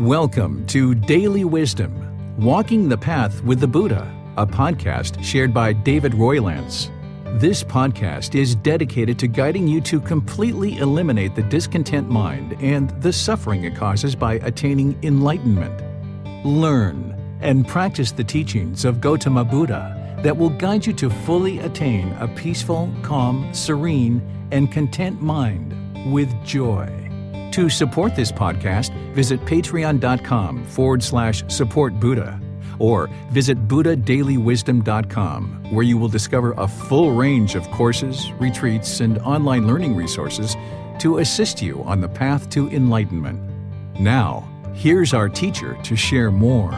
Welcome to Daily Wisdom, Walking the Path with the Buddha, a podcast shared by David Roylance. This podcast is dedicated to guiding you to completely eliminate the discontent mind and the suffering it causes by attaining enlightenment. Learn and practice the teachings of Gotama Buddha that will guide you to fully attain a peaceful, calm, serene, and content mind with joy. To support this podcast, visit patreon.com/support Buddha or visit buddhadailywisdom.com, where you will discover a full range of courses, retreats, and online learning resources to assist you on the path to enlightenment. Now, here's our teacher to share more.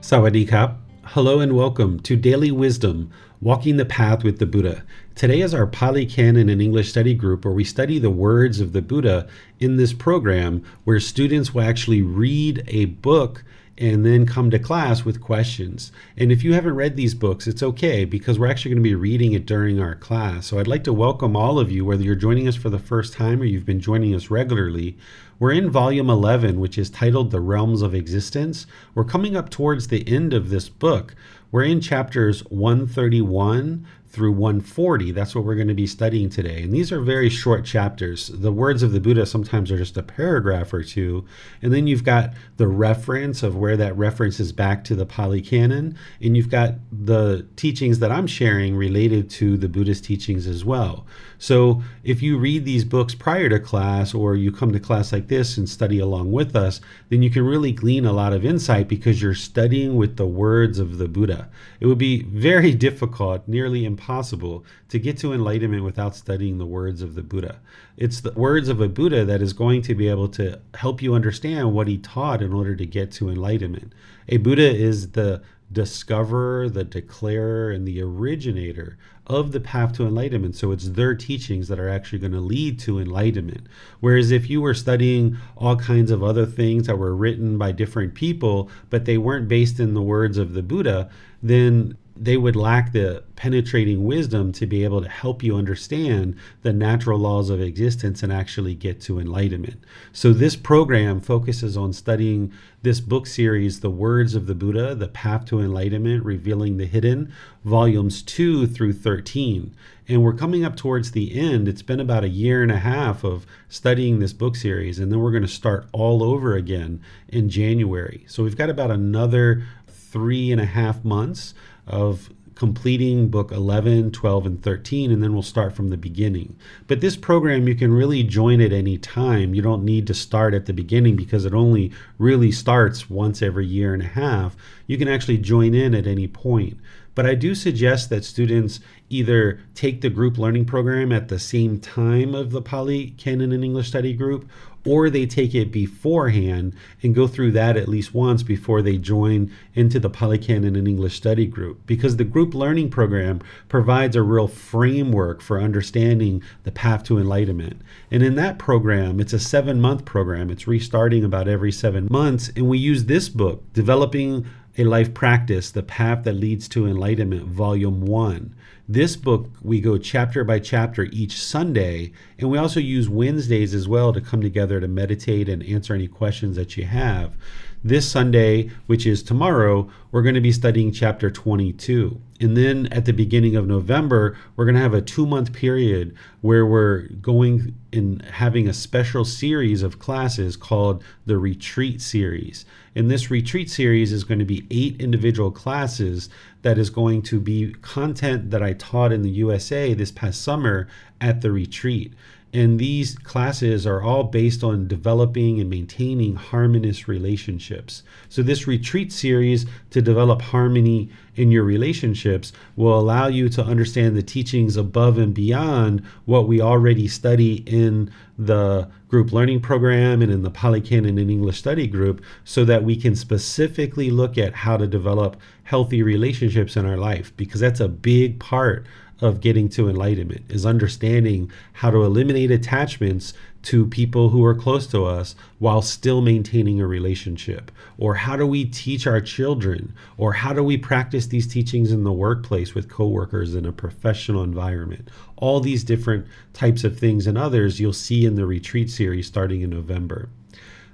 Sawadee Kap. Hello and welcome to Daily Wisdom, Walking the Path with the Buddha. Today is our Pali Canon and English study group where we study the words of the Buddha in this program where students will actually read a book and then come to class with questions. And if you haven't read these books, it's okay because we're actually going to be reading it during our class. So I'd like to welcome all of you, whether you're joining us for the first time or you've been joining us regularly. We're in volume 11, which is titled The Realms of Existence. We're coming up towards the end of this book. We're in chapters 131 through 140. That's what we're going to be studying today. And these are very short chapters. The words of the Buddha sometimes are just a paragraph or two. And then you've got the reference of where that reference is back to the Pali Canon. And you've got the teachings that I'm sharing related to the Buddhist teachings as well. So if you read these books prior to class or you come to class like this and study along with us, then you can really glean a lot of insight because you're studying with the words of the Buddha. It would be very difficult, nearly impossible, to get to enlightenment without studying the words of the Buddha. It's the words of a Buddha that is going to be able to help you understand what he taught in order to get to enlightenment. A Buddha is the discoverer, the declarer, and the originator of the path to enlightenment. So it's their teachings that are actually going to lead to enlightenment. Whereas if you were studying all kinds of other things that were written by different people, but they weren't based in the words of the Buddha, then they would lack the penetrating wisdom to be able to help you understand the natural laws of existence and actually get to enlightenment. So this program focuses on studying this book series, The Words of the Buddha, The Path to Enlightenment, Revealing the Hidden, volumes 2 through 13. And we're coming up towards the end. It's been about a year and a half of studying this book series, and then we're going to start all over again in January. So we've got about another 3.5 months of completing book 11, 12, and 13, and then we'll start from the beginning. But this program, you can really join at any time. You don't need to start at the beginning because it only really starts once every year and a half. You can actually join in at any point. But I do suggest that students either take the group learning program at the same time of the Pali Canon and English study group, or they take it beforehand and go through that at least once before they join into the Pali Canon and English study group. Because the group learning program provides a real framework for understanding the path to enlightenment. And in that program, it's a 7-month program. It's restarting about every 7 months. And we use this book, Developing a Life Practice, The Path That Leads to Enlightenment, Volume 1. This book, we go chapter by chapter each Sunday, and we also use Wednesdays as well to come together to meditate and answer any questions that you have. This Sunday, which is tomorrow, we're going to be studying chapter 22. And then at the beginning of November, we're going to have a 2-month period where we're going and having a special series of classes called the Retreat Series. And this Retreat Series is going to be 8 individual classes that is going to be content that I taught in the USA this past summer at the retreat. And these classes are all based on developing and maintaining harmonious relationships. So this retreat series to develop harmony in your relationships will allow you to understand the teachings above and beyond what we already study in the group learning program and in the Pali Canon and English study group, so that we can specifically look at how to develop healthy relationships in our life, because that's a big part of getting to enlightenment, is understanding how to eliminate attachments to people who are close to us while still maintaining a relationship. Or how do we teach our children? Or how do we practice these teachings in the workplace with coworkers in a professional environment? All these different types of things and others you'll see in the retreat series starting in November.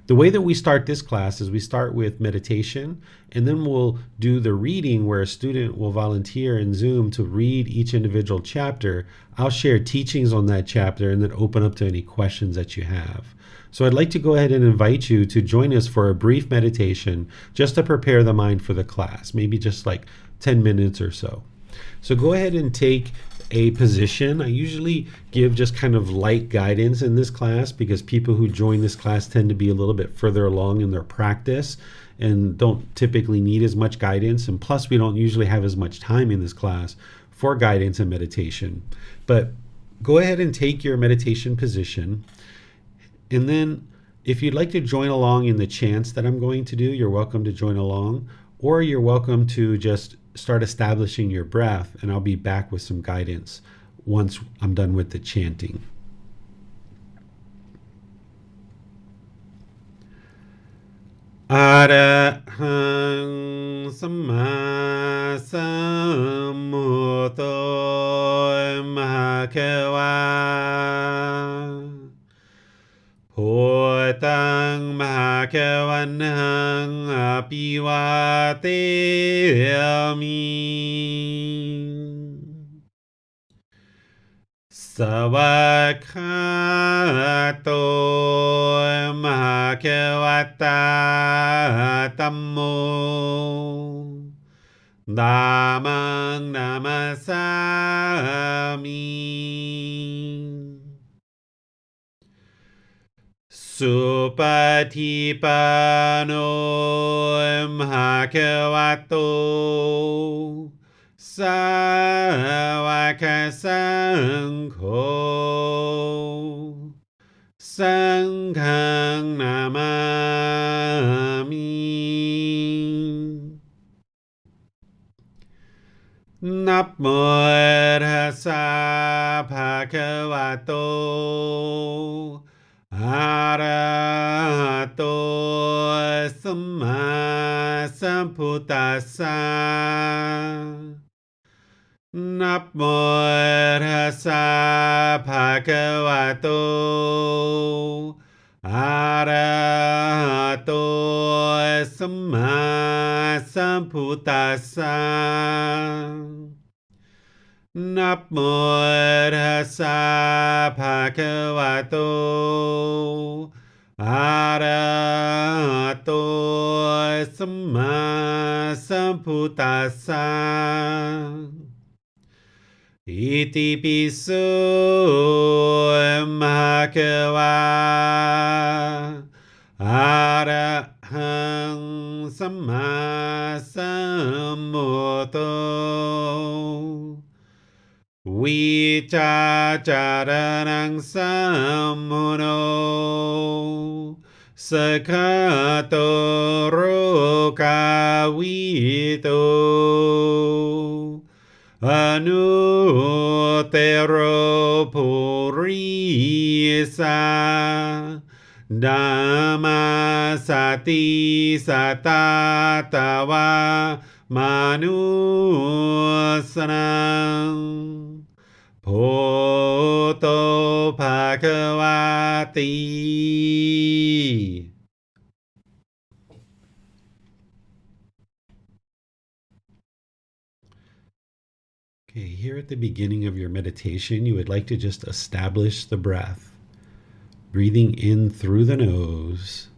The way that we start this class is we start with meditation, and then we'll do the reading where a student will volunteer in Zoom to read each individual chapter. I'll share teachings on that chapter and then open up to any questions that you have. So I'd like to go ahead and invite you to join us for a brief meditation just to prepare the mind for the class, maybe just like 10 minutes or so. So go ahead and take a position. I usually give just kind of light guidance in this class because people who join this class tend to be a little bit further along in their practice and don't typically need as much guidance. And plus, we don't usually have as much time in this class for guidance and meditation. But go ahead and take your meditation position. And then if you'd like to join along in the chants that I'm going to do, you're welcome to join along, or you're welcome to just start establishing your breath, and I'll be back with some guidance once I'm done with the chanting. Arahang Samma Sambuddho Bhagava Bhutang Bhagavanang Apivateyami Savakhato Bhagavata Tammo Dhammang Namasami Supatipano Bhagavato Sāvaka Saṅgho Saṅghang Namami Namo Tassa Bhagavato Arahato Samma Sambuddhassa Namo Tassa Bhagavato Arahato Samma Sambuddhassa Namo Tassa Bhagavato Arahato Samma Sambuddhassa Iti piso Bhagava Arahang Samma Sambuddho Vicacaranang sammuno Sakhato rokavito Anuttaro purisa Dhamma sati satatava manusanam Bhoto Bhagavati. Okay, here at the beginning of your meditation, you would like to just establish the breath, breathing in through the nose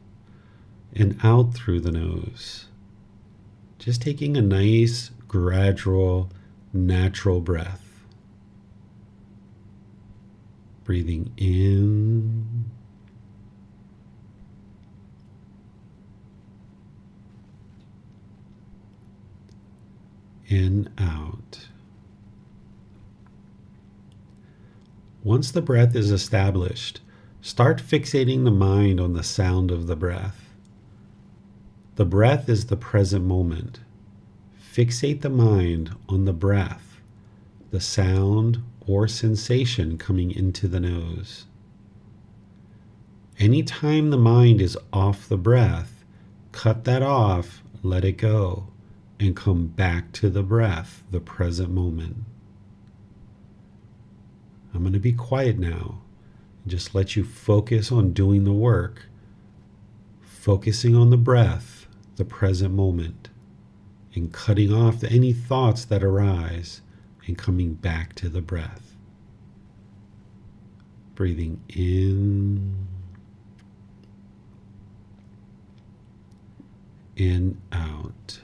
and out through the nose. Just taking a nice, gradual, natural breath. Breathing in and out. Once the breath is established, start fixating the mind on the sound of the breath. The breath is the present moment. Fixate the mind on the breath, the sound or sensation coming into the nose. Anytime the mind is off the breath, cut that off, let it go, and come back to the breath, the present moment. I'm going to be quiet now and just let you focus on doing the work, focusing on the breath, the present moment, and cutting off any thoughts that arise and coming back to the breath. Breathing in and out.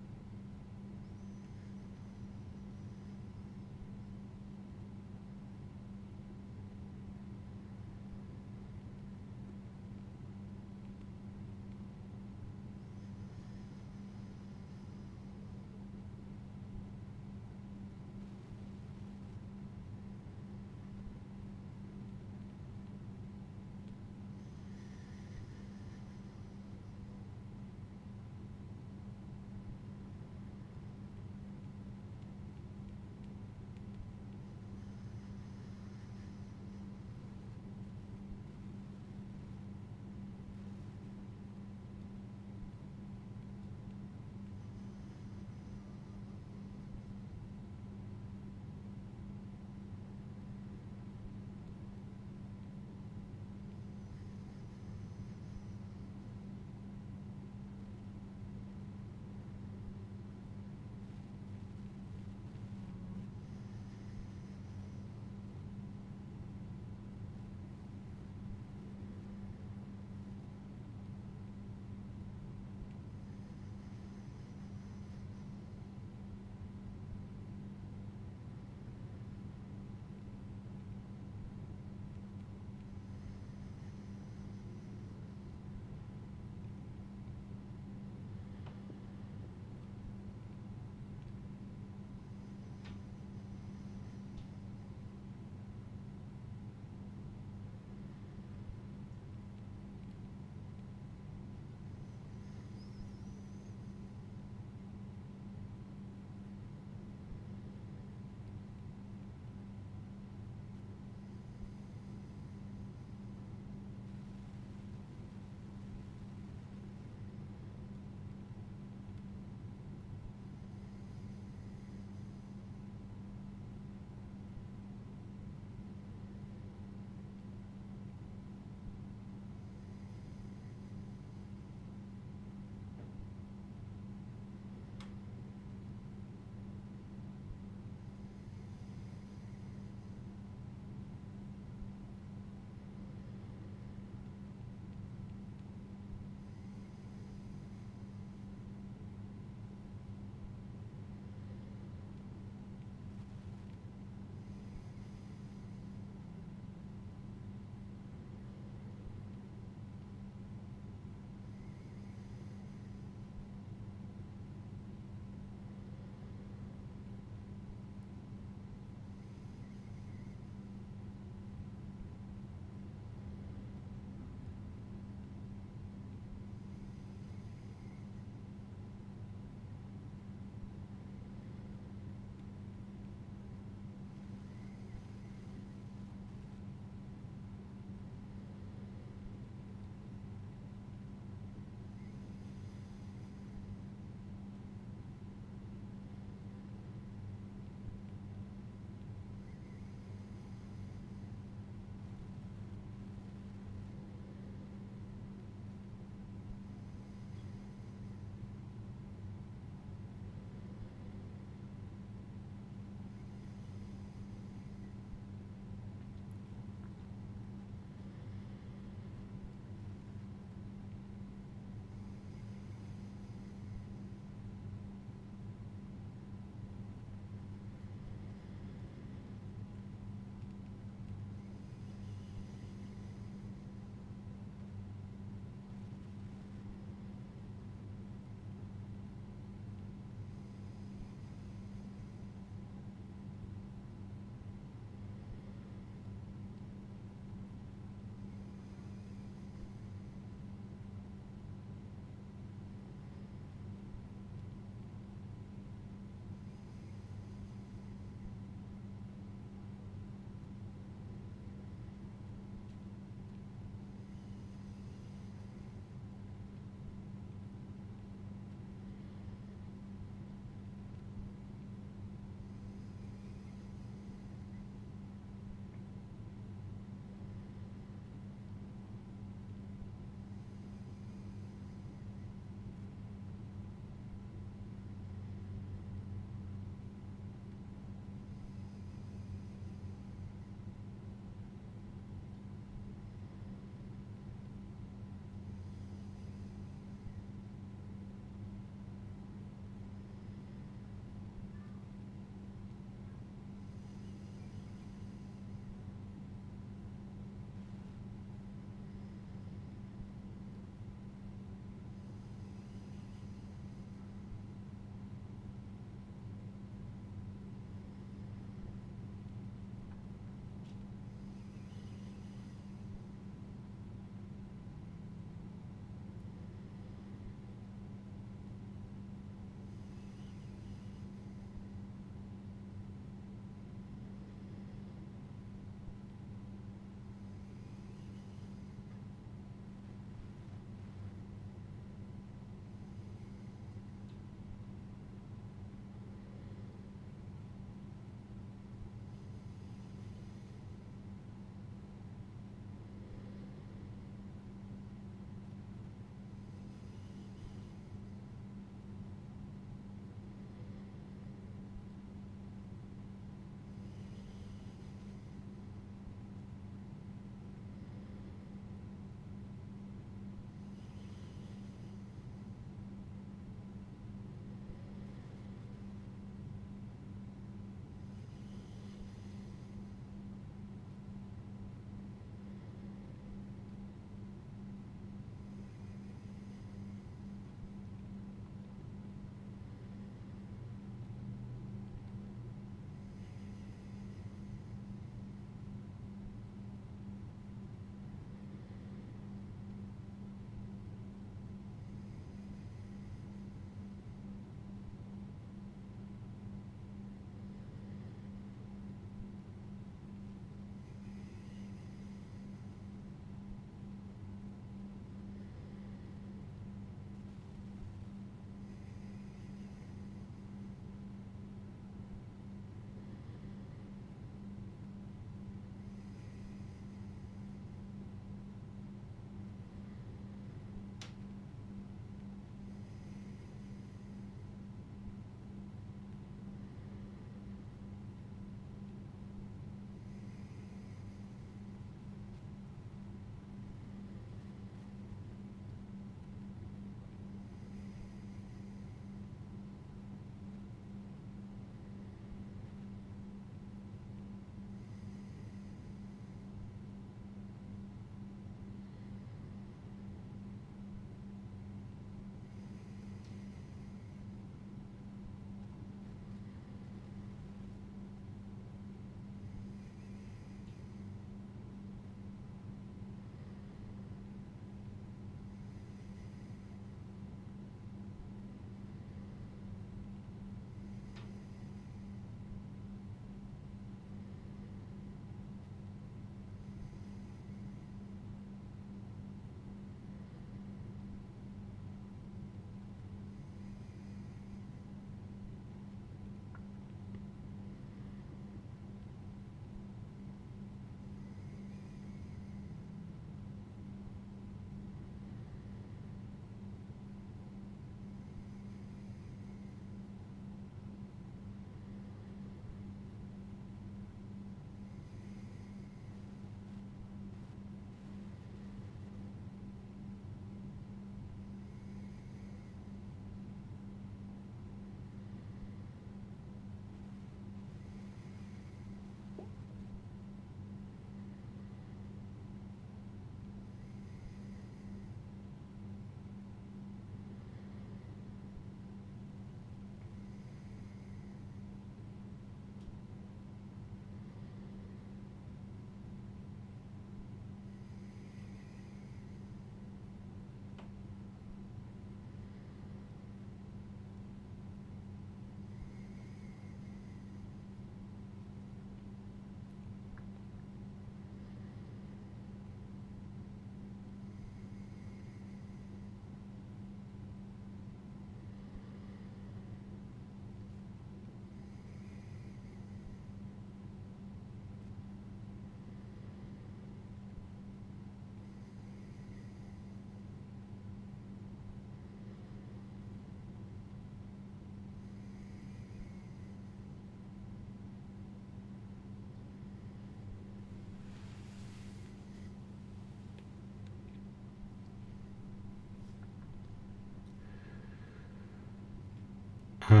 อะ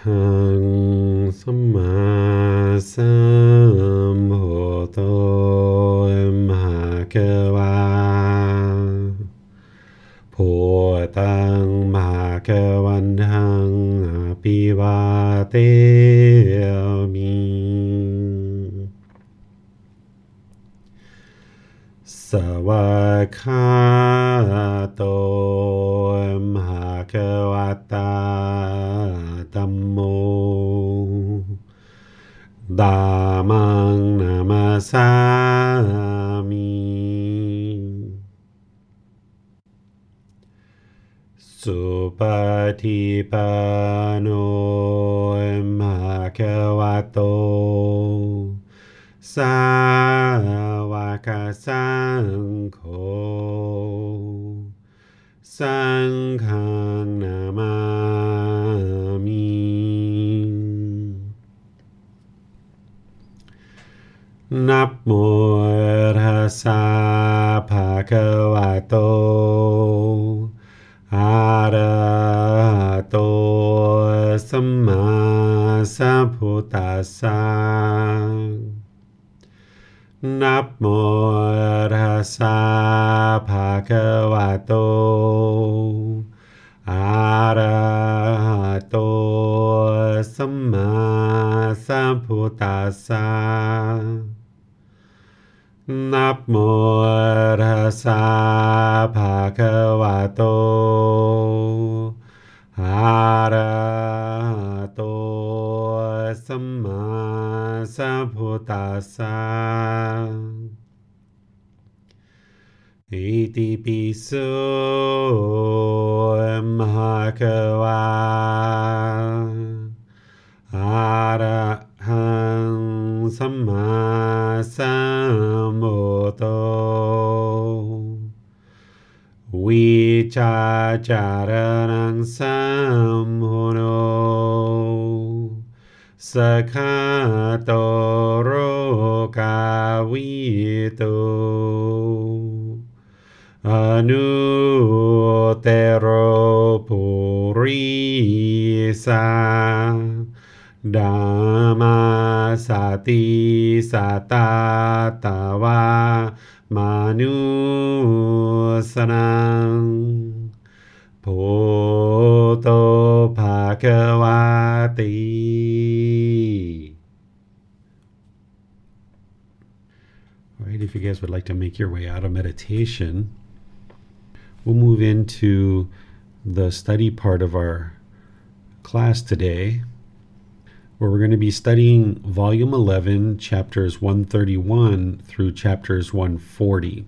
หังสัมมาสัมพุทโธมหะกวาพุทธังมหะกวันทังอภิวาเทมิสวากขาโตมหะกวตาธัมโมธัมมังนามาสามิสุปฏิปันโนมหะกวโตสาวกสังโฆสังฆังนามามินะโมตัสสะภะคะวะโตอะระหะโตสัมมาสัมพุทธัสสะนะโมตัสสะภะคะวะโตอะระหะโตสัมมาสัมพุทธัสสะนะโมตัสสะภะคะวะโตอะระหะโตสัมมาสัมพุทธัสสะอิติปิโสมหะคะวะอะระหังสัมมาสัมพุทโธวิชาจารณังสัมพุโนสคาโตโรกาวิโตอนุเตโรปุริสาดามาสติสัตตาตาวามานุสนังพุทโธภะคะวะติ All right, if you guys would like to make your way out of meditation, we'll move into the study part of our class today, where we're going to be studying Volume 11, Chapters 131 through Chapters 140.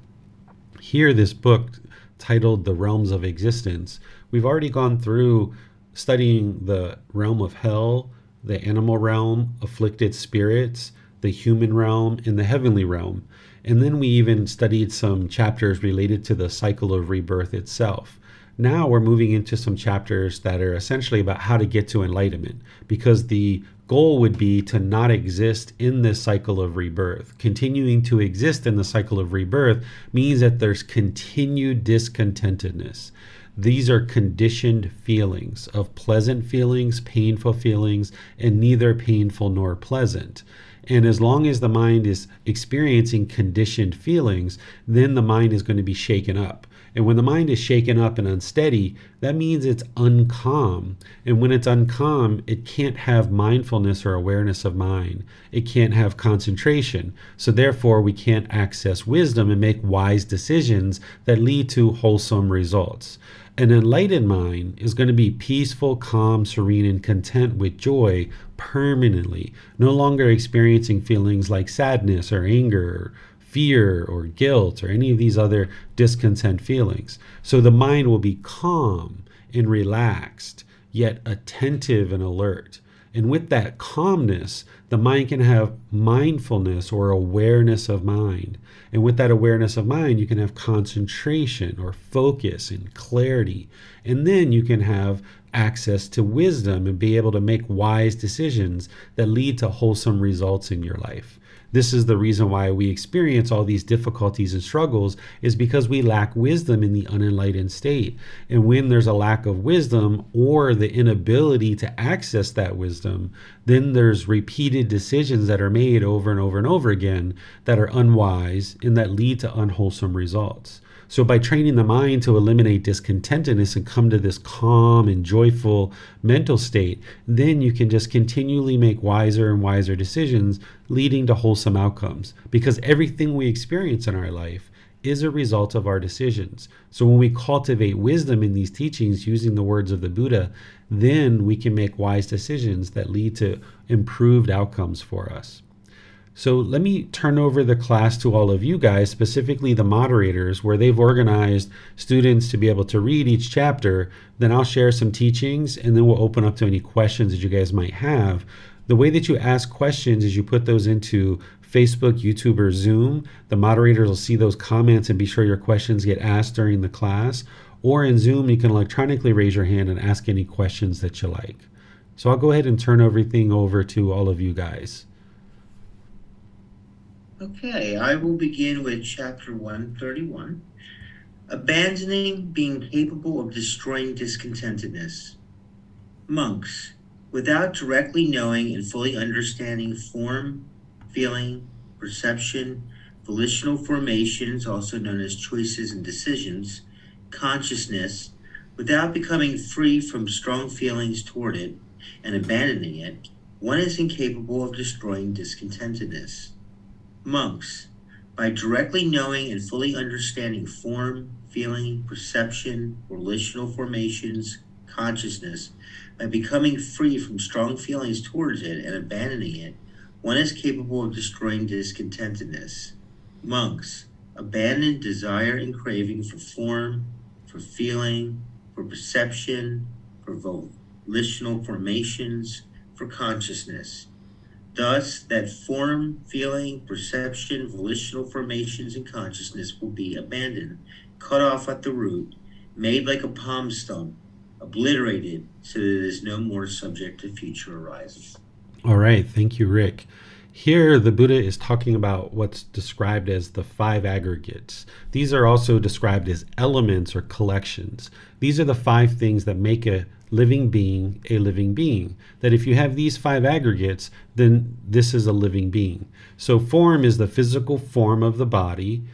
Here, this book, titled The Realms of Existence, we've already gone through studying the realm of hell, the animal realm, afflicted spirits, the human realm, and the heavenly realm. And then we even studied some chapters related to the cycle of rebirth itself. Now we're moving into some chapters that are essentially about how to get to enlightenment, because the goal would be to not exist in this cycle of rebirth. Continuing to exist in the cycle of rebirth means that there's continued discontentedness. These are conditioned feelings of pleasant feelings, painful feelings, and neither painful nor pleasant. And as long as the mind is experiencing conditioned feelings, then the mind is going to be shaken up. And when the mind is shaken up and unsteady, that means it's uncalm. And when it's uncalm, it can't have mindfulness or awareness of mind. It can't have concentration. So therefore, we can't access wisdom and make wise decisions that lead to wholesome results. An enlightened mind is going to be peaceful, calm, serene, and content with joy permanently, no longer experiencing feelings like sadness or anger, or fear or guilt, or any of these other discontent feelings. So the mind will be calm and relaxed, yet attentive and alert. And with that calmness, the mind can have mindfulness or awareness of mind. And with that awareness of mind, you can have concentration or focus and clarity. And then you can have access to wisdom and be able to make wise decisions that lead to wholesome results in your life. This is the reason why we experience all these difficulties and struggles, is because we lack wisdom in the unenlightened state. And when there's a lack of wisdom or the inability to access that wisdom, then there's repeated decisions that are made over and over and over again that are unwise and that lead to unwholesome results. So by training the mind to eliminate discontentedness and come to this calm and joyful mental state, then you can just continually make wiser and wiser decisions, leading to wholesome outcomes. Because everything we experience in our life is a result of our decisions. So when we cultivate wisdom in these teachings using the words of the Buddha, then we can make wise decisions that lead to improved outcomes for us. So let me turn over the class to all of you guys, specifically the moderators, where they've organized students to be able to read each chapter. Then I'll share some teachings, and then we'll open up to any questions that you guys might have. The way that you ask questions is you put those into Facebook, YouTube, or Zoom. The moderators will see those comments and be sure your questions get asked during the class. Or in Zoom, you can electronically raise your hand and ask any questions that you like. So I'll go ahead and turn everything over to all of you guys. Okay, I will begin with chapter 131, abandoning being capable of destroying discontentedness. Monks, without directly knowing and fully understanding form, feeling, perception, volitional formations, also known as choices and decisions, consciousness, without becoming free from strong feelings toward it and abandoning it, one is incapable of destroying discontentedness. Monks, by directly knowing and fully understanding form, feeling, perception, volitional formations, consciousness, by becoming free from strong feelings towards it and abandoning it, one is capable of destroying discontentedness. Monks, abandon desire and craving for form, for feeling, for perception, for volitional formations, for consciousness. Thus, that form, feeling, perception, volitional formations, and consciousness will be abandoned, cut off at the root, made like a palm stump, obliterated so that it is no more subject to future arises. All right. Thank you, Rick. Here, the Buddha is talking about what's described as the 5 aggregates. These are also described as elements or collections. These are the 5 things that make a living being a living being. That if you have these 5 aggregates, then this is a living being. So form is the physical form of the body.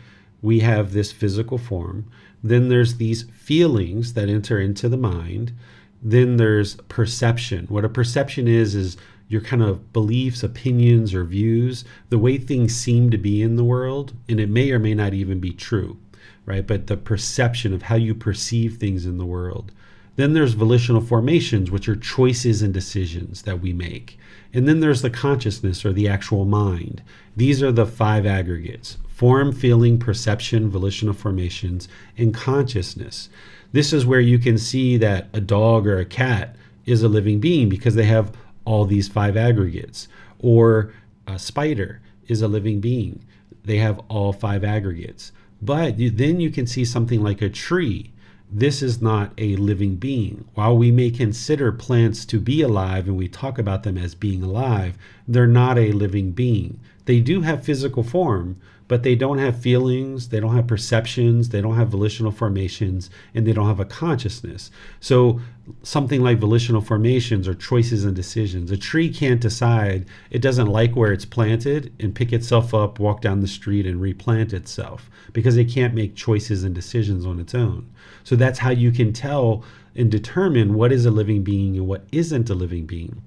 We have this physical form. Then there's these feelings that enter into the mind. Then there's perception. What a perception is your kind of beliefs, opinions, or views, the way things seem to be in the world, and it may or may not even be true, right? But the perception of how you perceive things in the world. Then there's volitional formations, which are choices and decisions that we make. And then there's the consciousness or the actual mind. These are the 5 aggregates: form, feeling, perception, volitional formations, and consciousness. This is where you can see that a dog or a cat is a living being because they have all these 5 aggregates. Or a spider is a living being. They have all 5 aggregates. But then you can see something like a tree. This is not a living being. While we may consider plants to be alive and we talk about them as being alive, they're not a living being. They do have physical form, but they don't have feelings, they don't have perceptions, they don't have volitional formations, and they don't have a consciousness. So something like volitional formations or choices and decisions. A tree can't decide it doesn't like where it's planted and pick itself up, walk down the street, and replant itself because it can't make choices and decisions on its own. So that's how you can tell and determine what is a living being and what isn't a living being.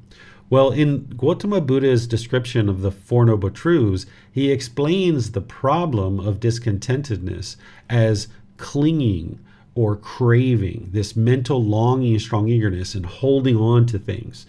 Well, in Gautama Buddha's description of the Four Noble Truths, he explains the problem of discontentedness as clinging or craving, this mental longing and strong eagerness and holding on to things.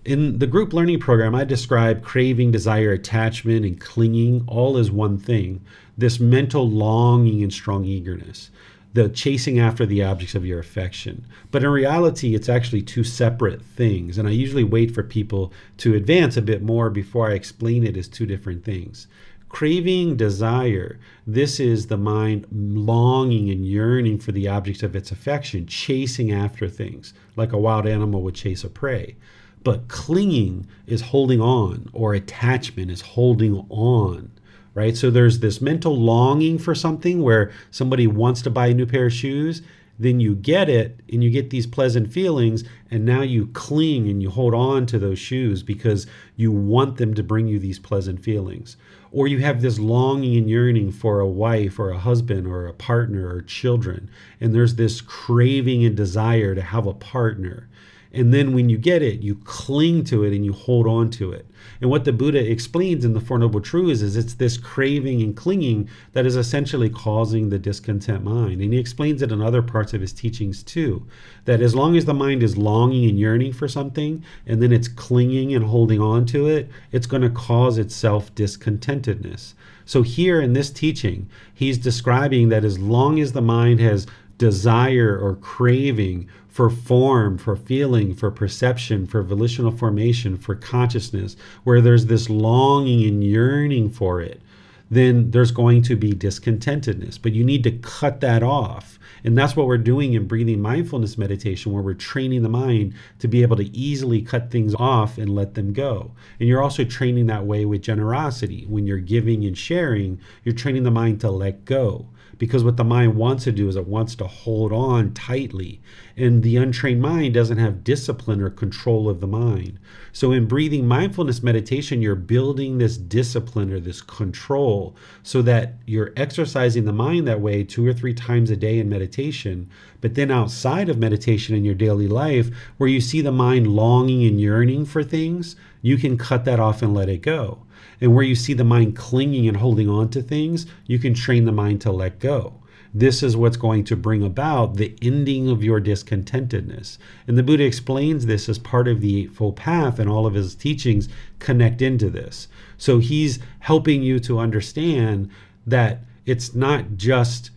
In the group learning program, I describe craving, desire, attachment, and clinging all as one thing, this mental longing and strong eagerness, the chasing after the objects of your affection. But in reality, it's actually 2 separate things. And I usually wait for people to advance a bit more before I explain it as 2 different things. Craving, desire, this is the mind longing and yearning for the objects of its affection, chasing after things, like a wild animal would chase a prey. But clinging is holding on, or attachment is holding on, right? So there's this mental longing for something where somebody wants to buy a new pair of shoes, then you get it and you get these pleasant feelings, and now you cling and you hold on to those shoes because you want them to bring you these pleasant feelings. Or you have this longing and yearning for a wife or a husband or a partner or children, and there's this craving and desire to have a partner. And then when you get it, you cling to it and you hold on to it. And what the Buddha explains in the Four Noble Truths is it's this craving and clinging that is essentially causing the discontent mind. And he explains it in other parts of his teachings too, that as long as the mind is longing and yearning for something, and then it's clinging and holding on to it, it's going to cause itself discontentedness. So here in this teaching, he's describing that as long as the mind has desire or craving for form, for feeling, for perception, for volitional formation, for consciousness, where there's this longing and yearning for it, then there's going to be discontentedness. But you need to cut that off. And that's what we're doing in breathing mindfulness meditation, where we're training the mind to be able to easily cut things off and let them go. And you're also training that way with generosity. When you're giving and sharing, you're training the mind to let go. Because what the mind wants to do is it wants to hold on tightly. And the untrained mind doesn't have discipline or control of the mind. So in breathing mindfulness meditation, you're building this discipline or this control so that you're exercising the mind that way 2 or 3 times a day in meditation. But then outside of meditation in your daily life, where you see the mind longing and yearning for things, you can cut that off and let it go. And where you see the mind clinging and holding on to things, you can train the mind to let go. This is what's going to bring about the ending of your discontentedness. And the Buddha explains this as part of the Eightfold Path, and all of his teachings connect into this. So he's helping you to understand that it's not just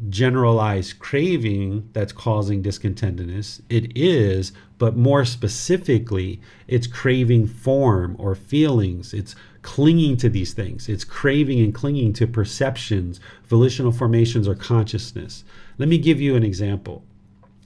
generalized craving that's causing discontentedness. It is, but more specifically, it's craving form or feelings. It's clinging to these things. It's craving and clinging to perceptions, volitional formations, or consciousness. Let me give you an example.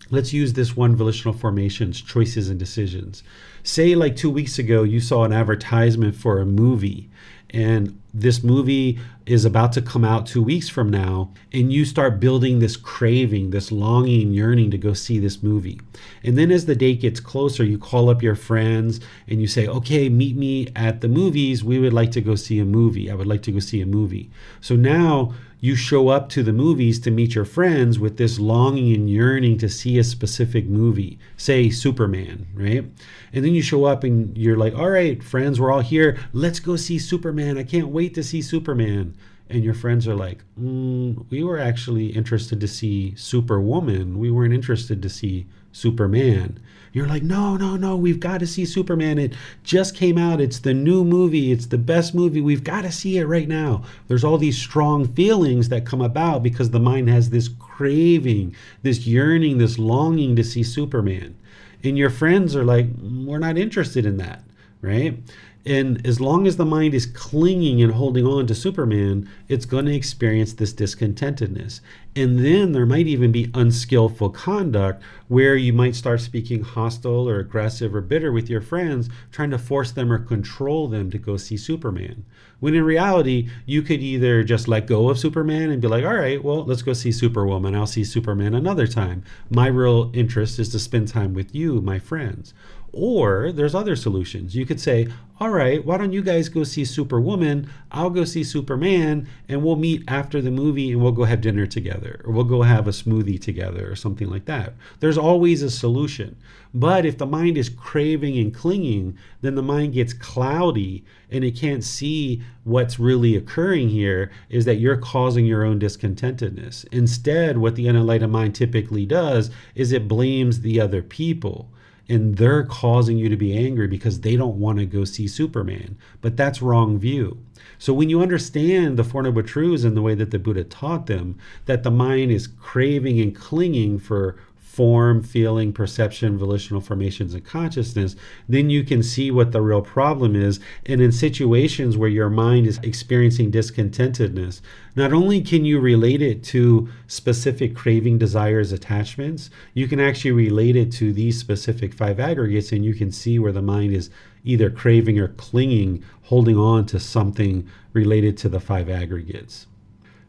Let's use this one, volitional formations, choices and decisions. Say like 2 weeks ago, you saw an advertisement for a movie, and this movie is about to come out 2 weeks from now, and you start building this craving, this longing and yearning to go see this movie. And then as the date gets closer, you call up your friends and you say, okay, meet me at the movies. We would like to go see a movie. I would like to go see a movie. So now you show up to the movies to meet your friends with this longing and yearning to see a specific movie, say Superman, right? And then you show up and you're like, all right, friends, we're all here. Let's go see Superman. I can't wait to see Superman. And your friends are like, we were actually interested to see Superwoman. We weren't interested to see Superman. You're like, no, we've got to see Superman. It just came out. It's the new movie. It's the best movie. We've got to see it right now. There's all these strong feelings that come about because the mind has this craving, this yearning, this longing to see Superman. And your friends are like, we're not interested in that, right? And as long as the mind is clinging and holding on to Superman, it's going to experience this discontentedness. And then there might even be unskillful conduct where you might start speaking hostile or aggressive or bitter with your friends, trying to force them or control them to go see Superman. When in reality, you could either just let go of Superman and be like, all right, well, let's go see Superwoman. I'll see Superman another time. My real interest is to spend time with you, my friends. Or there's other solutions. You could say, all right, why don't you guys go see Superwoman? I'll go see Superman, and we'll meet after the movie and we'll go have dinner together, or we'll go have a smoothie together, or something like that. There's always a solution. But if the mind is craving and clinging, then the mind gets cloudy and it can't see what's really occurring here is that you're causing your own discontentedness. Instead, what the unenlightened mind typically does is it blames the other people. And they're causing you to be angry because they don't want to go see Superman. But that's wrong view. So when you understand the Four Noble Truths and the way that the Buddha taught them, that the mind is craving and clinging for form, feeling, perception, volitional formations, and consciousness, then you can see what the real problem is. And in situations where your mind is experiencing discontentedness, not only can you relate it to specific craving, desires, attachments, you can actually relate it to these specific 5 aggregates, and you can see where the mind is either craving or clinging, holding on to something related to the 5 aggregates.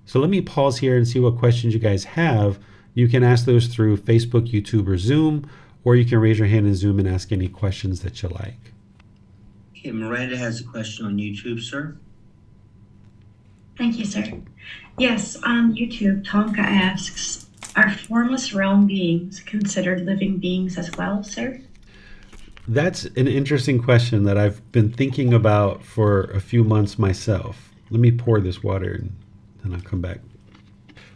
So let me pause here and see what questions you guys have. You can ask those through Facebook, YouTube, or Zoom, or you can raise your hand in Zoom and ask any questions that you like. Okay, Miranda has a question on YouTube, sir. Thank you, sir. Yes, on YouTube, Tonka asks, are formless realm beings considered living beings as well, sir? That's an interesting question that I've been thinking about for a few months myself. Let me pour this water and then I'll come back.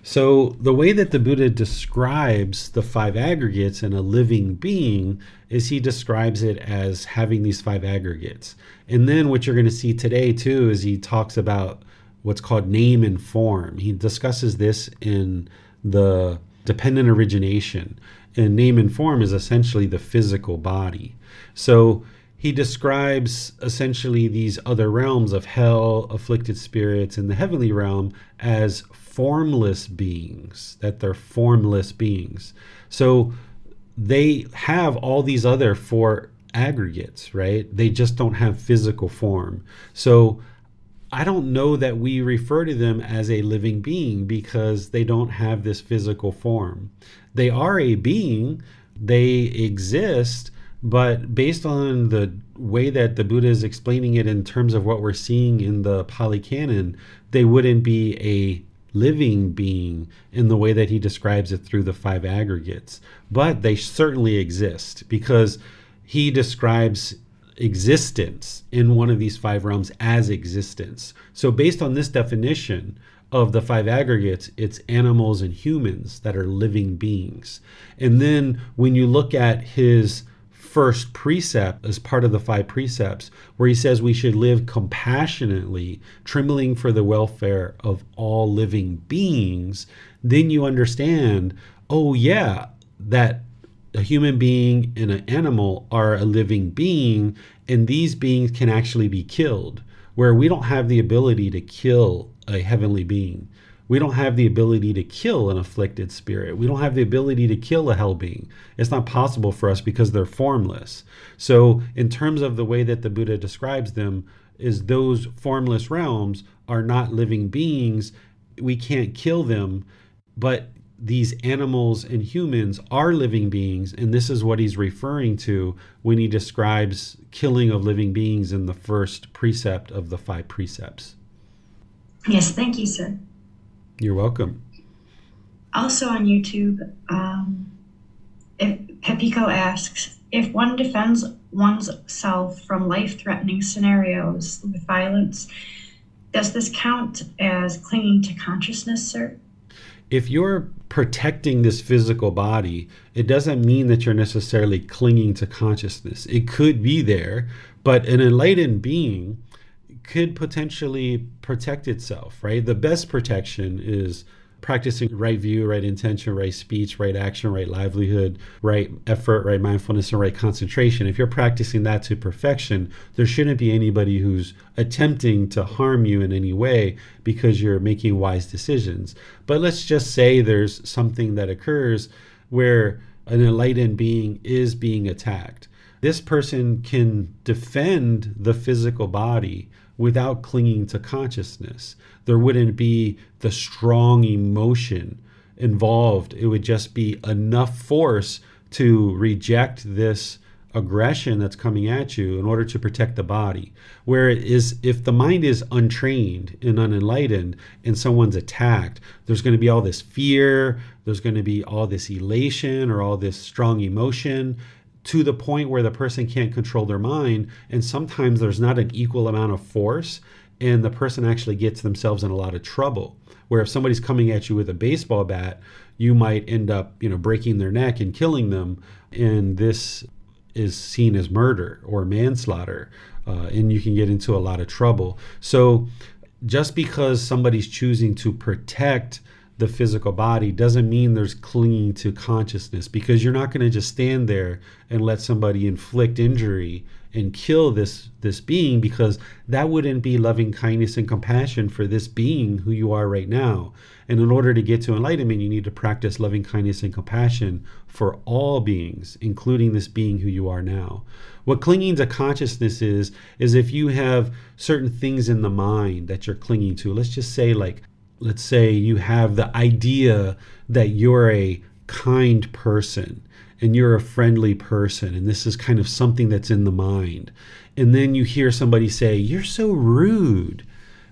So the way that the Buddha describes the 5 aggregates in a living being is he describes it as having these 5 aggregates. And then what you're going to see today too is he talks about what's called name and form. He discusses this in the dependent origination. And name and form is essentially the physical body. So he describes essentially these other realms of hell, afflicted spirits, and the heavenly realm as formless beings, that they're formless beings. So they have all these other 4 aggregates, right? They just don't have physical form. So I don't know that we refer to them as a living being because they don't have this physical form. They are a being, they exist, but based on the way that the Buddha is explaining it in terms of what we're seeing in the Pali Canon, they wouldn't be a living being in the way that he describes it through the 5 aggregates. But they certainly exist because he describes existence in one of these 5 realms as existence. So based on this definition of the 5 aggregates, it's animals and humans that are living beings. And then when you look at his first precept as part of the 5 precepts, where he says we should live compassionately, trembling for the welfare of all living beings, then you understand, oh yeah, that a human being and an animal are a living being, and these beings can actually be killed, where we don't have the ability to kill a heavenly being. We don't have the ability to kill an afflicted spirit. We don't have the ability to kill a hell being. It's not possible for us because they're formless. So in terms of the way that the Buddha describes them, is those formless realms are not living beings. We can't kill them, but these animals and humans are living beings, and this is what he's referring to when he describes killing of living beings in the first precept of the 5 precepts. Yes, thank you, sir. You're welcome. Also on YouTube, if Pepiko asks, if one defends one's self from life-threatening scenarios with violence, does this count as clinging to consciousness, sir? If you're protecting this physical body, it doesn't mean that you're necessarily clinging to consciousness. It could be there, but an enlightened being could potentially protect itself, right? The best protection is practicing right view, right intention, right speech, right action, right livelihood, right effort, right mindfulness, and right concentration. If you're practicing that to perfection, there shouldn't be anybody who's attempting to harm you in any way because you're making wise decisions. But let's just say there's something that occurs where an enlightened being is being attacked. This person can defend the physical body without clinging to consciousness. There wouldn't be the strong emotion involved. It would just be enough force to reject this aggression that's coming at you in order to protect the body. Where it is, if the mind is untrained and unenlightened and someone's attacked, there's going to be all this fear, there's going to be all this elation or all this strong emotion, to the point where the person can't control their mind, and sometimes there's not an equal amount of force, and the person actually gets themselves in a lot of trouble. Where if somebody's coming at you with a baseball bat, you might end up, breaking their neck and killing them, and this is seen as murder or manslaughter, and you can get into a lot of trouble. So just because somebody's choosing to protect the physical body doesn't mean there's clinging to consciousness, because you're not going to just stand there and let somebody inflict injury and kill this being, because that wouldn't be loving kindness and compassion for this being who you are right now. And in order to get to enlightenment, you need to practice loving kindness and compassion for all beings, including this being who you are now. What clinging to consciousness is if you have certain things in the mind that you're clinging to. Let's say you have the idea that you're a kind person and you're a friendly person, and this is kind of something that's in the mind. And then you hear somebody say, "You're so rude.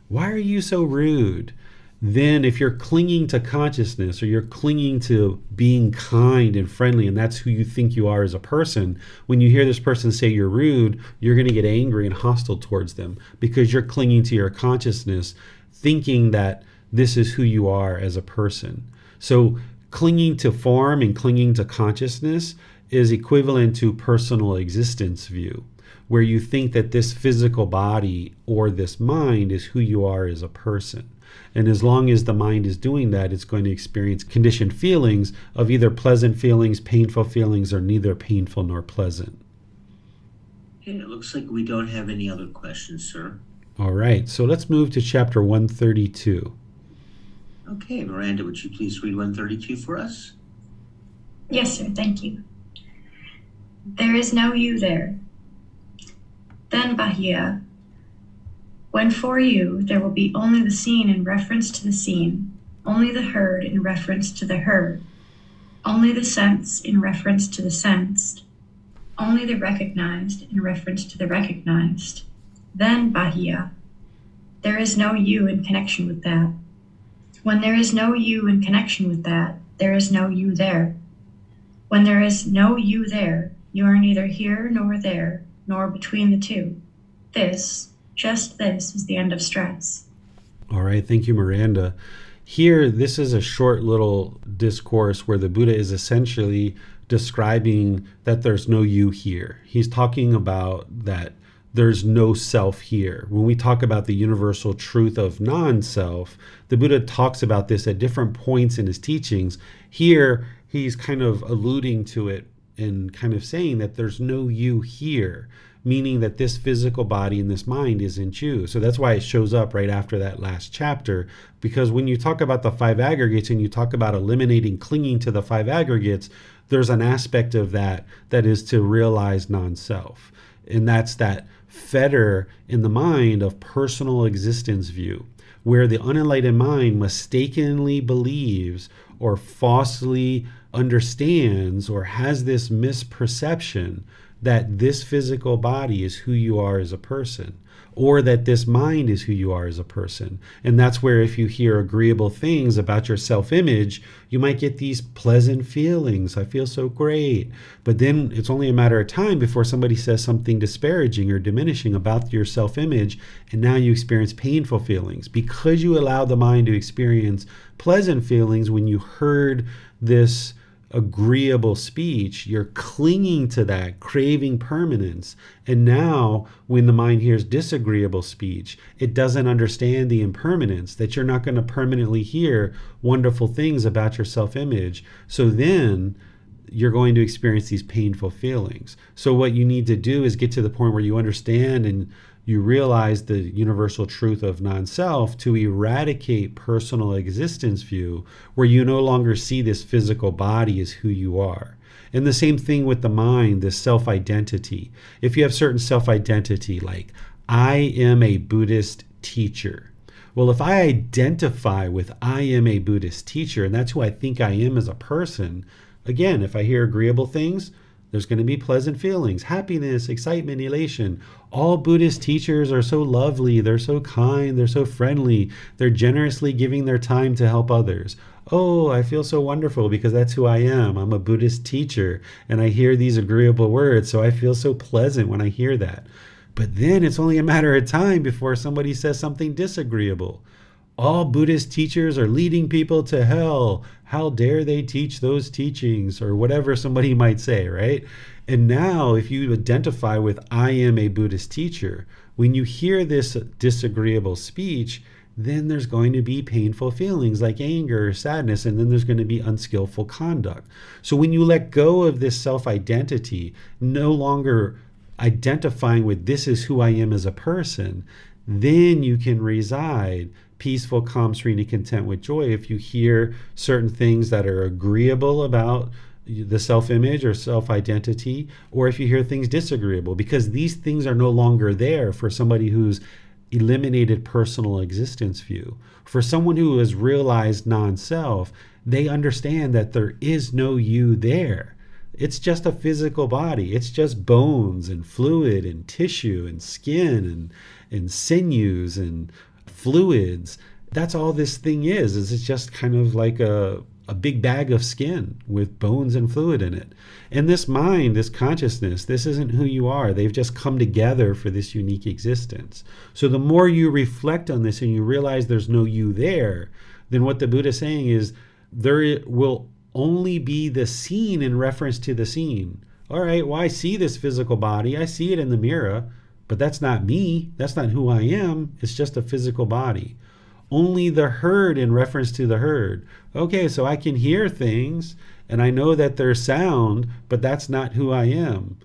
Why are you so rude?" Then if you're clinging to consciousness, or you're clinging to being kind and friendly, and that's who you think you are as a person, when you hear this person say you're rude, you're going to get angry and hostile towards them, because you're clinging to your consciousness, thinking that this is who you are as a person. So clinging to form and clinging to consciousness is equivalent to personal existence view, where you think that this physical body or this mind is who you are as a person. And as long as the mind is doing that, it's going to experience conditioned feelings of either pleasant feelings, painful feelings, or neither painful nor pleasant. Okay, it looks like we don't have any other questions, sir. All right, so let's move to chapter 132. Okay, Miranda, would you please read 132 for us? Yes, sir, thank you. There is no you there. Then, Bahia, when for you there will be only the seen in reference to the seen, only the heard in reference to the heard, only the sense in reference to the sensed, only the recognized in reference to the recognized, then, Bahia, there is no you in connection with that. When there is no you in connection with that, there is no you there. When there is no you there, you are neither here nor there, nor between the two. This, just this, is the end of stress. All right, thank you, Miranda. Here, this is a short little discourse where the Buddha is essentially describing that there's no you here. He's talking about that there's no self here. When we talk about the universal truth of non-self, the Buddha talks about this at different points in his teachings. Here, he's kind of alluding to it and kind of saying that there's no you here, meaning that this physical body and this mind isn't you. So that's why it shows up right after that last chapter, because when you talk about the five aggregates and you talk about eliminating clinging to the five aggregates, there's an aspect of that is to realize non-self. And that's that fetter in the mind of personal existence view, where the unenlightened mind mistakenly believes or falsely understands or has this misperception that this physical body is who you are as a person, or that this mind is who you are as a person. And that's where if you hear agreeable things about your self-image, you might get these pleasant feelings. I feel so great. But then it's only a matter of time before somebody says something disparaging or diminishing about your self-image, and now you experience painful feelings because you allowed the mind to experience pleasant feelings when you heard this agreeable speech. You're clinging to that, craving permanence. And now when the mind hears disagreeable speech, it doesn't understand the impermanence, that you're not going to permanently hear wonderful things about your self-image. So then you're going to experience these painful feelings. So what you need to do is get to the point where you understand and you realize the universal truth of non-self, to eradicate personal existence view, where you no longer see this physical body as who you are. And the same thing with the mind, this self-identity. If you have certain self-identity, like, I am a Buddhist teacher. Well, if I identify with I am a Buddhist teacher, and that's who I think I am as a person, again, if I hear agreeable things, there's going to be pleasant feelings, happiness, excitement, elation. All Buddhist teachers are so lovely. They're so kind. They're so friendly. They're generously giving their time to help others. Oh, I feel so wonderful because that's who I am. I'm a Buddhist teacher and I hear these agreeable words. So I feel so pleasant when I hear that. But then it's only a matter of time before somebody says something disagreeable. All Buddhist teachers are leading people to hell. How dare they teach those teachings, or whatever somebody might say, right? And now if you identify with I am a Buddhist teacher, when you hear this disagreeable speech, then there's going to be painful feelings like anger or sadness, and then there's going to be unskillful conduct. So when you let go of this self-identity, no longer identifying with this is who I am as a person, then you can reside peaceful, calm, serene, and content with joy. If you hear certain things that are agreeable about the self-image or self-identity, or if you hear things disagreeable, because these things are no longer there for somebody who's eliminated personal existence view. For someone who has realized non-self, they understand that there is no you there. It's just a physical body. It's just bones and fluid and tissue and skin and sinews and fluids. That's all this thing is it's just kind of like a big bag of skin with bones and fluid in it. And this mind, this consciousness, this isn't who you are. They've just come together for this unique existence. So the more you reflect on this and you realize there's no you there, then what the Buddha is saying is there will only be the seen in reference to the seen. All right, well, I see this physical body. I see it in the mirror, but that's not me. That's not who I am. It's just a physical body. Only the heard in reference to the heard. Okay, so I can hear things and I know that there's sound, but that's not who I am.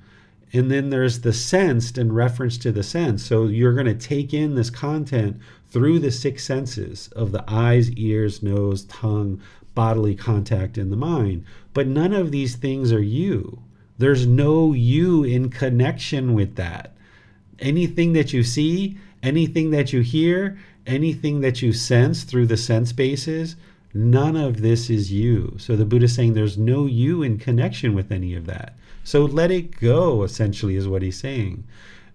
And then there's the sensed in reference to the sense. So you're going to take in this content through the six senses of the eyes, ears, nose, tongue, bodily contact in the mind. But none of these things are you. There's no you in connection with that. Anything that you see, anything that you hear, anything that you sense through the sense bases, none of this is you. So the Buddha is saying there's no you in connection with any of that. So let it go, essentially, is what he's saying.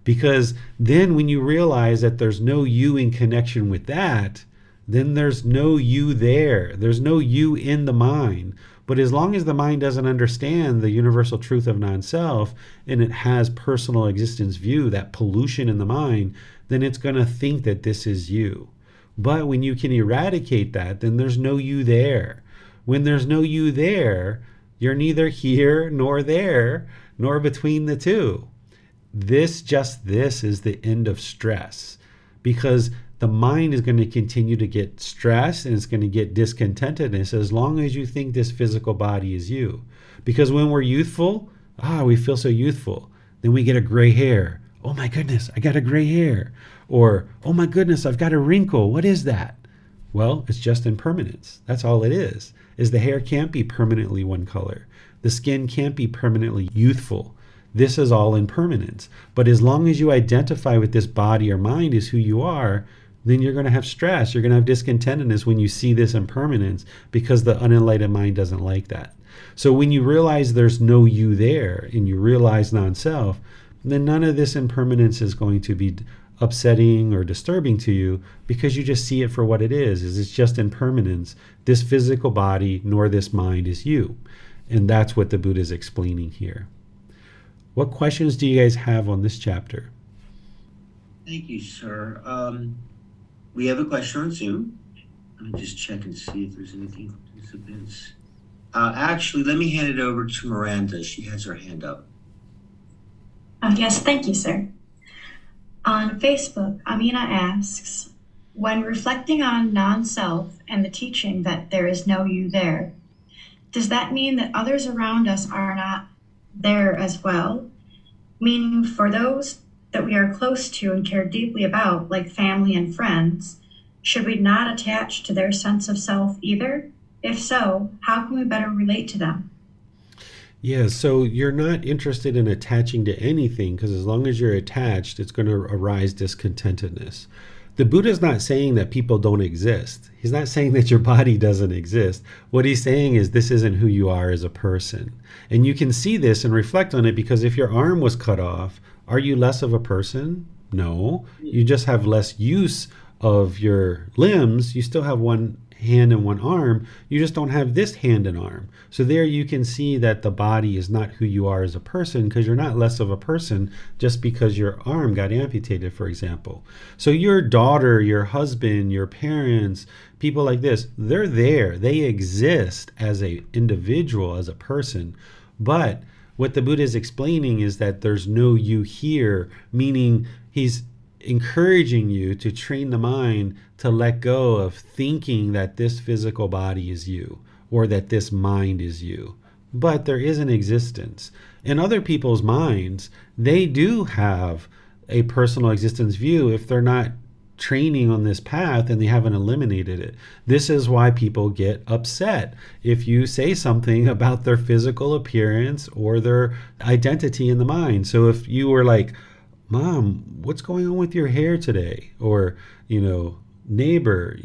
Because then when you realize that there's no you in connection with that, then there's no you there. There's no you in the mind. But as long as the mind doesn't understand the universal truth of non-self, and it has personal existence view, that pollution in the mind, then it's going to think that this is you. But when you can eradicate that, then there's no you there. When there's no you there, you're neither here nor there, nor between the two. This is the end of stress, because the mind is going to continue to get stressed and it's going to get discontentedness as long as you think this physical body is you. Because when we're youthful, we feel so youthful. Then we get a gray hair. Oh my goodness, I got a gray hair. Or, oh my goodness, I've got a wrinkle. What is that? Well, it's just impermanence. That's all it is the hair can't be permanently one color. The skin can't be permanently youthful. This is all impermanence. But as long as you identify with this body or mind as who you are, then you're going to have stress. You're going to have discontentedness when you see this impermanence, because the unenlightened mind doesn't like that. So when you realize there's no you there and you realize non-self, then none of this impermanence is going to be upsetting or disturbing to you, because you just see it for what it is it's just impermanence. This physical body nor this mind is you. And that's what the Buddha is explaining here. What questions do you guys have on this chapter? Thank you, sir. We have a question on Zoom. Let me just check and see if there's anything from participants. Actually, let me hand it over to Miranda. She has her hand up. Yes, thank you, sir. On Facebook, Amina asks, when reflecting on non-self and the teaching that there is no you there, does that mean that others around us are not there as well? Meaning for those that we are close to and care deeply about, like family and friends, should we not attach to their sense of self either? If so, how can we better relate to them? Yeah, so you're not interested in attaching to anything, because as long as you're attached, it's going to arise discontentedness. The Buddha is not saying that people don't exist. He's not saying that your body doesn't exist. What he's saying is this isn't who you are as a person. And you can see this and reflect on it, because if your arm was cut off, are you less of a person? No. You just have less use of your limbs. You still have one hand and one arm. You just don't have this hand and arm. So there you can see that the body is not who you are as a person, because you're not less of a person just because your arm got amputated, for example. So your daughter, your husband, your parents, people like this, they're there. They exist as an individual, as a person. But what the Buddha is explaining is that there's no you here, meaning he's encouraging you to train the mind to let go of thinking that this physical body is you or that this mind is you. But there is an existence. In other people's minds, they do have a personal existence view if they're not training on this path and they haven't eliminated it. This is why people get upset if you say something about their physical appearance or their identity in the mind. So if you were like, Mom, what's going on with your hair today? Or, neighbor,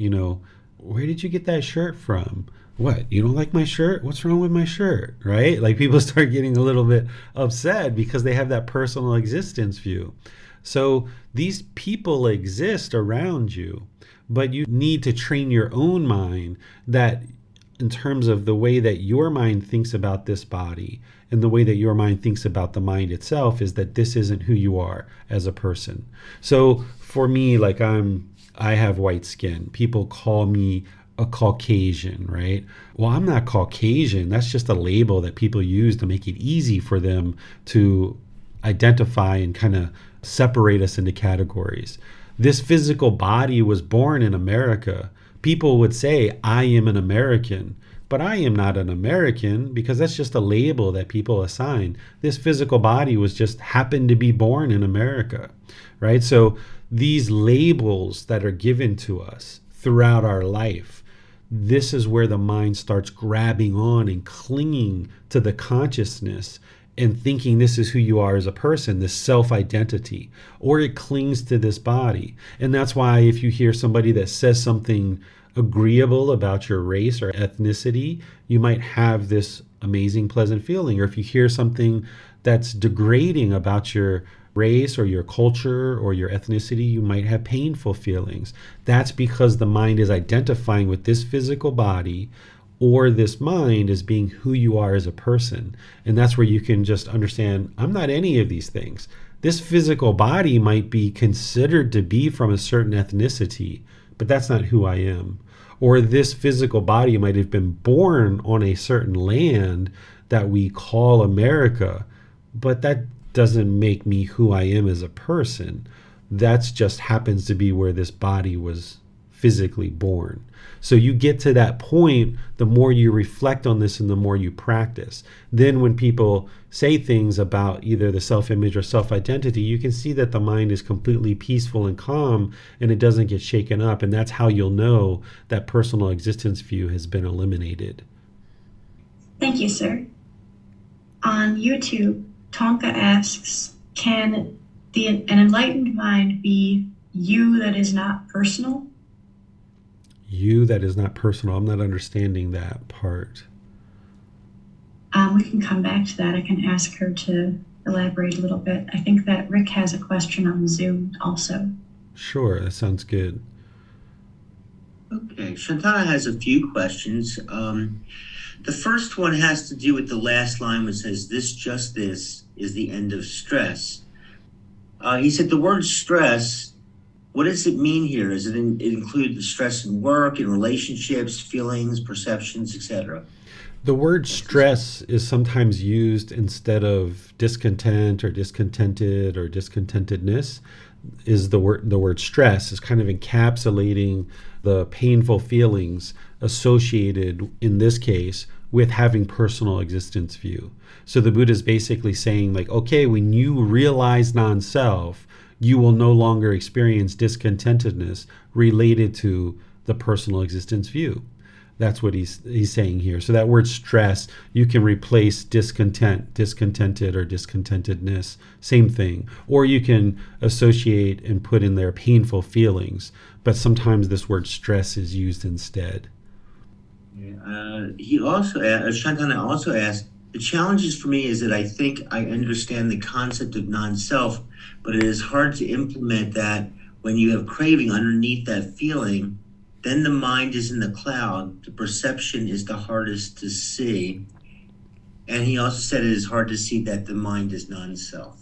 where did you get that shirt from? What, you don't like my shirt? What's wrong with my shirt? Right? Like, people start getting a little bit upset because they have that personal existence view. So these people exist around you, but you need to train your own mind that in terms of the way that your mind thinks about this body and the way that your mind thinks about the mind itself is that this isn't who you are as a person. So for me, like I have white skin. People call me a Caucasian, right? Well, I'm not Caucasian. That's just a label that people use to make it easy for them to identify and kind of separate us into categories. This physical body was born in America. People would say, I am an American, but I am not an American because that's just a label that people assign. This physical body was just happened to be born in America, right? So these labels that are given to us throughout our life, this is where the mind starts grabbing on and clinging to the consciousness and thinking this is who you are as a person, this self-identity, or it clings to this body. And that's why if you hear somebody that says something agreeable about your race or ethnicity, you might have this amazing, pleasant feeling. Or if you hear something that's degrading about your race or your culture or your ethnicity, you might have painful feelings. That's because the mind is identifying with this physical body or this mind as being who you are as a person. And that's where you can just understand, I'm not any of these things. This physical body might be considered to be from a certain ethnicity, but that's not who I am. Or this physical body might have been born on a certain land that we call America, but that doesn't make me who I am as a person. That's just happens to be where this body was physically born. So you get to that point, the more you reflect on this and the more you practice. Then when people say things about either the self-image or self-identity, you can see that the mind is completely peaceful and calm and it doesn't get shaken up. And that's how you'll know that personal existence view has been eliminated. Thank you, sir. On YouTube, Tonka asks, can an enlightened mind be you that is not personal? You that is not personal. I'm not understanding that part. We can come back to that. I can ask her to elaborate a little bit. I think that Rick has a question on Zoom also. Sure, that sounds good. Okay, Shantana has a few questions. The first one has to do with the last line which says, this is the end of stress. He said the word stress, what does it mean here? Does it include the stress in work, in relationships, feelings, perceptions, etc.? The word stress is sometimes used instead of discontent or discontented or discontentedness. Is the word stress is kind of encapsulating the painful feelings associated, in this case, with having personal existence view. So the Buddha is basically saying, like, okay, when you realize non-self, you will no longer experience discontentedness related to the personal existence view. That's what he's saying here. So that word stress, you can replace discontent, discontented, or discontentedness, same thing. Or you can associate and put in there painful feelings, but sometimes this word stress is used instead. Shantana also asked, the challenges for me is that I think I understand the concept of non-self, but it is hard to implement that when you have craving underneath that feeling. Then the mind is in the cloud. The perception is the hardest to see. And he also said it is hard to see that the mind is non-self.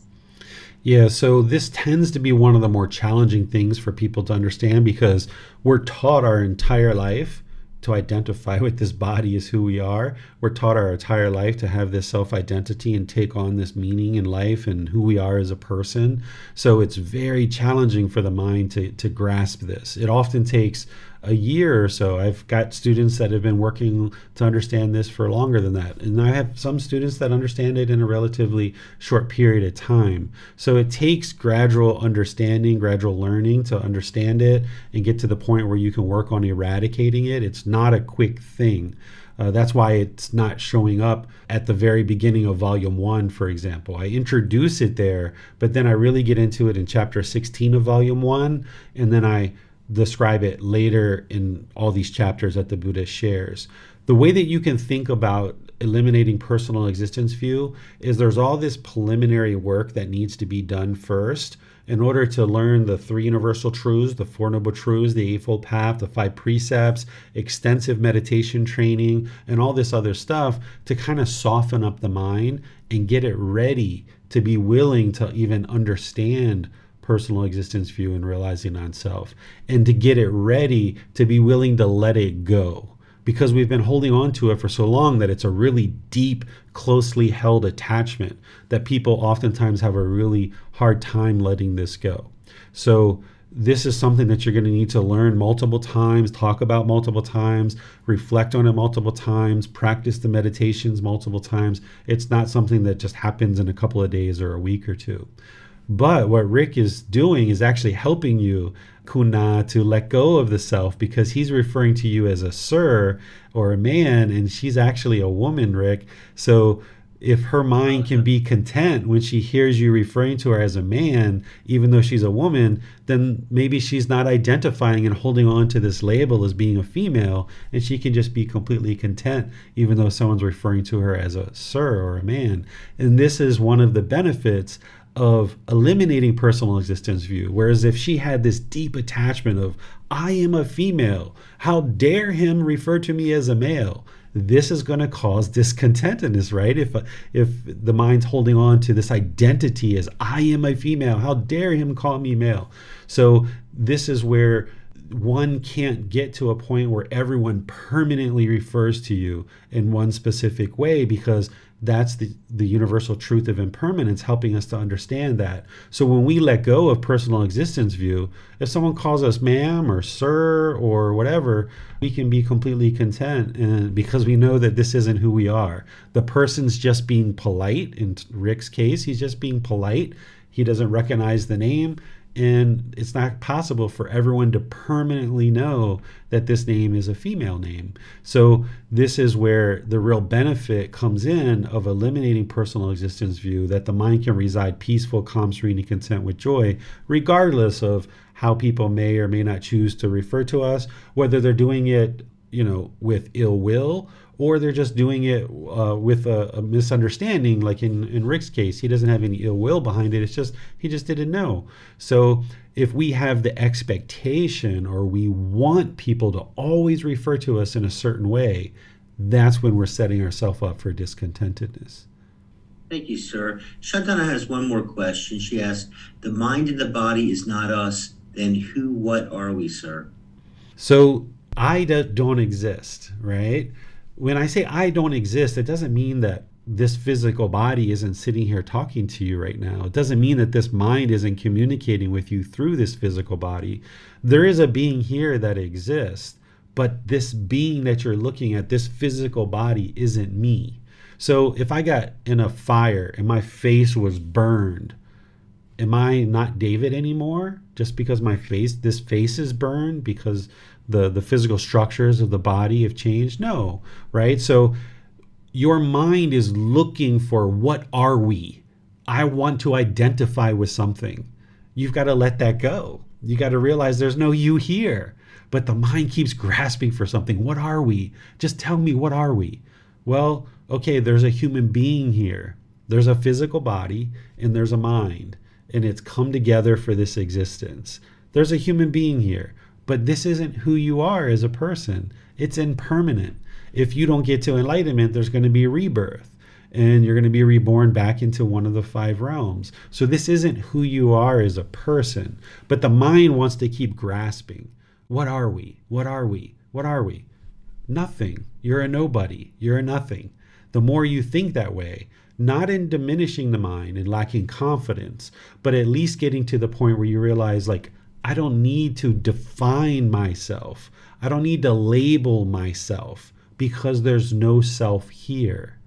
Yeah, so this tends to be one of the more challenging things for people to understand because we're taught our entire life to identify with this body as who we are. We're taught our entire life to have this self-identity and take on this meaning in life and who we are as a person. So it's very challenging for the mind to grasp this. It often takes a year or so. I've got students that have been working to understand this for longer than that. And I have some students that understand it in a relatively short period of time. So it takes gradual understanding, gradual learning to understand it and get to the point where you can work on eradicating it. It's not a quick thing. That's why it's not showing up at the very beginning of volume 1, for example. I introduce it there, but then I really get into it in chapter 16 of volume 1, and then I describe it later in all these chapters that the Buddha shares. The way that you can think about eliminating personal existence view is there's all this preliminary work that needs to be done first in order to learn the 3 universal truths, the 4 noble truths, the Eightfold Path, the 5 precepts, extensive meditation training, and all this other stuff to kind of soften up the mind and get it ready to be willing to even understand personal existence view and realizing non-self, and to get it ready to be willing to let it go, because we've been holding on to it for so long that it's a really deep, closely held attachment that people oftentimes have a really hard time letting this go. So this is something that you're going to need to learn multiple times, talk about multiple times, reflect on it multiple times, practice the meditations multiple times. It's not something that just happens in a couple of days or a week or two. But what Rick is doing is actually helping you, Kuna, to let go of the self, because he's referring to you as a sir or a man, and she's actually a woman, Rick. So if her mind can be content when she hears you referring to her as a man, even though she's a woman, then maybe she's not identifying and holding on to this label as being a female, and she can just be completely content, even though someone's referring to her as a sir or a man. And this is one of the benefits of eliminating personal existence view. Whereas if she had this deep attachment of, I am a female, how dare him refer to me as a male? This is going to cause discontent in this, right? If the mind's holding on to this identity as, I am a female, how dare him call me male? So this is where one can't get to a point where everyone permanently refers to you in one specific way, because that's the universal truth of impermanence, helping us to understand that. So when we let go of personal existence view, if someone calls us ma'am or sir or whatever, we can be completely content, and because we know that this isn't who we are. The person's just being polite. In Rick's case, he's just being polite. He doesn't recognize the name. And it's not possible for everyone to permanently know that this name is a female name. So this is where the real benefit comes in of eliminating personal existence view, that the mind can reside peaceful, calm, serene, and content with joy, regardless of how people may or may not choose to refer to us, whether they're doing it, with ill will, or they're just doing it with a misunderstanding. Like in Rick's case, he doesn't have any ill will behind it. It's just, he just didn't know. So if we have the expectation, or we want people to always refer to us in a certain way, that's when we're setting ourselves up for discontentedness. Thank you, sir. Shantana has one more question. She asked, the mind and the body is not us, then who, what are we, sir? So I don't exist, right? When I say I don't exist, it doesn't mean that this physical body isn't sitting here talking to you right now. It doesn't mean that this mind isn't communicating with you through this physical body. There is a being here that exists, but this being that you're looking at, this physical body, isn't me. So if I got in a fire and my face was burned, am I not David anymore? Just because this face is burned, because the physical structures of the body have changed? No, right? So your mind is looking for, what are we? I want to identify with something. You've got to let that go. You got to realize there's no you here. But the mind keeps grasping for something. What are we? Just tell me, what are we? Well, okay, there's a human being here. There's a physical body and there's a mind, and it's come together for this existence. There's a human being here. But this isn't who you are as a person. It's impermanent. If you don't get to enlightenment, there's going to be rebirth, and you're going to be reborn back into one of the 5 realms. So this isn't who you are as a person. But the mind wants to keep grasping. What are we? What are we? What are we? Nothing. You're a nobody. You're a nothing. The more you think that way, not in diminishing the mind and lacking confidence, but at least getting to the point where you realize, like, I don't need to define myself. I don't need to label myself because there's no self here.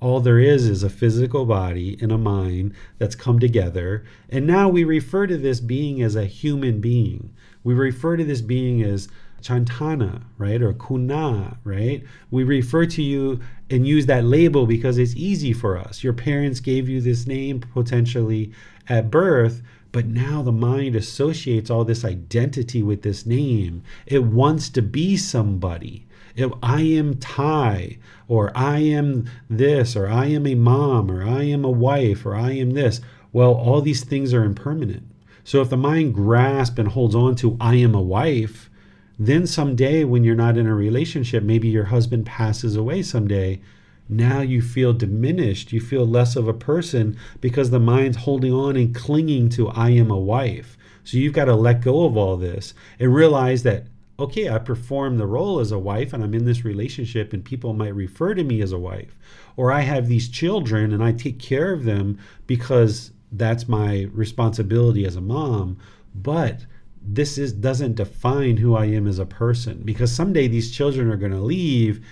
All there is a physical body and a mind that's come together. And now we refer to this being as a human being. We refer to this being as Chantana, right? Or Kuna, right? We refer to you and use that label because it's easy for us. Your parents gave you this name potentially at birth, but now the mind associates all this identity with this name. It wants to be somebody. I am Thai, or I am this, or I am a mom, or I am a wife, or I am this. Well, all these things are impermanent. So if the mind grasps and holds on to I am a wife, then someday when you're not in a relationship, maybe your husband passes away someday, now you feel diminished. You feel less of a person because the mind's holding on and clinging to I am a wife. So you've got to let go of all this and realize that, okay, I perform the role as a wife and I'm in this relationship and people might refer to me as a wife. Or I have these children and I take care of them because that's my responsibility as a mom. But this doesn't define who I am as a person, because someday these children are going to leave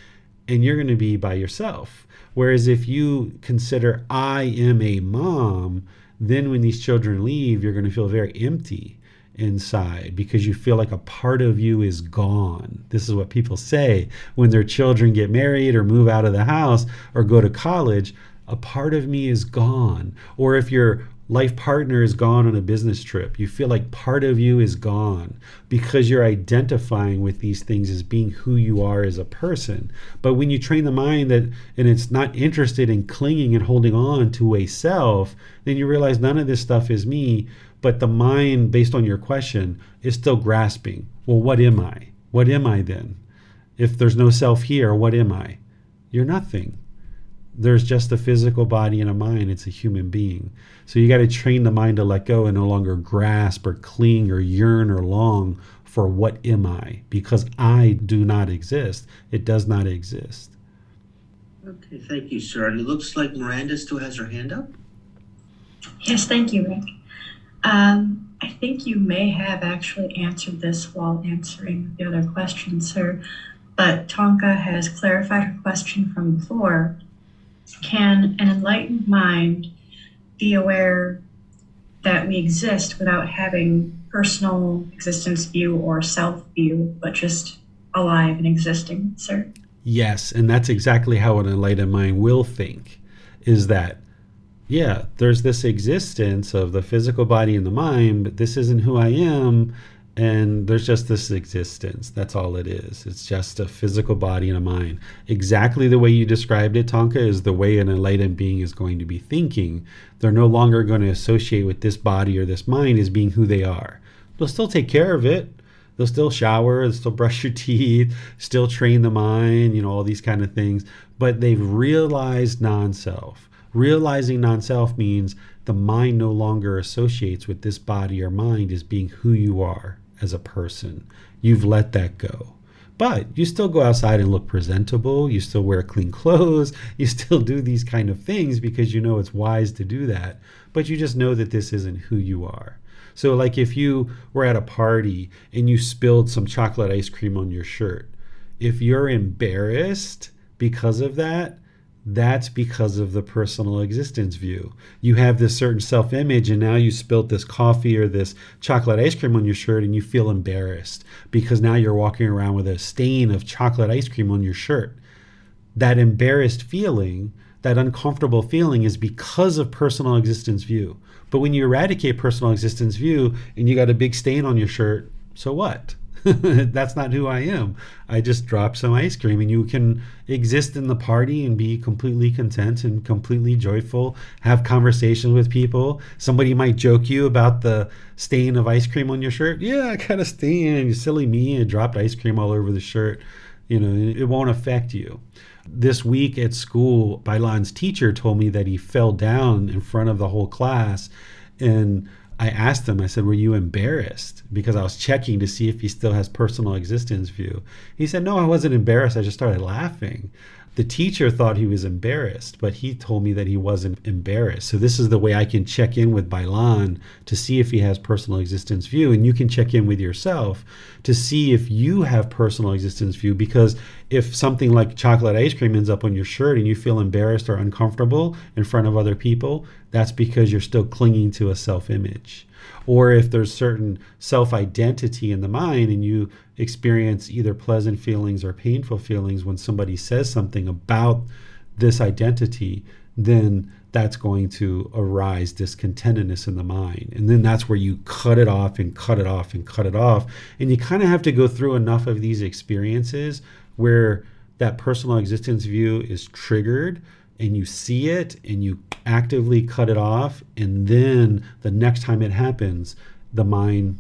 and you're going to be by yourself. Whereas if you consider I am a mom, then when these children leave, you're going to feel very empty inside because you feel like a part of you is gone. This is what people say when their children get married or move out of the house or go to college. A part of me is gone. Or if your life partner is gone on a business trip, you feel like part of you is gone because you're identifying with these things as being who you are as a person. But when you train the mind that, and it's not interested in clinging and holding on to a self, then you realize none of this stuff is me. But the mind, based on your question, is still grasping. Well, what am I? What am I then? If there's no self here, what am I? You're nothing. There's just a physical body and a mind. It's a human being. So you got to train the mind to let go and no longer grasp or cling or yearn or long for what am I? Because I do not exist. It does not exist. Okay, thank you, sir. And it looks like Miranda still has her hand up. Yes, thank you, Rick. I think you may have actually answered this while answering the other question, sir, but Tonka has clarified her question from before. Can an enlightened mind be aware that we exist without having personal existence view or self view, but just alive and existing, sir? Yes, and that's exactly how an enlightened mind will think, is that, yeah, there's this existence of the physical body and the mind, but this isn't who I am, and there's just this existence. That's all it is. It's just a physical body and a mind. Exactly the way you described it, Tonka, is the way an enlightened being is going to be thinking. They're no longer going to associate with this body or this mind as being who they are. They'll still take care of it. They'll still shower, they'll still brush your teeth, still train the mind, all these kind of things. But they've realized non-self. Realizing non-self means the mind no longer associates with this body or mind as being who you are as a person. You've let that go. But you still go outside and look presentable. You still wear clean clothes. You still do these kind of things because you know it's wise to do that. But you just know that this isn't who you are. So like if you were at a party and you spilled some chocolate ice cream on your shirt, if you're embarrassed because of that, that's because of the personal existence view. You have this certain self-image and now you spilt this coffee or this chocolate ice cream on your shirt and you feel embarrassed because now you're walking around with a stain of chocolate ice cream on your shirt. That embarrassed feeling, that uncomfortable feeling is because of personal existence view. But when you eradicate personal existence view and you got a big stain on your shirt, so what? That's not who I am. I just dropped some ice cream, and you can exist in the party and be completely content and completely joyful, have conversations with people. Somebody might joke you about the stain of ice cream on your shirt. Yeah, I got a stain, you silly me, I dropped ice cream all over the shirt. It won't affect you. This week at school, Bailan's teacher told me that he fell down in front of the whole class, and I asked him, I said, were you embarrassed? Because I was checking to see if he still has personal existence view. He said, no, I wasn't embarrassed. I just started laughing. The teacher thought he was embarrassed, but he told me that he wasn't embarrassed. So this is the way I can check in with Bailan to see if he has personal existence view. And you can check in with yourself to see if you have personal existence view, because if something like chocolate ice cream ends up on your shirt and you feel embarrassed or uncomfortable in front of other people, that's because you're still clinging to a self-image. Or if there's certain self-identity in the mind and you experience either pleasant feelings or painful feelings when somebody says something about this identity, then that's going to arise discontentedness in the mind. And then that's where you cut it off and cut it off and cut it off. And you kind of have to go through enough of these experiences where that personal existence view is triggered and you see it and you actively cut it off. And then the next time it happens, the mind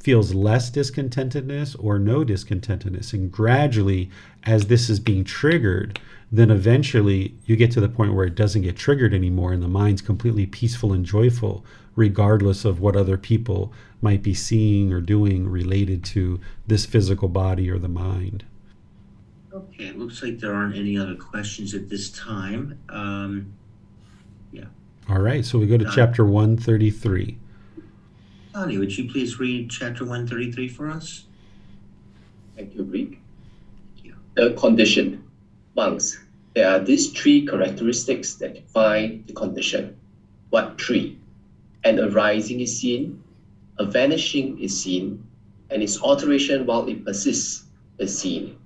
feels less discontentedness or no discontentedness. And gradually, as this is being triggered, then eventually you get to the point where it doesn't get triggered anymore and the mind's completely peaceful and joyful, regardless of what other people might be seeing or doing related to this physical body or the mind. Okay, it looks like there aren't any other questions at this time. Yeah. All right, so we go to chapter 133. Connie, would you please read chapter 133 for us? Thank you, Rick. Thank you. The condition. Monks, there are these three characteristics that define the condition. What three? An arising is seen, a vanishing is seen, and its alteration while it persists is seen.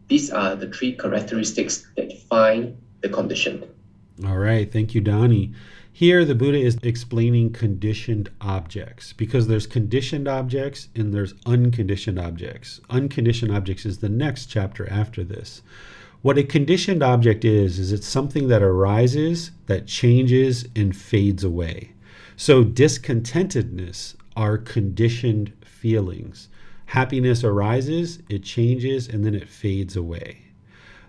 These are the three characteristics that define the condition. All right, thank you, Donnie. Here, the Buddha is explaining conditioned objects, because there's conditioned objects and there's unconditioned objects. Unconditioned objects is the next chapter after this. What a conditioned object is it's something that arises, that changes, and fades away. So discontentedness are conditioned feelings. Happiness arises, it changes, and then it fades away.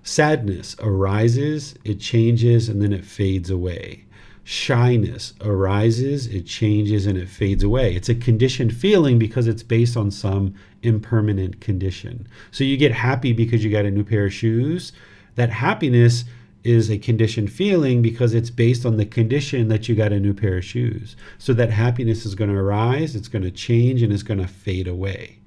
Sadness arises, it changes, and then it fades away. Shyness arises, it changes, and it fades away. It's a conditioned feeling because it's based on some impermanent condition. So you get happy because you got a new pair of shoes. That happiness is a conditioned feeling because it's based on the condition that you got a new pair of shoes. So that happiness is going to arise, it's going to change, and it's going to fade away.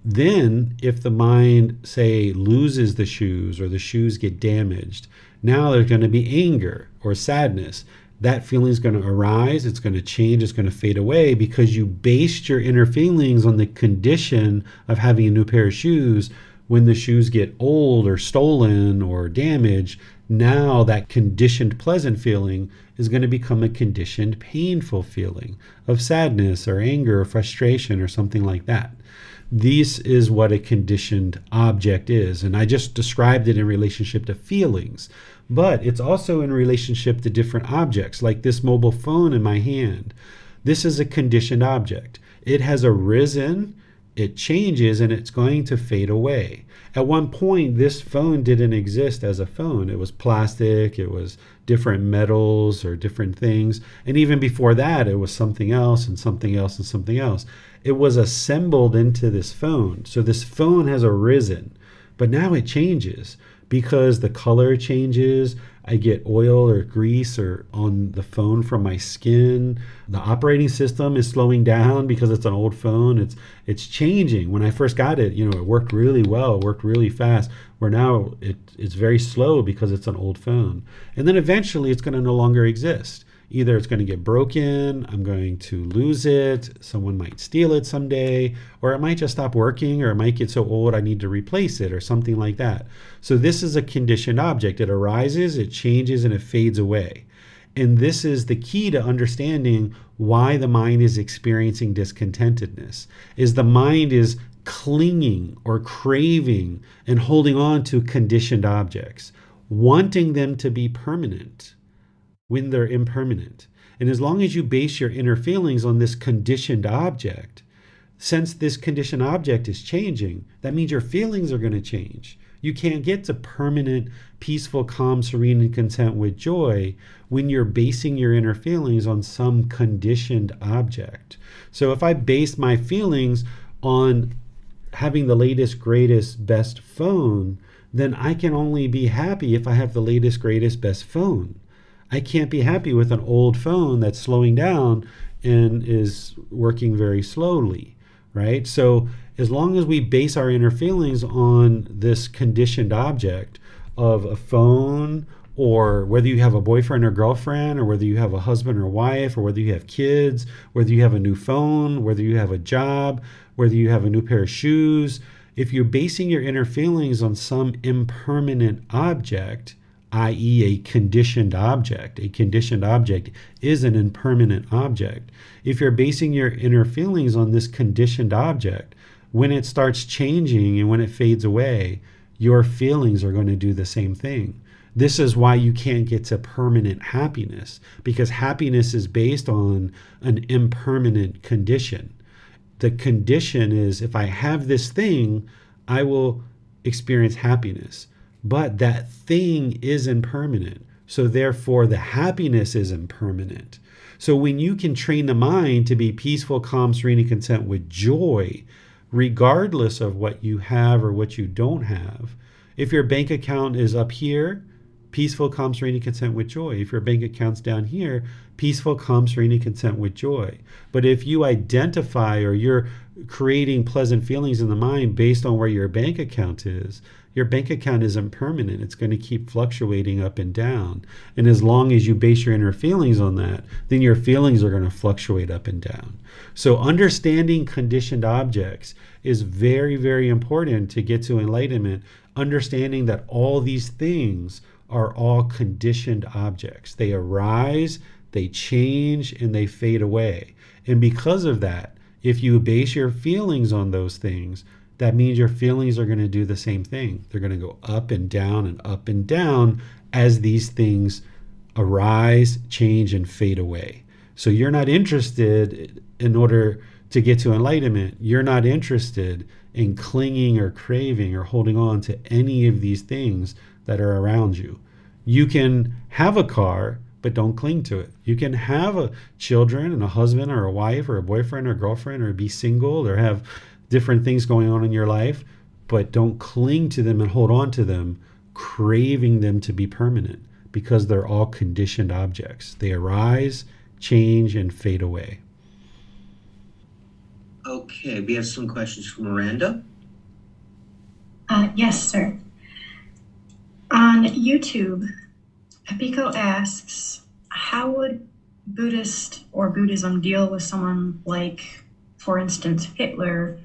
Then, if the mind, say, loses the shoes or the shoes get damaged, now there's going to be anger or sadness. That feeling is going to arise, it's going to change, it's going to fade away because you based your inner feelings on the condition of having a new pair of shoes. When the shoes get old or stolen or damaged, now that conditioned pleasant feeling is going to become a conditioned painful feeling of sadness or anger or frustration or something like that. This is what a conditioned object is. And I just described it in relationship to feelings, but it's also in relationship to different objects, like this mobile phone in my hand. This is a conditioned object. It has arisen, it changes, and it's going to fade away. At one point, this phone didn't exist as a phone. It was plastic, it was different metals or different things. And even before that, it was something else and something else and something else. It was assembled into this phone. So this phone has arisen, but now it changes because the color changes. I get oil or grease or on the phone from my skin. The operating system is slowing down because it's an old phone. It's changing. When I first got it, it worked really well, it worked really fast. Where now it's very slow because it's an old phone. And then eventually it's going to no longer exist. Either it's going to get broken, I'm going to lose it, someone might steal it someday, or it might just stop working, or it might get so old I need to replace it or something like that. So this is a conditioned object. It arises, it changes, and it fades away. And this is the key to understanding why the mind is experiencing discontentedness, is the mind is clinging or craving and holding on to conditioned objects, wanting them to be permanent when they're impermanent. And as long as you base your inner feelings on this conditioned object, since this conditioned object is changing, that means your feelings are going to change. You can't get to permanent, peaceful, calm, serene, and content with joy when you're basing your inner feelings on some conditioned object. So if I base my feelings on having the latest, greatest, best phone, then I can only be happy if I have the latest, greatest, best phone. I can't be happy with an old phone that's slowing down and is working very slowly, right? So as long as we base our inner feelings on this conditioned object of a phone, or whether you have a boyfriend or girlfriend, or whether you have a husband or wife, or whether you have kids, whether you have a new phone, whether you have a job, whether you have a new pair of shoes, if you're basing your inner feelings on some impermanent object, i.e. a conditioned object is an impermanent object. If you're basing your inner feelings on this conditioned object, when it starts changing and when it fades away, your feelings are going to do the same thing. This is why you can't get to permanent happiness, because happiness is based on an impermanent condition. The condition is, if I have this thing, I will experience happiness. But that thing is impermanent. So therefore, the happiness is impermanent. So when you can train the mind to be peaceful, calm, serene, and content with joy, regardless of what you have or what you don't have, if your bank account is up here, peaceful, calm, serene, and content with joy. If your bank account's down here, peaceful, calm, serene, and content with joy. But if you identify, or you're creating pleasant feelings in the mind based on where your bank account is, your bank account is impermanent. It's going to keep fluctuating up and down. And as long as you base your inner feelings on that, then your feelings are going to fluctuate up and down. So understanding conditioned objects is very, very important to get to enlightenment. Understanding that all these things are all conditioned objects. They arise, they change, and they fade away. And because of that, if you base your feelings on those things, that means your feelings are going to do the same thing. They're going to go up and down as these things arise, change, and fade away. So you're not interested, in order to get to enlightenment, you're not interested in clinging or craving or holding on to any of these things that are around you. You can have a car, but don't cling to it. You can have children and a husband or a wife or a boyfriend or girlfriend, or be single, or have different things going on in your life, but don't cling to them and hold on to them, craving them to be permanent, because they're all conditioned objects. They arise, change, and fade away. Okay, we have some questions from Miranda. Yes, sir. On YouTube, Pepiko asks, how would Buddhist or Buddhism deal with someone like, for instance, Hitler,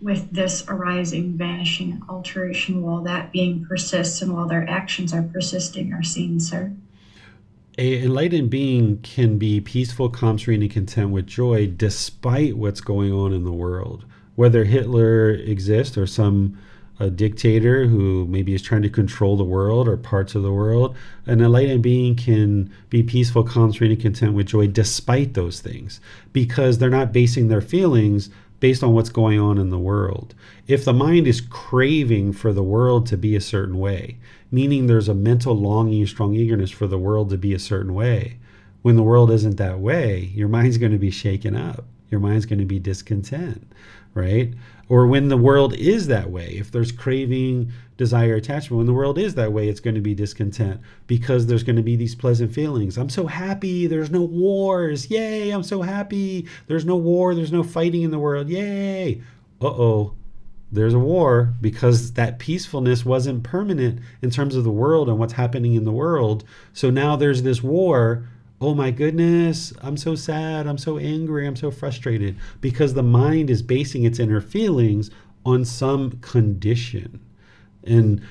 with this arising, vanishing, and alteration, while that being persists and while their actions are persisting or seen, sir? An enlightened being can be peaceful, calm, serene, and content with joy despite what's going on in the world. Whether Hitler exists or some dictator who maybe is trying to control the world or parts of the world, an enlightened being can be peaceful, calm, serene, and content with joy despite those things, because they're not basing their feelings based on what's going on in the world. If the mind is craving for the world to be a certain way, meaning there's a mental longing, strong eagerness for the world to be a certain way, when the world isn't that way, your mind's going to be shaken up. Your mind's going to be discontent, right? Or when the world is that way, if there's craving, desire, attachment, when the world is that way, it's going to be discontent, because there's going to be these pleasant feelings. I'm so happy, there's no wars. Yay, I'm so happy. There's no war, there's no fighting in the world. Yay. Uh-oh, there's a war, because that peacefulness wasn't permanent in terms of the world and what's happening in the world. So now there's this war. Oh my goodness, I'm so sad, I'm so angry, I'm so frustrated, because the mind is basing its inner feelings on some condition. And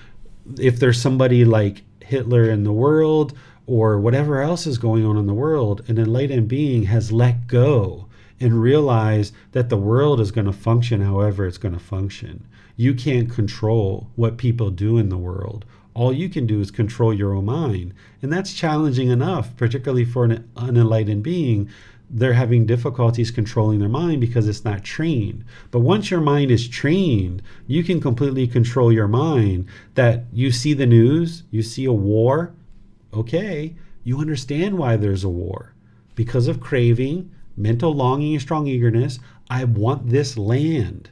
if there's somebody like Hitler in the world, or whatever else is going on in the world, an enlightened being has let go and realized that the world is going to function however it's going to function. You can't control what people do in the world. All you can do is control your own mind. And that's challenging enough, particularly for an unenlightened being. they're having difficulties controlling their mind because it's not trained. But once your mind is trained, you can completely control your mind. That you see the news, you see a war, okay, you understand why there's a war. Because of craving, mental longing, and strong eagerness, I want this land.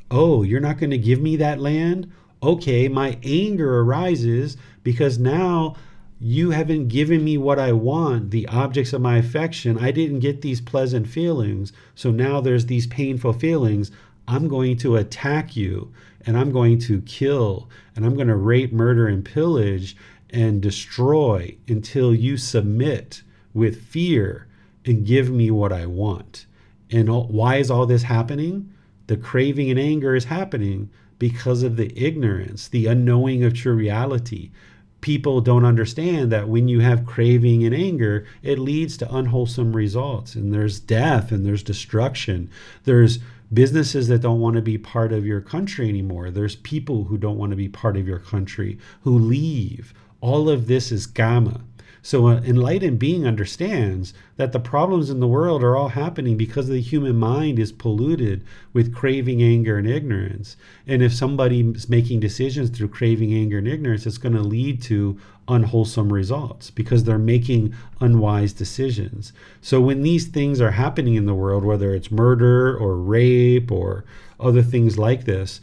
Oh, you're not going to give me that land? Okay, my anger arises because now you haven't given me what I want, the objects of my affection. I didn't get these pleasant feelings. So now there's these painful feelings. I'm going to attack you, and I'm going to kill, and I'm going to rape, murder, and pillage and destroy until you submit with fear and give me what I want. And why is all this happening? The craving and anger is happening because of the ignorance, the unknowing of true reality. People don't understand that when you have craving and anger, it leads to unwholesome results. And there's death and there's destruction. There's businesses that don't want to be part of your country anymore. There's people who don't want to be part of your country who leave. All of this is Kama. So an enlightened being understands that the problems in the world are all happening because the human mind is polluted with craving, anger, and ignorance. And if somebody is making decisions through craving, anger, and ignorance, it's going to lead to unwholesome results because they're making unwise decisions. So when these things are happening in the world, whether it's murder or rape or other things like this,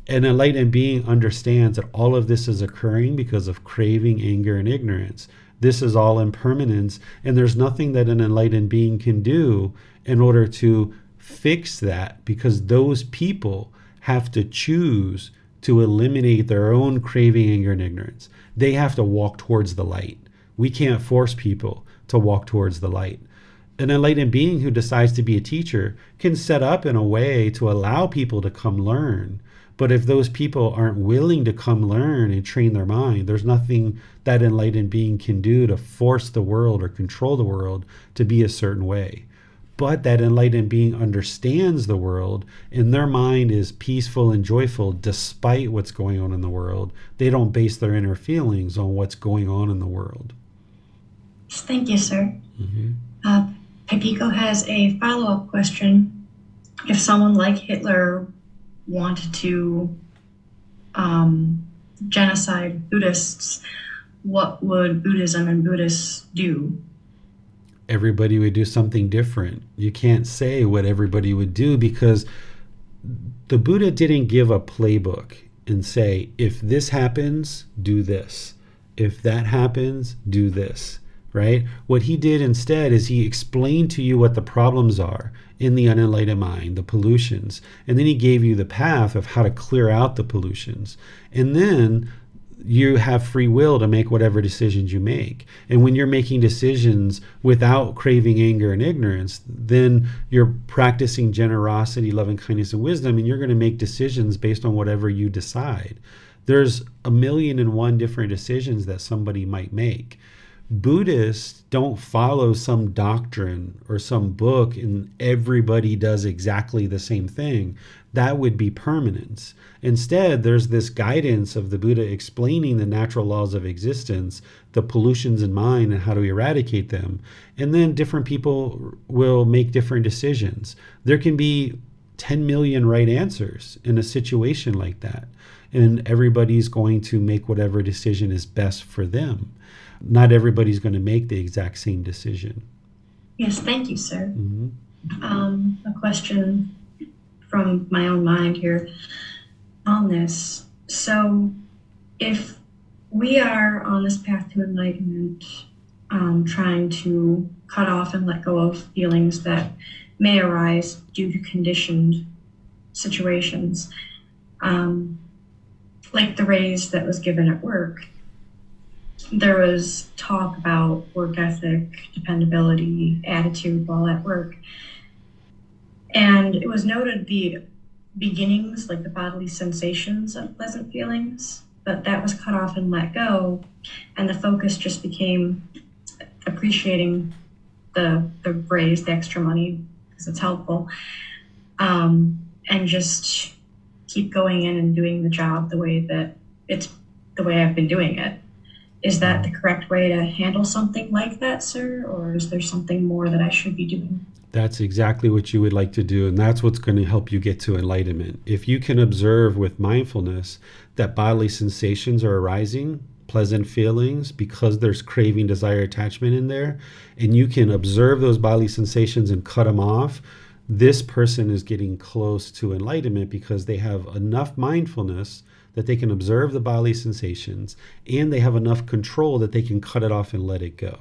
an enlightened being understands that all of this is occurring because of craving, anger, and ignorance. This is all impermanence, and there's nothing that an enlightened being can do in order to fix that, because those people have to choose to eliminate their own craving, anger, and ignorance. They have to walk towards the light. We can't force people to walk towards the light. An enlightened being who decides to be a teacher can set up in a way to allow people to come learn. But if those people aren't willing to come learn and train their mind, there's nothing that enlightened being can do to force the world or control the world to be a certain way. But that enlightened being understands the world, and their mind is peaceful and joyful despite what's going on in the world. They don't base their inner feelings on what's going on in the world. Thank you, sir. Mm-hmm. Pepiko has a follow-up question. If someone like Hitler wanted to genocide Buddhists, what would Buddhism and Buddhists do? Everybody would do something different. You can't say what everybody would do because the Buddha didn't give a playbook and say, if this happens, do this. If that happens, do this, right? What he did instead is he explained to you what the problems are in the unenlightened mind, the pollutions, and then he gave you the path of how to clear out the pollutions. And then you have free will to make whatever decisions you make. And when you're making decisions without craving, anger, and ignorance, then you're practicing generosity, loving kindness, and wisdom, and you're going to make decisions based on whatever you decide. There's 1,000,001 different decisions that somebody might make. Buddhists don't follow some doctrine or some book and everybody does exactly the same thing. That would be permanence. Instead, there's this guidance of the Buddha explaining the natural laws of existence, the pollutions in mind and how to eradicate them. And then different people will make different decisions. There can be 10 million right answers in a situation like that. And everybody's going to make whatever decision is best for them. Not everybody's going to make the exact same decision. Yes, thank you, sir. Mm-hmm. A question from my own mind here on this. So if we are on this path to enlightenment, trying to cut off and let go of feelings that may arise due to conditioned situations, like the raise that was given at work, there was talk about work ethic, dependability, attitude while at work. And it was noted the beginnings, like the bodily sensations of pleasant feelings, but that was cut off and let go. And the focus just became appreciating the raise, the extra money, because it's helpful, and just keep going in and doing the job the way I've been doing it. Is that the correct way to handle something like that, sir? Or is there something more that I should be doing? That's exactly what you would like to do, and that's what's going to help you get to enlightenment. If you can observe with mindfulness that bodily sensations are arising, pleasant feelings, because there's craving, desire, attachment in there, and you can observe those bodily sensations and cut them off, this person is getting close to enlightenment because they have enough mindfulness that they can observe the bodily sensations, and they have enough control that they can cut it off and let it go.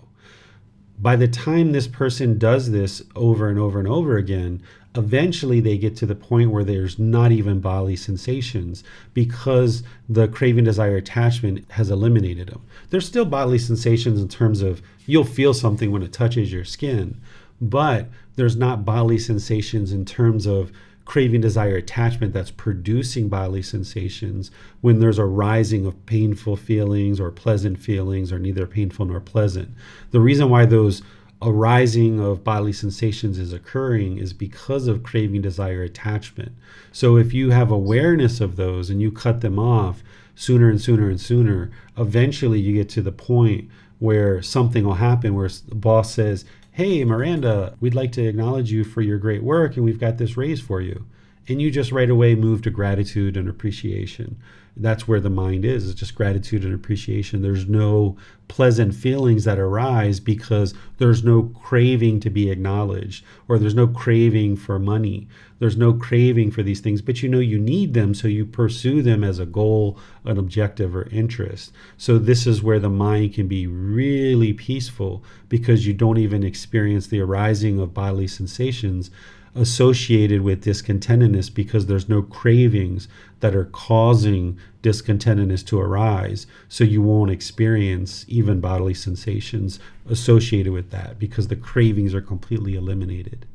By the time this person does this over and over and over again, eventually they get to the point where there's not even bodily sensations because the craving, desire, attachment has eliminated them. There's still bodily sensations in terms of you'll feel something when it touches your skin, but there's not bodily sensations in terms of craving, desire, attachment that's producing bodily sensations when there's a rising of painful feelings or pleasant feelings or neither painful nor pleasant. The reason why those arising of bodily sensations is occurring is because of craving, desire, attachment. So if you have awareness of those and you cut them off sooner and sooner and sooner, eventually you get to the point where something will happen where the boss says, "Hey, Miranda, we'd like to acknowledge you for your great work and we've got this raise for you." And you just right away move to gratitude and appreciation. That's where the mind is. It's just gratitude and appreciation. There's no pleasant feelings that arise because there's no craving to be acknowledged, or there's no craving for money. There's no craving for these things, but you know you need them, so you pursue them as a goal, an objective, or interest. So this is where the mind can be really peaceful because you don't even experience the arising of bodily sensations associated with discontentedness because there's no cravings that are causing discontentedness to arise. So you won't experience even bodily sensations associated with that because the cravings are completely eliminated.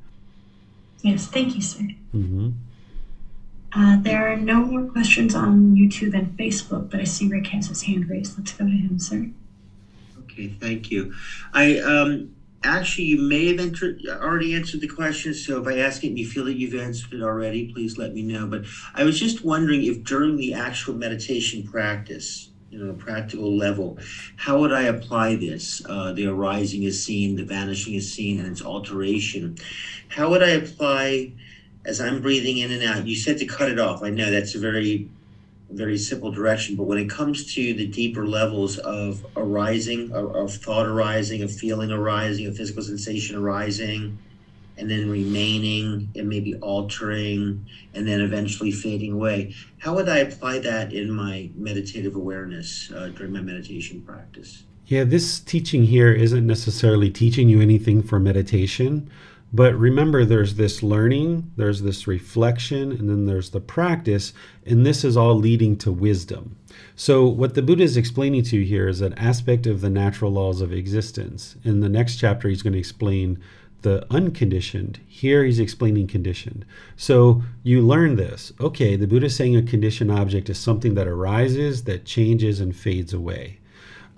Yes, thank you, sir. Mm-hmm. There are no more questions on YouTube and Facebook, but I see Rick has his hand raised. Let's go to him, sir. Okay, thank you. Actually, you may have already answered the question, so if I ask it and you feel that you've answered it already, please let me know. But I was just wondering if during the actual meditation practice, practical level, how would I apply this? The arising is seen, the vanishing is seen, and its alteration. How would I apply, as I'm breathing in and out? You said to cut it off. I know that's a very simple direction, but when it comes to the deeper levels of arising, of thought arising, of feeling arising, of physical sensation arising, and then remaining and maybe altering, and then eventually fading away, how would I apply that in my meditative awareness during my meditation practice? Yeah, this teaching here isn't necessarily teaching you anything for meditation. But remember, there's this learning, there's this reflection, and then there's the practice, and this is all leading to wisdom. So what the Buddha is explaining to you here is an aspect of the natural laws of existence. In the next chapter, he's going to explain the unconditioned. Here, he's explaining conditioned. So you learn this. Okay, the Buddha is saying a conditioned object is something that arises, that changes, and fades away.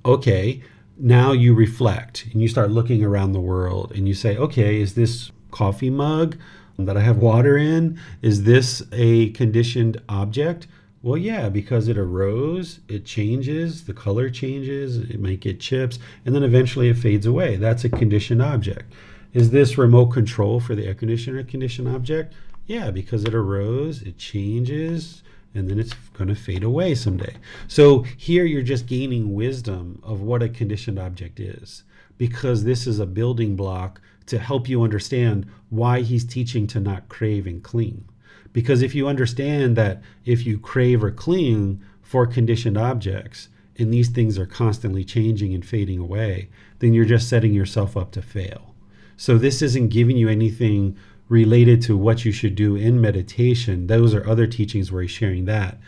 Okay. Now you reflect and you start looking around the world and you say, okay, is this coffee mug that I have water in? Is this a conditioned object? Well, yeah, because it arose, it changes, the color changes, it might get chips, and then eventually it fades away. That's a conditioned object. Is this remote control for the air conditioner a conditioned object? Yeah, because it arose, it changes, and then it's going to fade away someday. So here you're just gaining wisdom of what a conditioned object is, because this is a building block to help you understand why he's teaching to not crave and cling. Because if you understand that if you crave or cling for conditioned objects, and these things are constantly changing and fading away, then you're just setting yourself up to fail. So this isn't giving you anything related to what you should do in meditation. Those are other teachings where he's sharing that.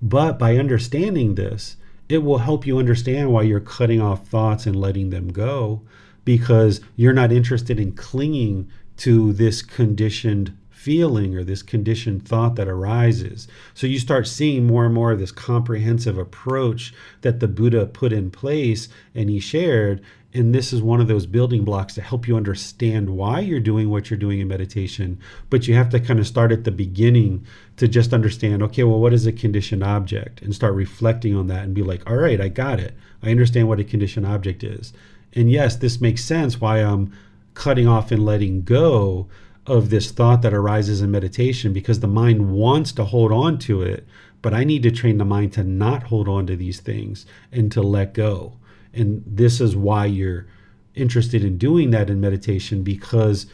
But by understanding this, it will help you understand why you're cutting off thoughts and letting them go, because you're not interested in clinging to this conditioned feeling or this conditioned thought that arises. So you start seeing more and more of this comprehensive approach that the Buddha put in place and he shared. And this is one of those building blocks to help you understand why you're doing what you're doing in meditation. But you have to kind of start at the beginning to just understand, okay, well, what is a conditioned object? And start reflecting on that and be like, all right, I got it. I understand what a conditioned object is. And yes, this makes sense why I'm cutting off and letting go of this thought that arises in meditation, because the mind wants to hold on to it, but I need to train the mind to not hold on to these things and to let go. And this is why you're interested in doing that in meditation, because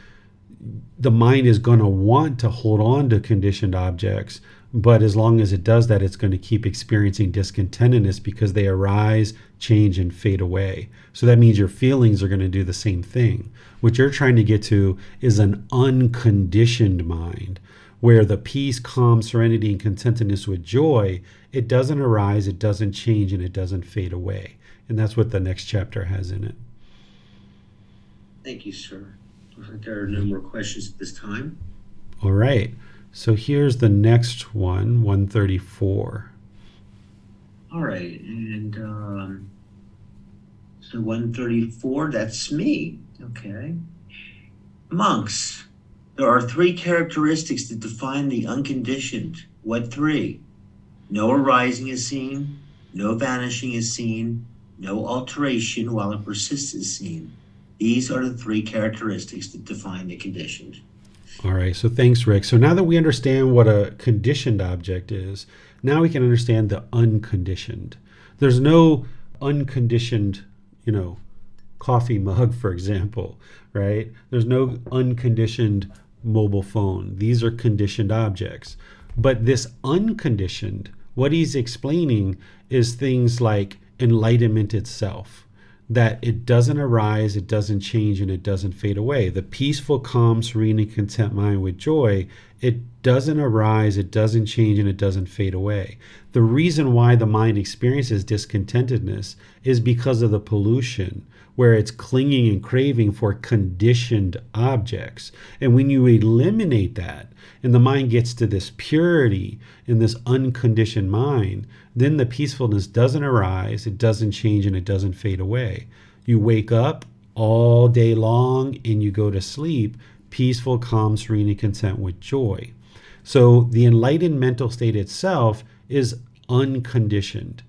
the mind is going to want to hold on to conditioned objects. But as long as it does that, it's going to keep experiencing discontentedness because they arise, change, and fade away. So that means your feelings are going to do the same thing. What you're trying to get to is an unconditioned mind, where the peace, calm, serenity, and contentedness with joy, it doesn't arise, it doesn't change, and it doesn't fade away. And that's what the next chapter has in it. Thank you, sir. Looks like there are no more questions at this time. All right. So here's the next one, 134. All right. And so 134, that's me. Okay. Monks, there are 3 characteristics that define the unconditioned. What 3? No arising is seen, no vanishing is seen, no alteration while it persists is seen. These are the 3 characteristics that define the conditioned. All right, so thanks, Rick. So now that we understand what a conditioned object is, now we can understand the unconditioned. There's no unconditioned, coffee mug, for example, right? There's no unconditioned mobile phone. These are conditioned objects. But this unconditioned, what he's explaining is things like enlightenment itself, that it doesn't arise, it doesn't change, and it doesn't fade away. The peaceful, calm, serene, and content mind with joy, it doesn't arise, it doesn't change, and it doesn't fade away. The reason why the mind experiences discontentedness is because of the pollution, where it's clinging and craving for conditioned objects. And when you eliminate that, and the mind gets to this purity in this unconditioned mind, then the peacefulness doesn't arise, it doesn't change, and it doesn't fade away. You wake up all day long and you go to sleep peaceful, calm, serene, and content with joy. So the enlightened mental state itself is unconditioned.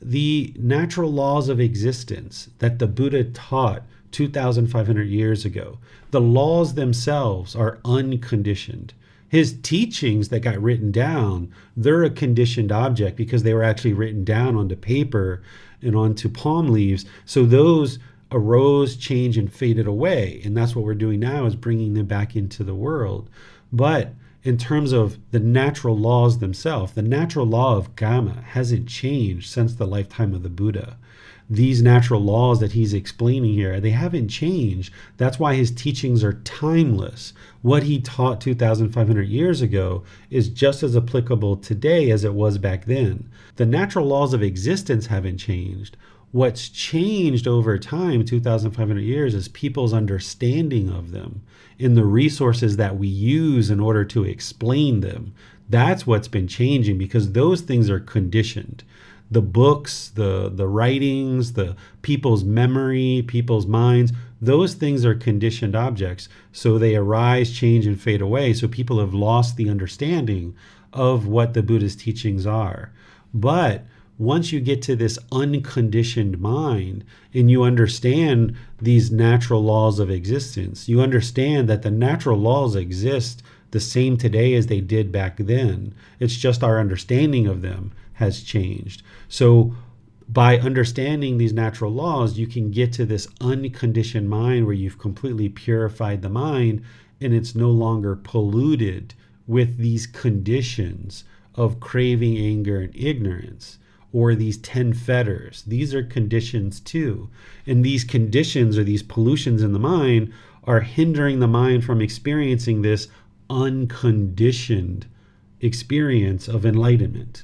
The natural laws of existence that the Buddha taught 2,500 years ago, the laws themselves are unconditioned. His teachings that got written down, they're a conditioned object because they were actually written down onto paper and onto palm leaves. So those arose, changed, and faded away. And that's what we're doing now, is bringing them back into the world. But in terms of the natural laws themselves, the natural law of Gotama hasn't changed since the lifetime of the Buddha. These natural laws that he's explaining here, they haven't changed. That's why his teachings are timeless. What he taught 2,500 years ago is just as applicable today as it was back then. The natural laws of existence haven't changed. What's changed over time, 2,500 years, is people's understanding of them and the resources that we use in order to explain them. That's what's been changing, because those things are conditioned. The books, the writings, the people's memory, people's minds, those things are conditioned objects. So they arise, change, and fade away. So people have lost the understanding of what the Buddha's teachings are. But once you get to this unconditioned mind and you understand these natural laws of existence, you understand that the natural laws exist the same today as they did back then. It's just our understanding of them has changed. So by understanding these natural laws, you can get to this unconditioned mind where you've completely purified the mind and it's no longer polluted with these conditions of craving, anger, and ignorance, or these 10 fetters. These are conditions too. And these conditions, or these pollutions in the mind, are hindering the mind from experiencing this unconditioned experience of enlightenment.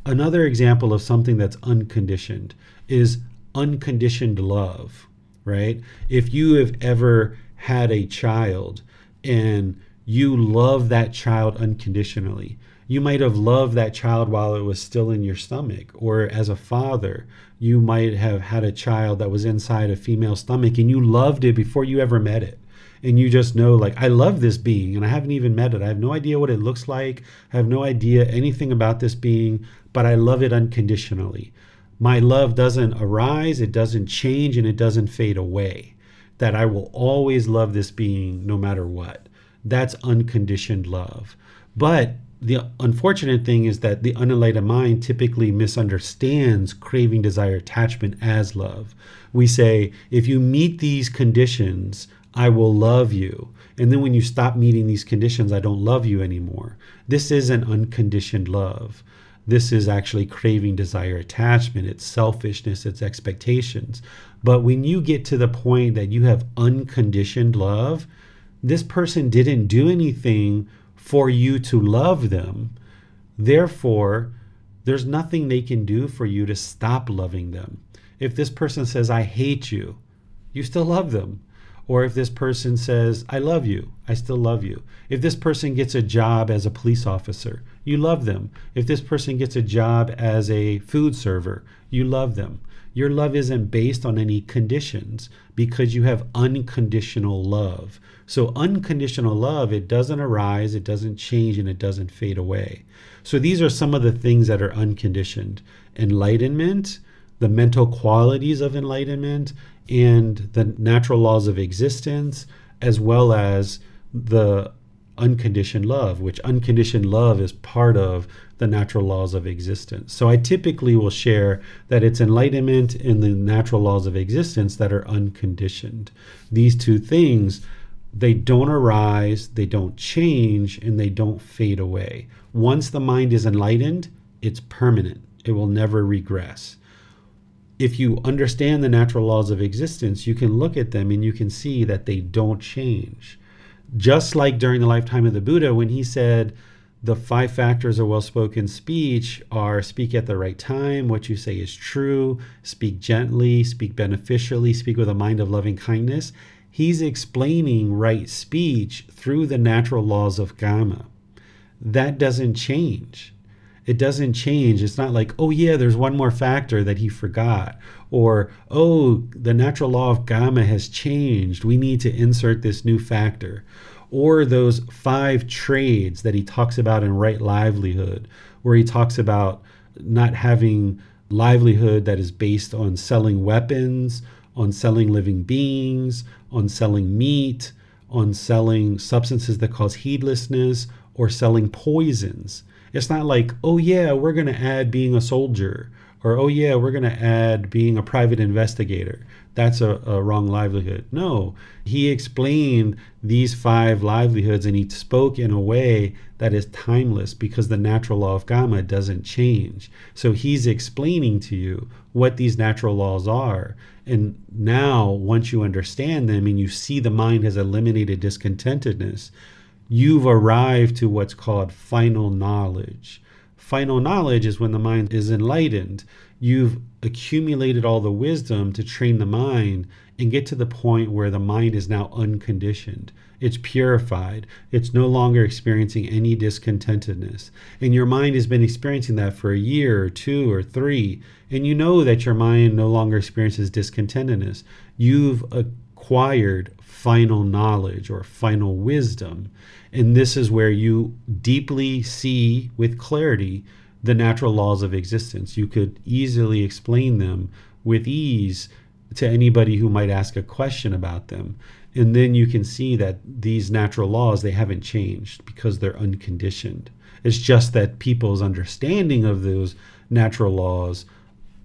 Another example of something that's unconditioned is unconditioned love, right? If you have ever had a child and you love that child unconditionally. You might have loved that child while it was still in your stomach, or as a father, you might have had a child that was inside a female stomach and you loved it before you ever met it. And you just know, like, I love this being and I haven't even met it. I have no idea what it looks like. I have no idea anything about this being, but I love it unconditionally. My love doesn't arise, it doesn't change, and it doesn't fade away. That I will always love this being no matter what. That's unconditioned love. But the unfortunate thing is that the unenlightened mind typically misunderstands craving, desire, attachment as love. We say, if you meet these conditions, I will love you. And then when you stop meeting these conditions, I don't love you anymore. This isn't unconditioned love. This is actually craving, desire, attachment. It's selfishness, it's expectations. But when you get to the point that you have unconditioned love, this person didn't do anything for you to love them. Therefore, there's nothing they can do for you to stop loving them. If this person says, I hate you, you still love them. Or if this person says, I love you, I still love you. If this person gets a job as a police officer, you love them. If this person gets a job as a food server, you love them. Your love isn't based on any conditions because you have unconditional love. So unconditional love, it doesn't arise, it doesn't change, and it doesn't fade away. So these are some of the things that are unconditioned. Enlightenment, the mental qualities of enlightenment, and the natural laws of existence, as well as the unconditioned love, which unconditioned love is part of the natural laws of existence. So I typically will share that it's enlightenment and the natural laws of existence that are unconditioned. These two things, they don't arise, they don't change, and they don't fade away. Once the mind is enlightened, it's permanent. It will never regress. If you understand the natural laws of existence, you can look at them and you can see that they don't change. Just like during the lifetime of the Buddha, when he said the 5 factors of well-spoken speech are speak at the right time, what you say is true, speak gently, speak beneficially, speak with a mind of loving kindness, he's explaining right speech through the natural laws of Gotama. That doesn't change. It doesn't change. It's not like, oh yeah, there's one more factor that he forgot. Or, oh, the natural law of Gotama has changed. We need to insert this new factor. Or those 5 trades that he talks about in Right Livelihood, where he talks about not having livelihood that is based on selling weapons, on selling living beings, on selling meat, on selling substances that cause heedlessness, or selling poisons. It's not like, oh yeah, we're going to add being a soldier, or oh yeah, we're going to add being a private investigator. That's a wrong livelihood. No, he explained these 5 livelihoods and he spoke in a way that is timeless because the natural law of Gotama doesn't change. So he's explaining to you what these natural laws are. And now, once you understand them and you see the mind has eliminated discontentedness, you've arrived to what's called final knowledge. Final knowledge is when the mind is enlightened. You've accumulated all the wisdom to train the mind and get to the point where the mind is now unconditioned. It's purified. It's no longer experiencing any discontentedness. And your mind has been experiencing that for a year or 2 or 3. And you know that your mind no longer experiences discontentedness. You've acquired final knowledge or final wisdom. And this is where you deeply see with clarity the natural laws of existence. You could easily explain them with ease to anybody who might ask a question about them. And then you can see that these natural laws, they haven't changed because they're unconditioned. It's just that people's understanding of those natural laws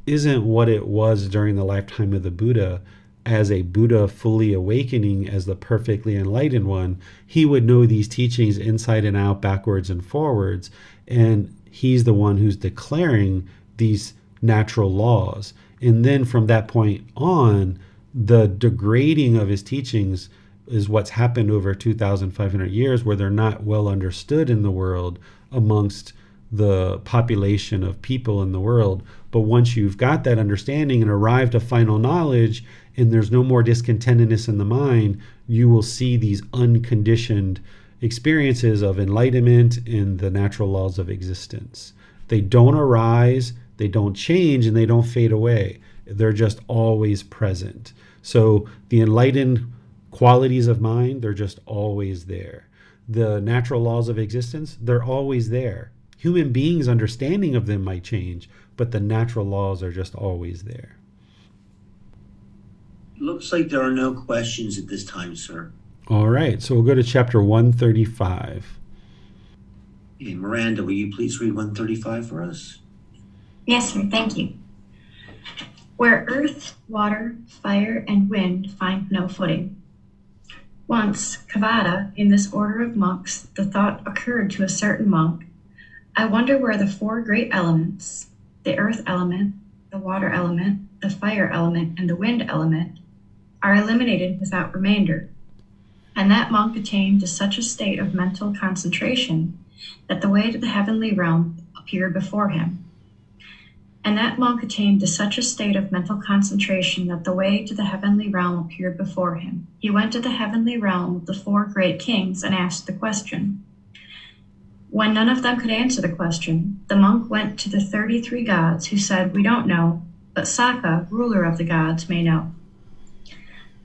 isn't what it was during the lifetime of the Buddha. As a Buddha fully awakening as the perfectly enlightened one, he would know these teachings inside and out, backwards and forwards, and he's the one who's declaring these natural laws. And then from that point on, the degrading of his teachings is what's happened over 2,500 years, where they're not well understood in the world amongst the population of people in the world. But once you've got that understanding and arrived at final knowledge, and there's no more discontentedness in the mind, you will see these unconditioned experiences of enlightenment in the natural laws of existence. They don't arise, they don't change, and they don't fade away. They're just always present. So the enlightened qualities of mind, they're just always there. The natural laws of existence, they're always there. Human beings' understanding of them might change, but the natural laws are just always there. Looks like there are no questions at this time, sir. All right, so we'll go to chapter 135. Okay, Miranda, will you please read 135 for us? Yes, sir. Thank you. Where earth, water, fire, and wind find no footing. Once, Kavada, in this order of monks, the thought occurred to a certain monk, I wonder where the four great elements, the earth element, the water element, the fire element, and the wind element, are eliminated without remainder. And that monk attained to such a state of mental concentration that the way to the heavenly realm appeared before him. And that monk attained to such a state of mental concentration that the way to the heavenly realm appeared before him. He went to the heavenly realm of the four great kings and asked the question. When none of them could answer the question, the monk went to the 33 gods who said, we don't know, but Saka, ruler of the gods, may know.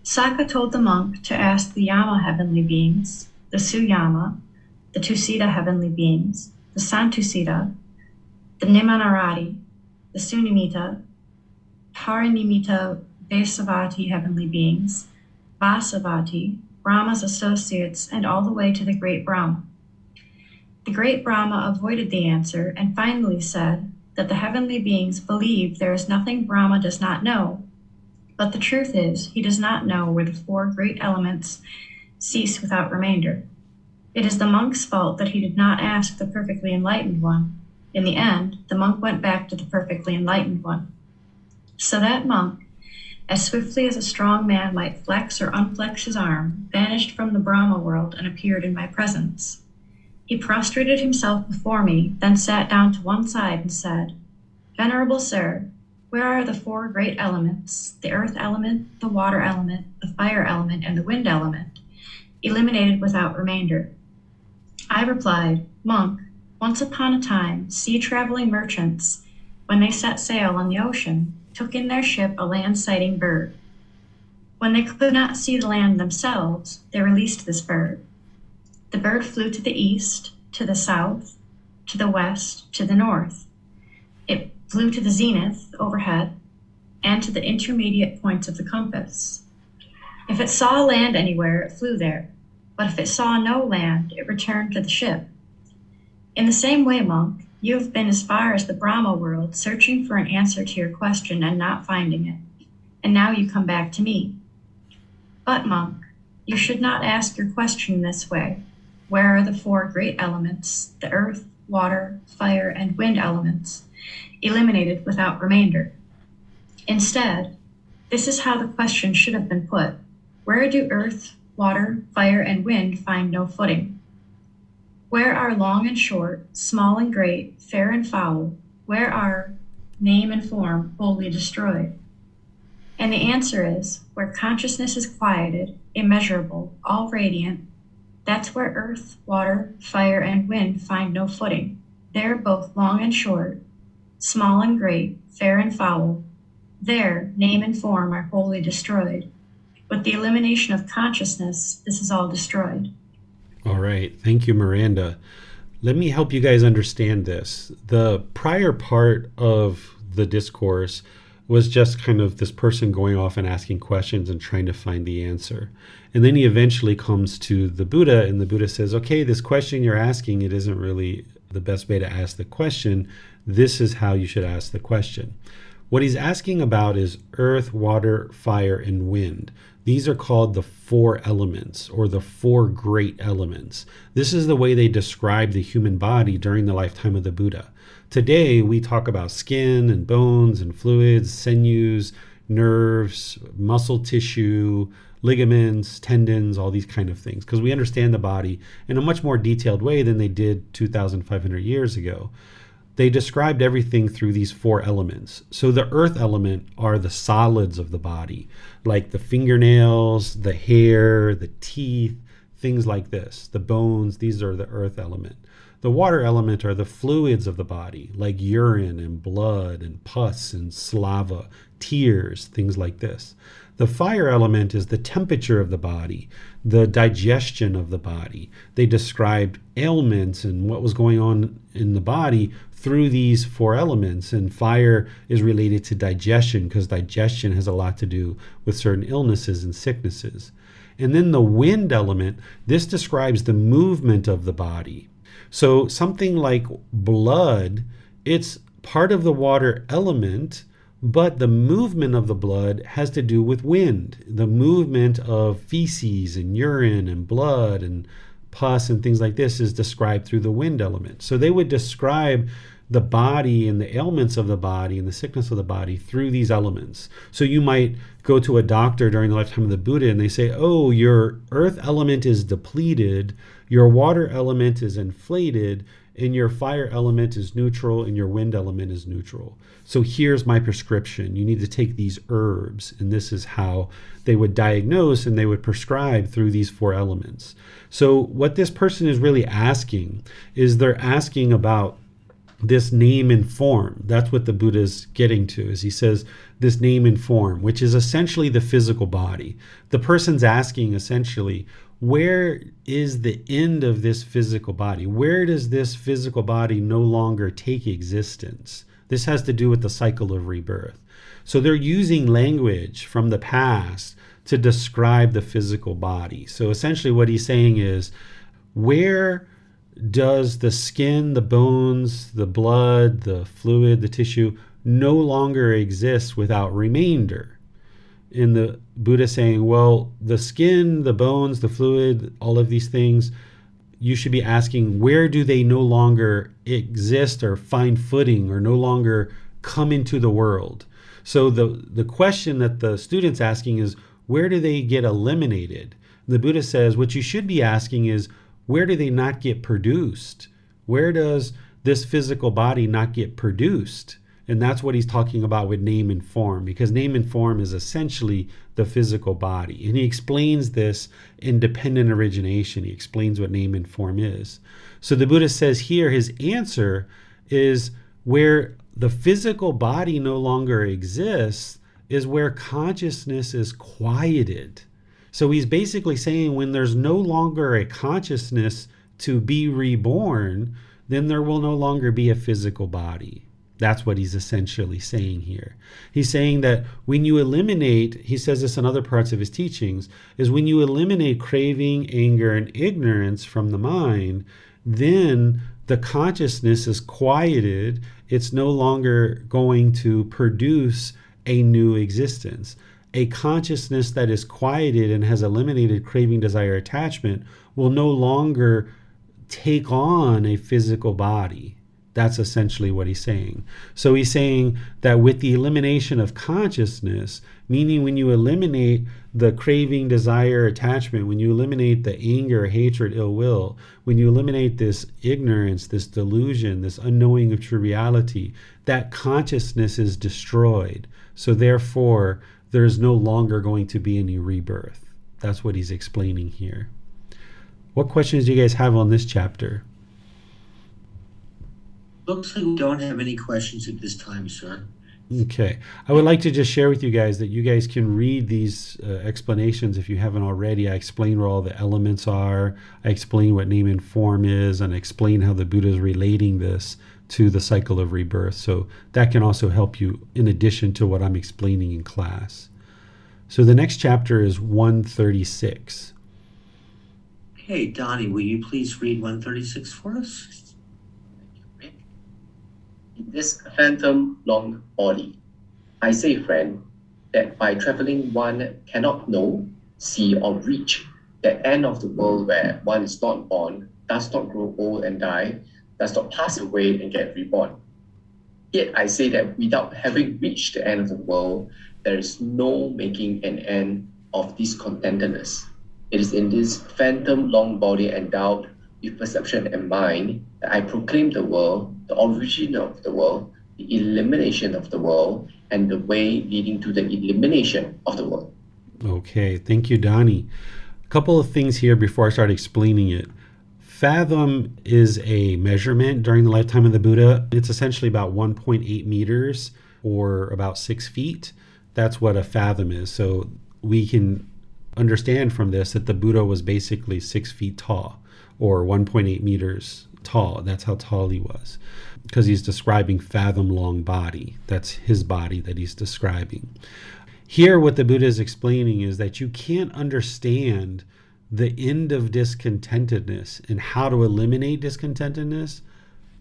Saka told the monk to ask the Yama heavenly beings, the Suyama, the Tusita heavenly beings, the Santusita, the Nimanarati, the Sunimita, Parinimita Vesavati heavenly beings, Vasavati, Brahma's associates, and all the way to the great Brahma. The great Brahma avoided the answer and finally said that the heavenly beings believe there is nothing Brahma does not know, but the truth is he does not know where the four great elements cease without remainder. It is the monk's fault that he did not ask the perfectly enlightened one. In the end, the monk went back to the perfectly enlightened one. So that monk, as swiftly as a strong man might flex or unflex his arm, vanished from the Brahma world and appeared in my presence. He prostrated himself before me, then sat down to one side and said, Venerable sir, where are the four great elements, the earth element, the water element, the fire element, and the wind element, eliminated without remainder? I replied, Monk, once upon a time, sea-traveling merchants, when they set sail on the ocean, took in their ship a land-sighting bird. When they could not see the land themselves, they released this bird. The bird flew to the east, to the south, to the west, to the north. It flew to the zenith, overhead, and to the intermediate points of the compass. If it saw land anywhere, it flew there, but if it saw no land, it returned to the ship. In the same way, monk, you have been as far as the Brahma world, searching for an answer to your question and not finding it, and now you come back to me. But, monk, you should not ask your question this way. Where are the four great elements, the earth, water, fire, and wind elements, eliminated without remainder? Instead, this is how the question should have been put. Where do earth, water, fire, and wind find no footing? Where are long and short, small and great, fair and foul, where are name and form wholly destroyed? And the answer is, where consciousness is quieted, immeasurable, all radiant, that's where earth, water, fire, and wind find no footing. There both long and short, small and great, fair and foul, there name and form are wholly destroyed. With the elimination of consciousness, this is all destroyed. All right. Thank you, Miranda. Let me help you guys understand this. The prior part of the discourse was just kind of this person going off and asking questions and trying to find the answer. And then he eventually comes to the Buddha, and the Buddha says, okay, this question you're asking, it isn't really the best way to ask the question. This is how you should ask the question. What he's asking about is earth, water, fire, and wind. These are called the four elements, or the four great elements. This is the way they describe the human body during the lifetime of the Buddha. Today, we talk about skin and bones and fluids, sinews, nerves, muscle tissue, ligaments, tendons, all these kind of things, because we understand the body in a much more detailed way than they did 2,500 years ago. They described everything through these four elements. So the earth element are the solids of the body, like the fingernails, the hair, the teeth, things like this. The bones, these are the earth element. The water element are the fluids of the body, like urine and blood and pus and slava, tears, things like this. The fire element is the temperature of the body, the digestion of the body. They described ailments and what was going on in the body through these four elements. And fire is related to digestion because digestion has a lot to do with certain illnesses and sicknesses. And then the wind element, this describes the movement of the body. So something like blood, it's part of the water element, but the movement of the blood has to do with wind. The movement of feces and urine and blood and pus and things like this is described through the wind element. So they would describe the body and the ailments of the body and the sickness of the body through these elements. So you might go to a doctor during the lifetime of the Buddha and they say, oh, your earth element is depleted, your water element is inflated, and your fire element is neutral, and your wind element is neutral. So here's my prescription. You need to take these herbs, and this is how they would diagnose and they would prescribe through these four elements. So what this person is really asking is they're asking about this name and form. That's what the Buddha is getting to, is he says this name and form, which is essentially the physical body. The person's asking essentially, where is the end of this physical body? Where does this physical body no longer take existence? This has to do with the cycle of rebirth. So they're using language from the past to describe the physical body. So essentially what he's saying is, where does the skin, the bones, the blood, the fluid, the tissue no longer exist without remainder? In the Buddha saying, well, the skin, the bones, the fluid, all of these things, you should be asking, where do they no longer exist or find footing or no longer come into the world? So the question that the student's asking is, where do they get eliminated? The Buddha says, what you should be asking is, where do they not get produced? Where does this physical body not get produced? And that's what he's talking about with name and form, because name and form is essentially the physical body. And he explains this in dependent origination. He explains what name and form is. So the Buddha says here his answer is, where the physical body no longer exists is where consciousness is quieted. So he's basically saying, when there's no longer a consciousness to be reborn, then there will no longer be a physical body. That's what he's essentially saying here. He's saying that when you eliminate, he says this in other parts of his teachings, is when you eliminate craving, anger, and ignorance from the mind, then the consciousness is quieted. It's no longer going to produce a new existence. A consciousness that is quieted and has eliminated craving, desire, attachment will no longer take on a physical body. That's essentially what he's saying. So he's saying that with the elimination of consciousness, meaning when you eliminate the craving, desire, attachment, when you eliminate the anger, hatred, ill will, when you eliminate this ignorance, this delusion, this unknowing of true reality, that consciousness is destroyed. So therefore, there's no longer going to be any rebirth. That's what he's explaining here. What questions do you guys have on this chapter? Looks like we don't have any questions at this time, sir. Okay. I would like to just share with you guys that you guys can read these explanations if you haven't already. I explain where all the elements are. I explain what name and form is, and I explain how the Buddha is relating this to the cycle of rebirth. So that can also help you in addition to what I'm explaining in class. So the next chapter is 136. Okay, Donnie, will you please read 136 for us? In this phantom long body, I say, friend, that by traveling one cannot know, see, or reach that end of the world where one is not born, does not grow old and die, does not pass away and get reborn. Yet I say that without having reached the end of the world, there is no making an end of discontentedness. It is in this phantom long body endowed with perception and mind that I proclaim the world, the origin of the world, the elimination of the world, and the way leading to the elimination of the world. Okay, thank you, Donnie. Couple of things here before I start explaining it. Fathom is a measurement during the lifetime of the Buddha. It's essentially about 1.8 meters or about 6 feet. That's what a fathom is. So we can understand from this that the Buddha was basically 6 feet tall or 1.8 meters tall. That's how tall he was, because he's describing fathom long body. That's his body that he's describing. Here, what the Buddha is explaining is that you can't understand the end of discontentedness and how to eliminate discontentedness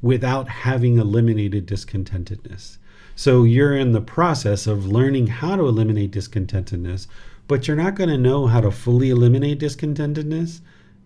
without having eliminated discontentedness. So you're in the process of learning how to eliminate discontentedness, but you're not going to know how to fully eliminate discontentedness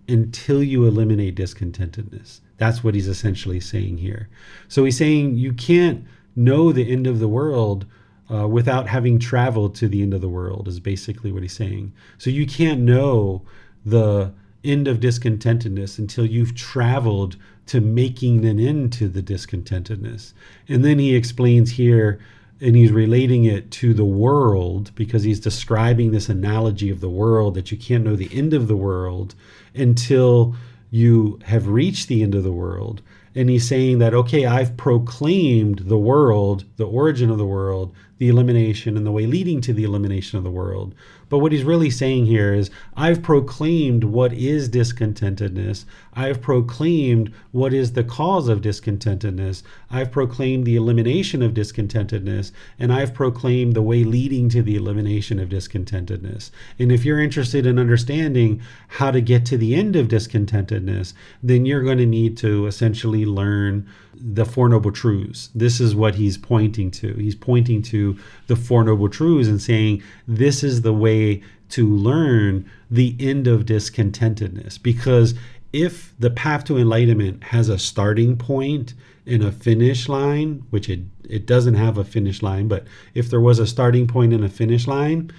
until you eliminate discontentedness. That's what he's essentially saying here. So he's saying you can't know the end of the world without having traveled to the end of the world, is basically what he's saying. So you can't know the end of discontentedness until you've traveled to making an end to the discontentedness. And then he explains here, and he's relating it to the world, because he's describing this analogy of the world, that you can't know the end of the world until you have reached the end of the world. And he's saying that, okay, I've proclaimed the world, the origin of the world, the elimination, and the way leading to the elimination of the world. But what he's really saying here is, I've proclaimed what is discontentedness. I've proclaimed what is the cause of discontentedness. I've proclaimed the elimination of discontentedness. And I've proclaimed the way leading to the elimination of discontentedness. And if you're interested in understanding how to get to the end of discontentedness, then you're going to need to essentially learn the Four Noble Truths. This is what he's pointing to. He's pointing to the Four Noble Truths and saying, this is the way to learn the end of discontentedness. Because if the path to enlightenment has a starting point and a finish line, which it doesn't have a finish line, but if there was a starting point and a finish line,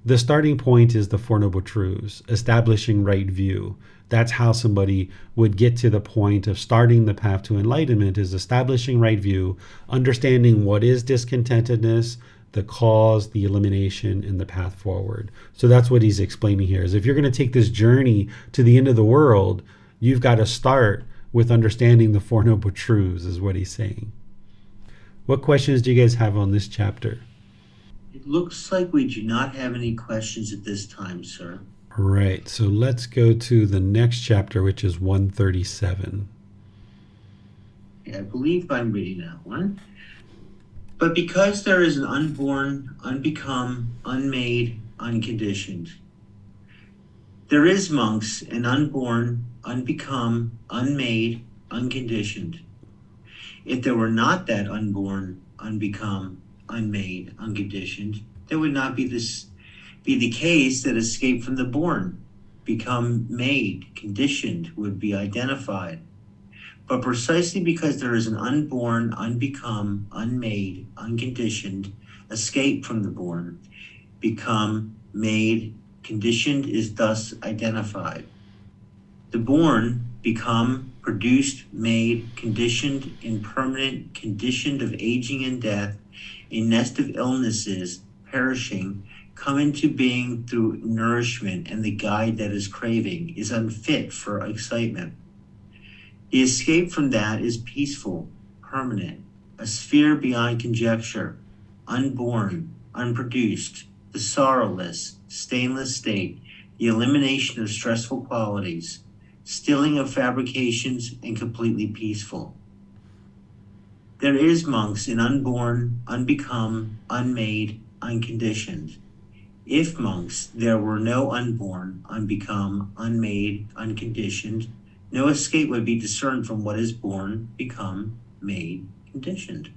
the starting point is the Four Noble Truths, establishing right view. That's how somebody would get to the point of starting the path to enlightenment, is establishing right view, understanding what is discontentedness, the cause, the elimination, and the path forward. So that's what he's explaining here, is if you're going to take this journey to the end of the world, you've got to start with understanding the Four Noble Truths, is what he's saying. What questions do you guys have on this chapter? It looks like we do not have any questions at this time, sir. Right, so let's go to the next chapter, which is 137. I believe I'm reading that one. But because there is an unborn, unbecome, unmade, unconditioned, there is, monks, an unborn, unbecome, unmade, unconditioned. If there were not that unborn, unbecome, unmade, unconditioned, there would not be the case that escape from the born, become made, conditioned, would be identified. But precisely because there is an unborn, unbecome, unmade, unconditioned, escape from the born, become, made, conditioned is thus identified. The born, become, produced, made, conditioned, impermanent, conditioned of aging and death, a nest of illnesses, perishing, come into being through nourishment, and the guide that is craving is unfit for excitement. The escape from that is peaceful, permanent, a sphere beyond conjecture, unborn, unproduced, the sorrowless, stainless state, the elimination of stressful qualities, stilling of fabrications, and completely peaceful. There is, monks, an unborn, unbecome, unmade, unconditioned. If, monks, there were no unborn, unbecome, unmade, unconditioned, no escape would be discerned from what is born, become, made, conditioned.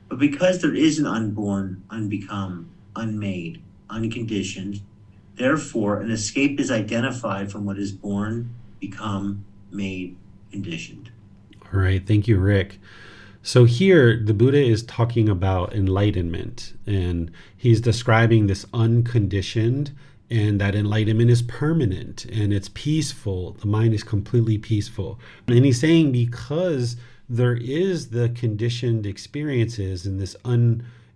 But because there is an unborn, unbecome, unmade, unconditioned, therefore an escape is identified from what is born, become, made, conditioned. All right, thank you, Rick. So here, the Buddha is talking about enlightenment, and he's describing this unconditioned, and that enlightenment is permanent, and it's peaceful. The mind is completely peaceful. And he's saying because there is the conditioned experiences and this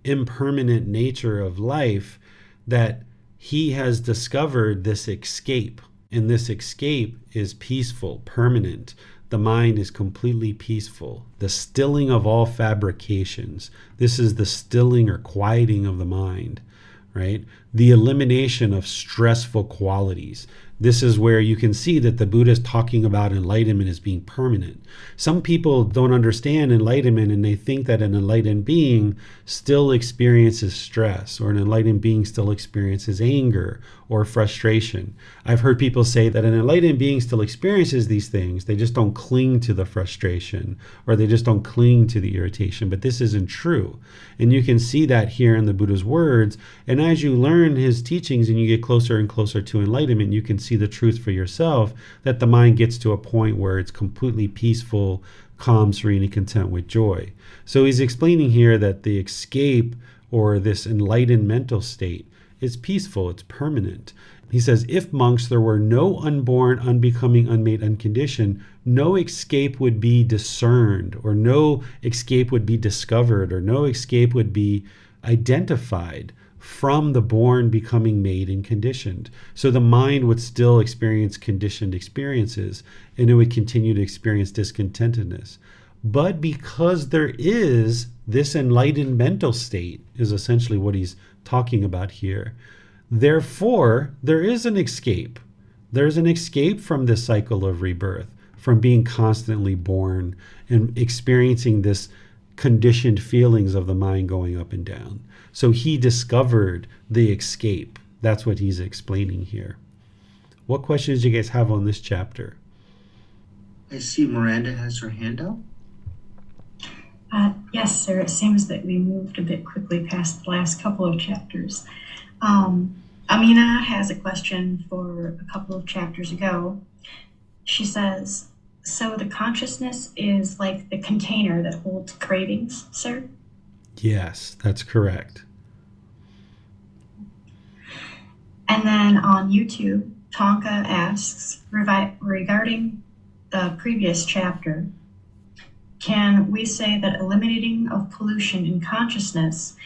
impermanent nature of life, that he has discovered this escape And this escape is peaceful, permanent. The mind is completely peaceful. The stilling of all fabrications. This is the stilling or quieting of the mind, right? The elimination of stressful qualities. This is where you can see that the Buddha is talking about enlightenment as being permanent. Some people don't understand enlightenment, and they think that an enlightened being still experiences stress, or an enlightened being still experiences anger or frustration. I've heard people say that an enlightened being still experiences these things. They just don't cling to the frustration, or they just don't cling to the irritation. But this isn't true. And you can see that here in the Buddha's words. And as you learn his teachings and you get closer and closer to enlightenment, you can see the truth for yourself, that the mind gets to a point where it's completely peaceful, calm, serene, and content with joy. So he's explaining here that the escape, or this enlightened mental state, is peaceful, it's permanent. He says, if monks, there were no unborn, unbecoming, unmade, unconditioned, no escape would be discerned, or no escape would be discovered, or no escape would be identified from the born becoming made and conditioned. So the mind would still experience conditioned experiences, and it would continue to experience discontentedness. But because there is this enlightened mental state, is essentially what he's talking about here, therefore there is an escape. There's an escape from this cycle of rebirth, from being constantly born and experiencing this conditioned feelings of the mind going up and down. So he discovered the escape. That's what he's explaining here. What questions do you guys have on this chapter? I see Miranda has her hand up. Yes, sir. It seems that we moved a bit quickly past the last couple of chapters. Amina has a question for a couple of chapters ago. She says, so the consciousness is like the container that holds cravings, sir? Yes, that's correct. And then on YouTube, Tonka asks, regarding the previous chapter, can we say that eliminating of pollution in consciousness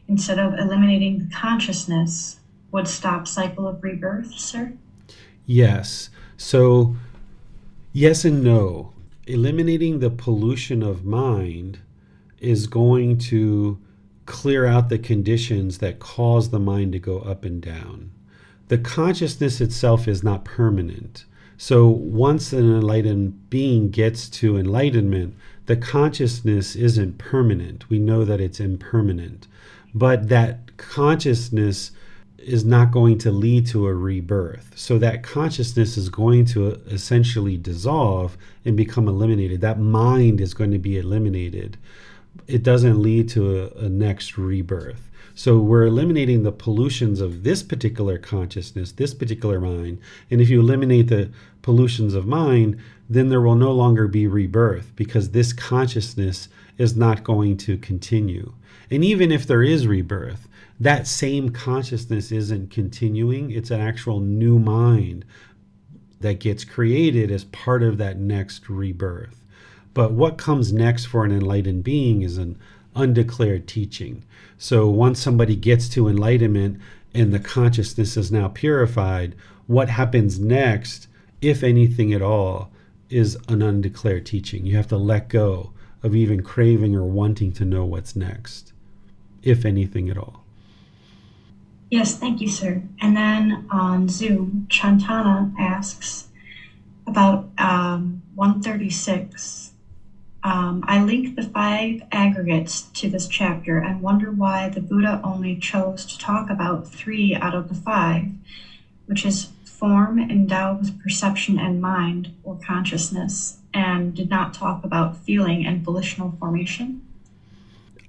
instead of eliminating the consciousness would stop cycle of rebirth, sir? Yes. So, yes and no. Eliminating the pollution of mind is going to clear out the conditions that cause the mind to go up and down. The consciousness itself is not permanent. So once an enlightened being gets to enlightenment, the consciousness isn't permanent. We know that it's impermanent. But that consciousness is not going to lead to a rebirth. So that consciousness is going to essentially dissolve and become eliminated. That mind is going to be eliminated. It doesn't lead to a next rebirth. So we're eliminating the pollutions of this particular consciousness, this particular mind. And if you eliminate the pollutions of mind, then there will no longer be rebirth, because this consciousness is not going to continue. And even if there is rebirth, that same consciousness isn't continuing. It's an actual new mind that gets created as part of that next rebirth. But what comes next for an enlightened being is an undeclared teaching. So once somebody gets to enlightenment and the consciousness is now purified, what happens next, if anything at all, is an undeclared teaching. You have to let go of even craving or wanting to know what's next, if anything at all. Yes, thank you, sir. And then on Zoom, Chantana asks about 136. I linked the 5 aggregates to this chapter and wonder why the Buddha only chose to talk about 3 out of the 5, which is form endowed with perception and mind, or consciousness, and did not talk about feeling and volitional formation.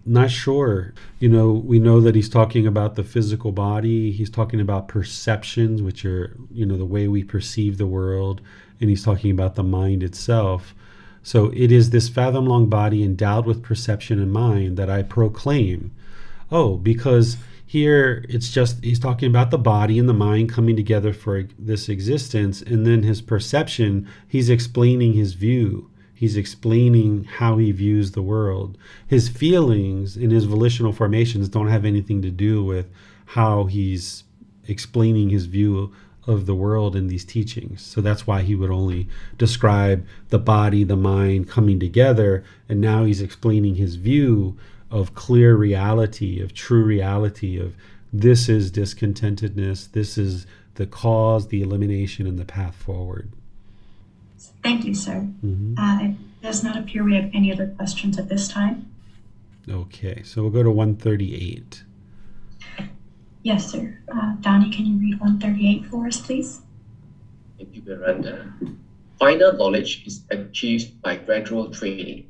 Not sure. We know that he's talking about the physical body. He's talking about perceptions, which are, the way we perceive the world. And he's talking about the mind itself. So it is this fathom-long body endowed with perception and mind that I proclaim. Because here he's talking about the body and the mind coming together for this existence. And then his perception, he's explaining his view. He's explaining how he views the world. His feelings and his volitional formations don't have anything to do with how he's explaining his view of the world in these teachings. So that's why he would only describe the body, the mind coming together. And now he's explaining his view of clear reality, of true reality, of this is discontentedness, this is the cause, the elimination, and the path forward. Thank you, sir. Mm-hmm. It does not appear we have any other questions at this time. Okay, so we'll go to 138. Yes, sir. Donnie, can you read 138 for us, please? Thank you, Miranda. Final knowledge is achieved by gradual training.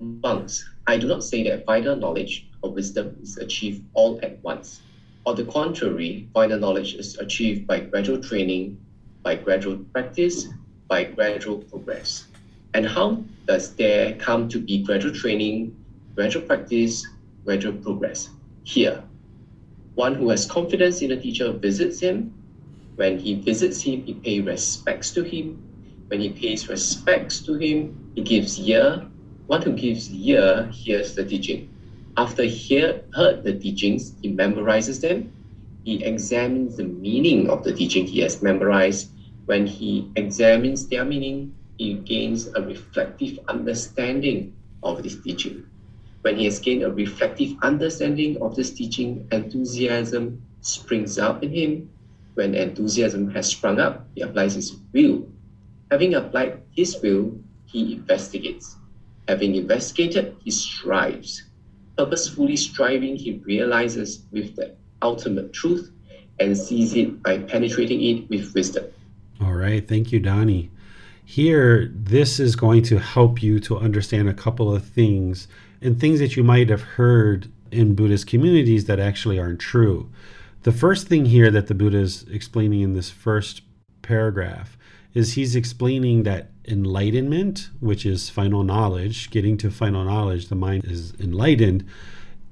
Monks, I do not say that final knowledge or wisdom is achieved all at once. On the contrary, final knowledge is achieved by gradual training, by gradual practice, by gradual progress. And how does there come to be gradual training, gradual practice, gradual progress? Here, one who has confidence in a teacher visits him. When he visits him, he pays respects to him. When he pays respects to him, he gives ear. One who gives ear hears the teaching. After he heard the teachings, he memorizes them. He examines the meaning of the teaching he has memorized. When he examines their meaning, he gains a reflective understanding of this teaching. When he has gained a reflective understanding of this teaching, enthusiasm springs up in him. When enthusiasm has sprung up, he applies his will. Having applied his will, he investigates. Having investigated, he strives. Purposefully striving, he realizes with the ultimate truth and sees it by penetrating it with wisdom. All right, thank you, Donnie. Here, this is going to help you to understand a couple of things and things that you might have heard in Buddhist communities that actually aren't true. The first thing here that the Buddha is explaining in this first paragraph is he's explaining that enlightenment, which is final knowledge, getting to final knowledge, the mind is enlightened,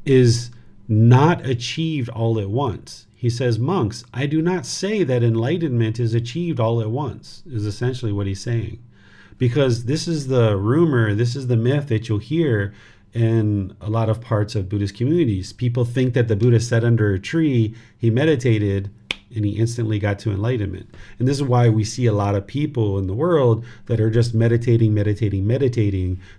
is not achieved all at once. He says, monks, I do not say that enlightenment is achieved all at once, is essentially what he's saying. Because this is the rumor, this is the myth that you'll hear in a lot of parts of Buddhist communities. People think that the Buddha sat under a tree, he meditated, and he instantly got to enlightenment. And this is why we see a lot of people in the world that are just meditating,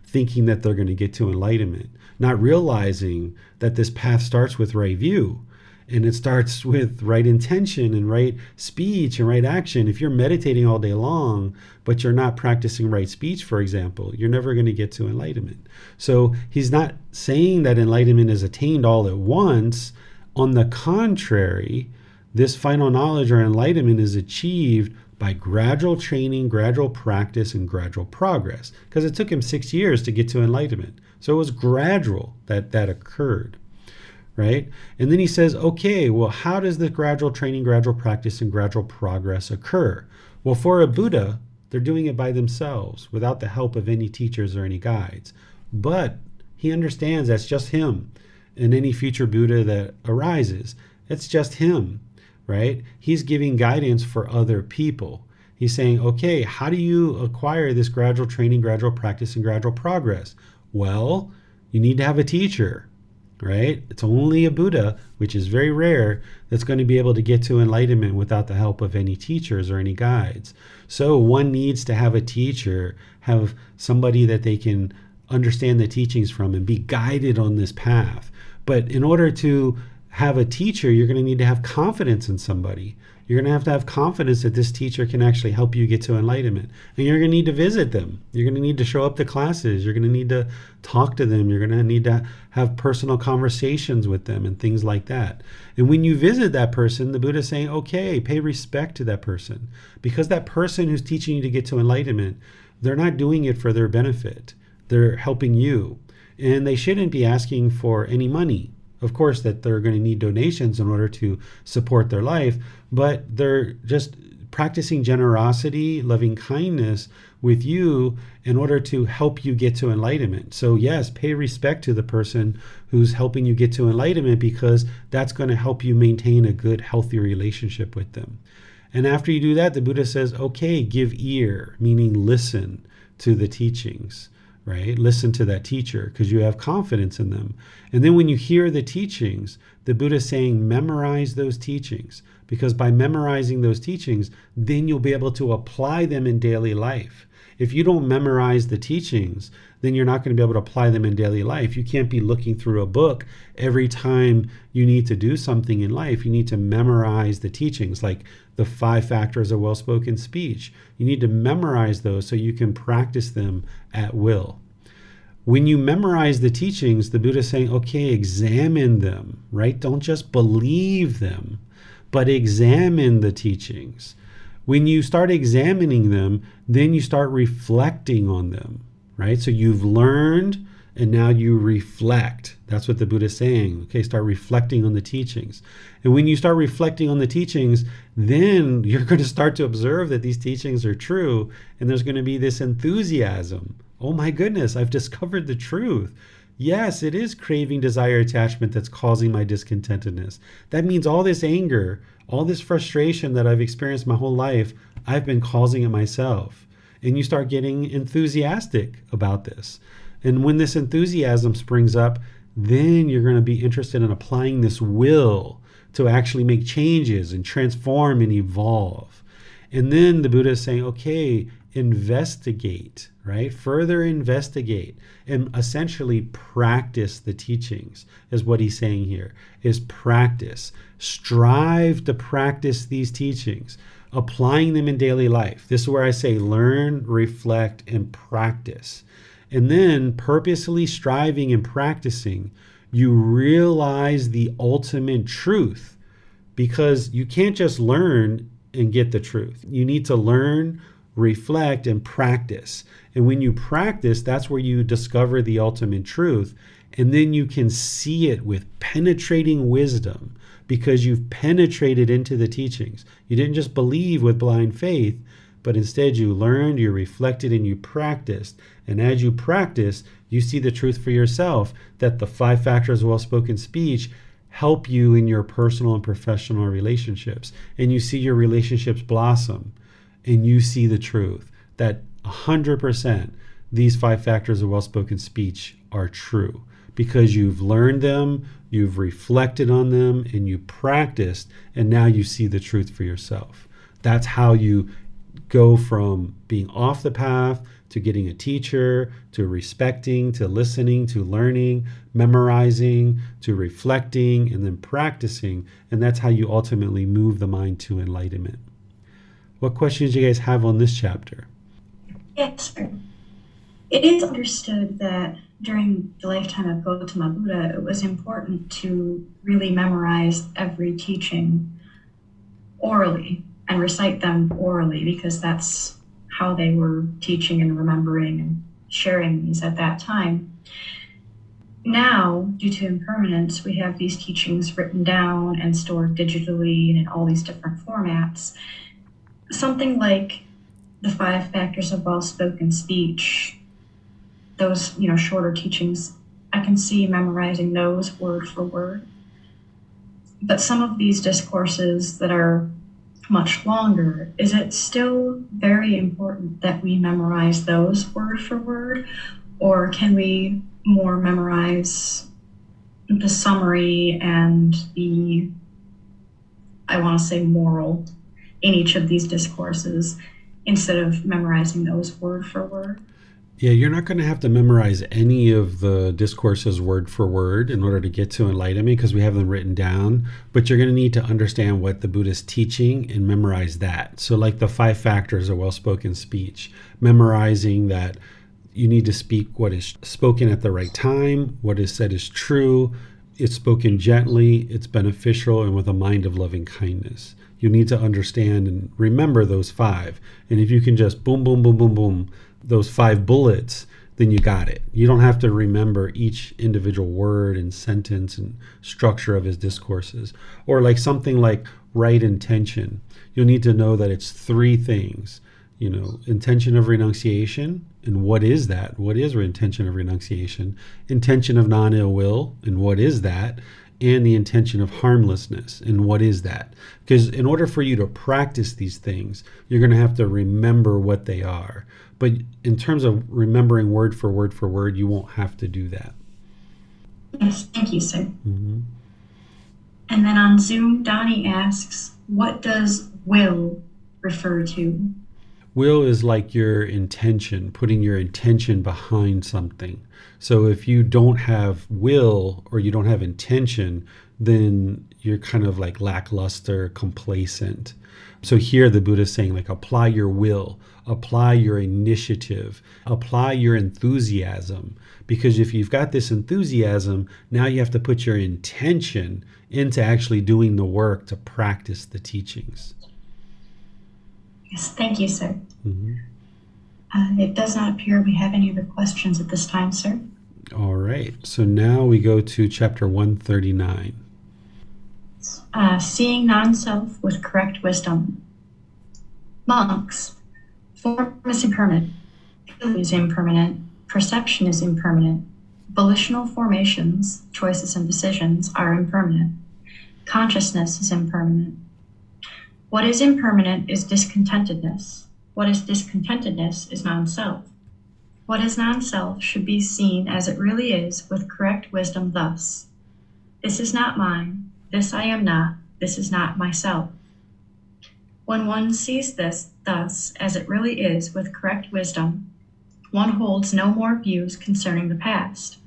thinking that they're going to get to enlightenment, not realizing that this path starts with right view. And it starts with right intention and right speech and right action. If you're meditating all day long, but you're not practicing right speech, for example, you're never going to get to enlightenment. So he's not saying that enlightenment is attained all at once. On the contrary, this final knowledge or enlightenment is achieved by gradual training, gradual practice, and gradual progress. Because it took him 6 years to get to enlightenment. So it was gradual that occurred. Right? And then he says, okay, well, how does the gradual training, gradual practice, and gradual progress occur? Well, for a Buddha, they're doing it by themselves without the help of any teachers or any guides. But he understands that's just him and any future Buddha that arises. It's just him, right? He's giving guidance for other people. He's saying, okay, how do you acquire this gradual training, gradual practice, and gradual progress? Well, you need to have a teacher. Right? It's only a Buddha, which is very rare, that's going to be able to get to enlightenment without the help of any teachers or any guides. So one needs to have a teacher, have somebody that they can understand the teachings from and be guided on this path. But in order to have a teacher, you're going to need to have confidence in somebody. You're going to have confidence that this teacher can actually help you get to enlightenment. And you're going to need to visit them. You're going to need to show up to classes. You're going to need to talk to them. You're going to need to have personal conversations with them and things like that. And when you visit that person, the Buddha is saying, okay, pay respect to that person. Because that person who's teaching you to get to enlightenment, they're not doing it for their benefit. They're helping you. And they shouldn't be asking for any money. Of course, that they're going to need donations in order to support their life, but they're just practicing generosity, loving kindness with you in order to help you get to enlightenment. So yes, pay respect to the person who's helping you get to enlightenment because that's going to help you maintain a good, healthy relationship with them. And after you do that, the Buddha says, okay, give ear, meaning listen to the teachings. Right? Listen to that teacher because you have confidence in them. And then when you hear the teachings, the Buddha is saying, memorize those teachings, because by memorizing those teachings, then you'll be able to apply them in daily life. If you don't memorize the teachings, then you're not going to be able to apply them in daily life. You can't be looking through a book every time you need to do something in life. You need to memorize the teachings, like the 5 factors of well-spoken speech. You need to memorize those so you can practice them at will. When you memorize the teachings, the Buddha is saying, okay, examine them, right? Don't just believe them, but examine the teachings. When you start examining them, then you start reflecting on them, right? So you've learned and now you reflect. That's what the Buddha is saying. Okay, start reflecting on the teachings. And when you start reflecting on the teachings, then you're going to start to observe that these teachings are true, and there's going to be this enthusiasm. Oh my goodness, I've discovered the truth. Yes, it is craving, desire, attachment that's causing my discontentedness. That means all this anger, all this frustration that I've experienced my whole life, I've been causing it myself. And you start getting enthusiastic about this. And when this enthusiasm springs up, then you're going to be interested in applying this will to actually make changes and transform and evolve. And then the Buddha is saying, okay, investigate, right? Further investigate and essentially practice the teachings is what he's saying here, is practice. Strive to practice these teachings, applying them in daily life. This is where I say learn, reflect, and practice. And then purposely striving and practicing, you realize the ultimate truth, because you can't just learn and get the truth. You need to learn, reflect, and practice. And when you practice, that's where you discover the ultimate truth. And then you can see it with penetrating wisdom, because you've penetrated into the teachings. You didn't just believe with blind faith, but instead you learned, you reflected, and you practiced. And as you practice, you see the truth for yourself, that the 5 factors of well-spoken speech help you in your personal and professional relationships. And you see your relationships blossom. And you see the truth that 100% these 5 factors of well-spoken speech are true, because you've learned them, you've reflected on them, and you practiced, and now you see the truth for yourself. That's how you go from being off the path to getting a teacher, to respecting, to listening, to learning, memorizing, to reflecting, and then practicing. And that's how you ultimately move the mind to enlightenment. What questions do you guys have on this chapter? Yes, sir. It is understood that during the lifetime of Gautama Buddha, it was important to really memorize every teaching orally and recite them orally, because that's how they were teaching and remembering and sharing these at that time. Now, due to impermanence, we have these teachings written down and stored digitally and in all these different formats. Something like the 5 factors of well-spoken speech, those, shorter teachings, I can see memorizing those word for word. But some of these discourses that are much longer, is it still very important that we memorize those word for word? Or can we more memorize the summary and the, I want to say, moral in each of these discourses instead of memorizing those word for word? Yeah, you're not going to have to memorize any of the discourses word for word in order to get to enlightenment, because we have them written down, but you're going to need to understand what the Buddha is teaching and memorize that. So like the 5 factors of well-spoken speech, memorizing that you need to speak what is spoken at the right time, what is said is true, it's spoken gently, it's beneficial, and with a mind of loving kindness. You need to understand and remember those 5. And if you can just boom, boom, boom, boom, boom, those 5 bullets, then you got it. You don't have to remember each individual word and sentence and structure of his discourses. Or like something like right intention. You'll need to know that it's 3 things. Intention of renunciation, and what is that? What is intention of renunciation? Intention of non-ill will, and what is that? And the intention of harmlessness, and what is that? Because in order for you to practice these things, you're going to have to remember what they are. But in terms of remembering word for word, you won't have to do that. Yes, thank you, sir. Mm-hmm. And then on Zoom, Donnie asks, what does will refer to? Will is like your intention, putting your intention behind something. So if you don't have will or you don't have intention, then you're kind of like lackluster, complacent. So here the Buddha is saying, like, apply your will, apply your initiative, apply your enthusiasm. Because if you've got this enthusiasm, now you have to put your intention into actually doing the work to practice the teachings. Yes, thank you, sir. Mm-hmm. It does not appear we have any other questions at this time, sir. All right. So now we go to chapter 139. Seeing non-self with correct wisdom. Monks, form is impermanent, feeling is impermanent, perception is impermanent, volitional formations, choices and decisions are impermanent, consciousness is impermanent. What is impermanent is discontentedness. What is discontentedness is non-self. What is non-self should be seen as it really is with correct wisdom thus. This is not mine, this I am not, this is not myself. When one sees this thus as it really is with correct wisdom, one holds no more views concerning the past.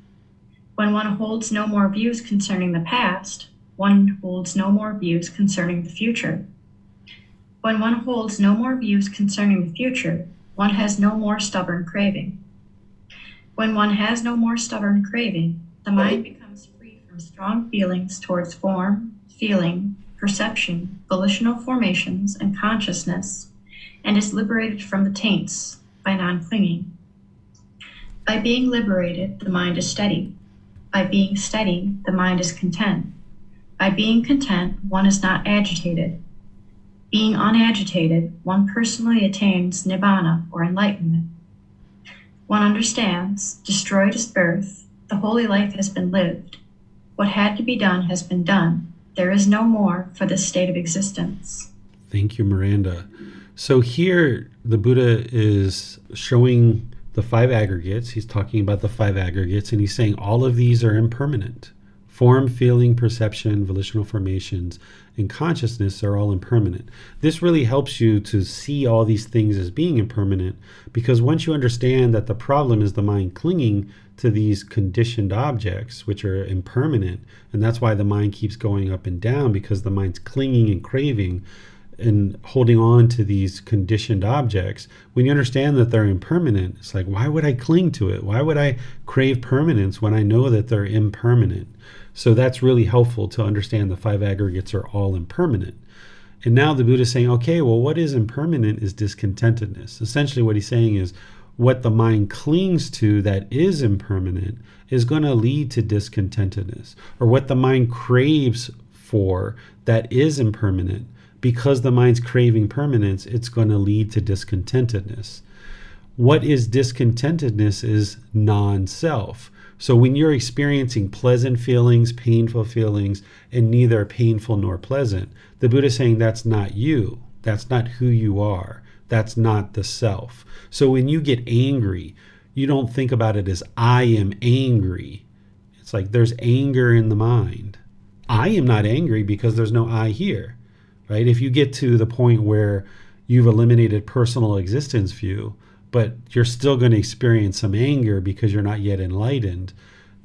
When one holds no more views concerning the past, one holds no more views concerning the future. When one holds no more views concerning the future, one has no more stubborn craving. When one has no more stubborn craving, the mind becomes free from strong feelings towards form, feeling, perception, volitional formations, and consciousness, and is liberated from the taints by non-clinging. By being liberated, the mind is steady. By being steady, the mind is content. By being content, one is not agitated. Being unagitated, one personally attains nibbana, or enlightenment. One understands, destroyed is birth, the holy life has been lived. What had to be done has been done. There is no more for this state of existence. Thank you, Miranda. So here the Buddha is showing the five aggregates. He's talking about the five aggregates, and he's saying all of these are impermanent. Form, feeling, perception, volitional formations, and consciousness are all impermanent. This really helps you to see all these things as being impermanent, because once you understand that the problem is the mind clinging to these conditioned objects, which are impermanent, and that's why the mind keeps going up and down, because the mind's clinging and craving and holding on to these conditioned objects. When you understand that they're impermanent, it's like, why would I cling to it? Why would I crave permanence when I know that they're impermanent? So that's really helpful to understand the five aggregates are all impermanent. And now the Buddha is saying, okay, well, what is impermanent is discontentedness. Essentially what he's saying is what the mind clings to that is impermanent is going to lead to discontentedness. Or what the mind craves for that is impermanent, because the mind's craving permanence, it's going to lead to discontentedness. What is discontentedness is non-self. So when you're experiencing pleasant feelings, painful feelings, and neither painful nor pleasant, the Buddha is saying that's not you. That's not who you are. That's not the self. So when you get angry, you don't think about it as I am angry. It's like there's anger in the mind. I am not angry because there's no I here, right? If you get to the point where you've eliminated personal existence view, but you're still going to experience some anger because you're not yet enlightened,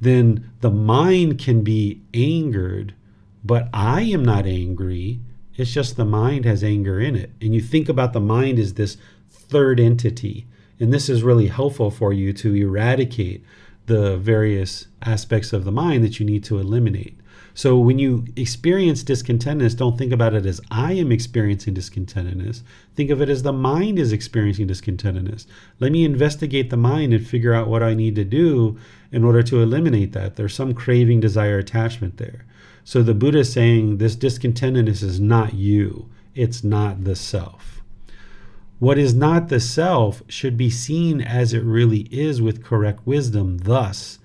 then the mind can be angered, but I am not angry. It's just the mind has anger in it. And you think about the mind as this third entity. And this is really helpful for you to eradicate the various aspects of the mind that you need to eliminate. So when you experience discontentedness, don't think about it as I am experiencing discontentedness. Think of it as the mind is experiencing discontentedness. Let me investigate the mind and figure out what I need to do in order to eliminate that. There's some craving, desire, attachment there. So the Buddha is saying this discontentedness is not you. It's not the self. What is not the self should be seen as it really is with correct wisdom. Thus,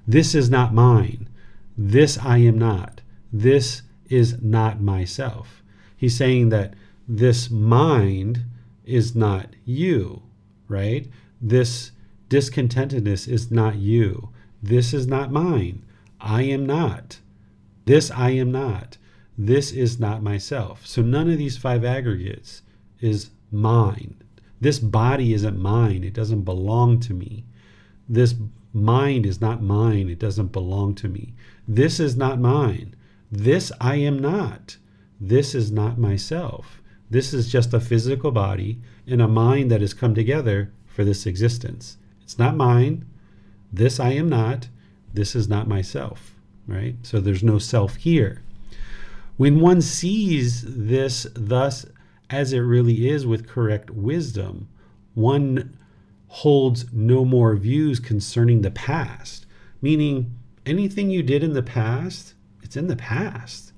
this is not mine. This I am not. This is not myself. He's saying that this mind is not you, right? This discontentedness is not you. This is not mine. I am not. This I am not. This is not myself. So none of these 5 aggregates is mine. This body isn't mine. It doesn't belong to me. This mind is not mine. It doesn't belong to me. This is not mine. This I am not. This is not myself. This is just a physical body and a mind that has come together for this existence. It's not mine. This I am not. This is not myself, right? So there's no self here. When one sees this thus as it really is with correct wisdom, one holds no more views concerning the past, meaning anything you did in the past, it's in the past.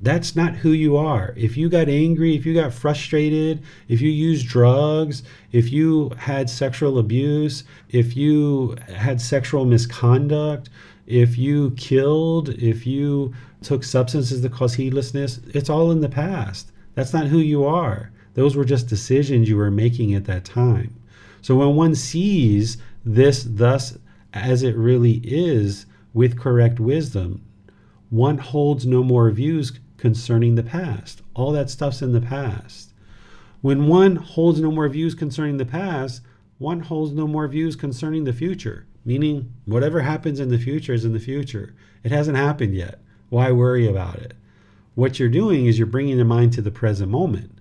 That's not who you are. If you got angry, if you got frustrated, if you used drugs, if you had sexual abuse, if you had sexual misconduct, if you killed, if you took substances that cause heedlessness, it's all in the past. That's not who you are. Those were just decisions you were making at that time. So when one sees this thus as it really is with correct wisdom, one holds no more views concerning the past. All that stuff's in the past. When one holds no more views concerning the past, one holds no more views concerning the future, meaning whatever happens in the future is in the future. It hasn't happened yet. Why worry about it? What you're doing is you're bringing the mind to the present moment.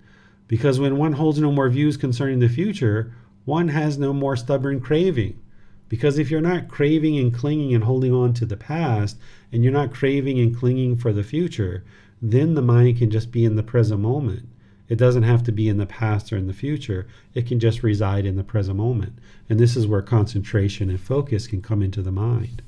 Because when one holds no more views concerning the future, one has no more stubborn craving. Because if you're not craving and clinging and holding on to the past, and you're not craving and clinging for the future, then the mind can just be in the present moment. It doesn't have to be in the past or in the future. It can just reside in the present moment. And this is where concentration and focus can come into the mind.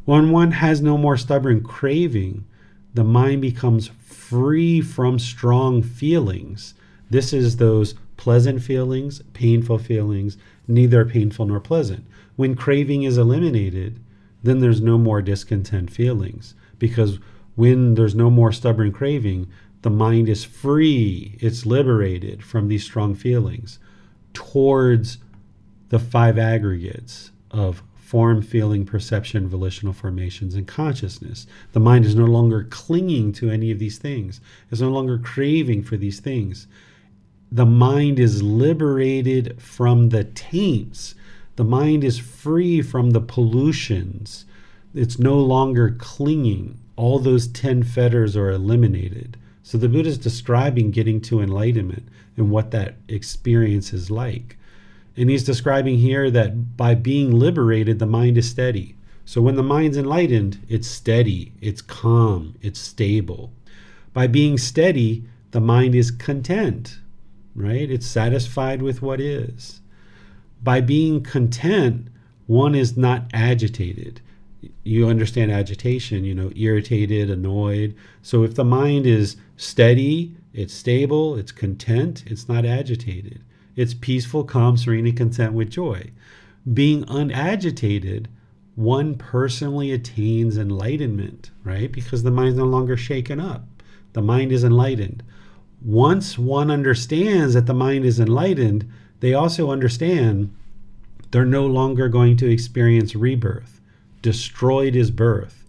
When one has no more stubborn craving, the mind becomes free from strong feelings. This is those pleasant feelings, painful feelings, neither painful nor pleasant. When craving is eliminated, then there's no more discontent feelings, because when there's no more stubborn craving, the mind is free, it's liberated from these strong feelings towards the 5 aggregates of form, feeling, perception, volitional formations, and consciousness. The mind is no longer clinging to any of these things. It's no longer craving for these things. The mind is liberated from the taints. The mind is free from the pollutions. It's no longer clinging. All those 10 fetters are eliminated. So the Buddha is describing getting to enlightenment and what that experience is like. And he's describing here that by being liberated, the mind is steady. So when the mind's enlightened, it's steady, it's calm, it's stable. By being steady, the mind is content, right? It's satisfied with what is. By being content, one is not agitated. You understand agitation, irritated, annoyed. So if the mind is steady, it's stable, it's content, it's not agitated. It's peaceful, calm, serene, and content with joy. Being unagitated, one personally attains enlightenment, right? Because the mind's no longer shaken up. The mind is enlightened. Once one understands that the mind is enlightened, they also understand they're no longer going to experience rebirth. Destroyed is birth.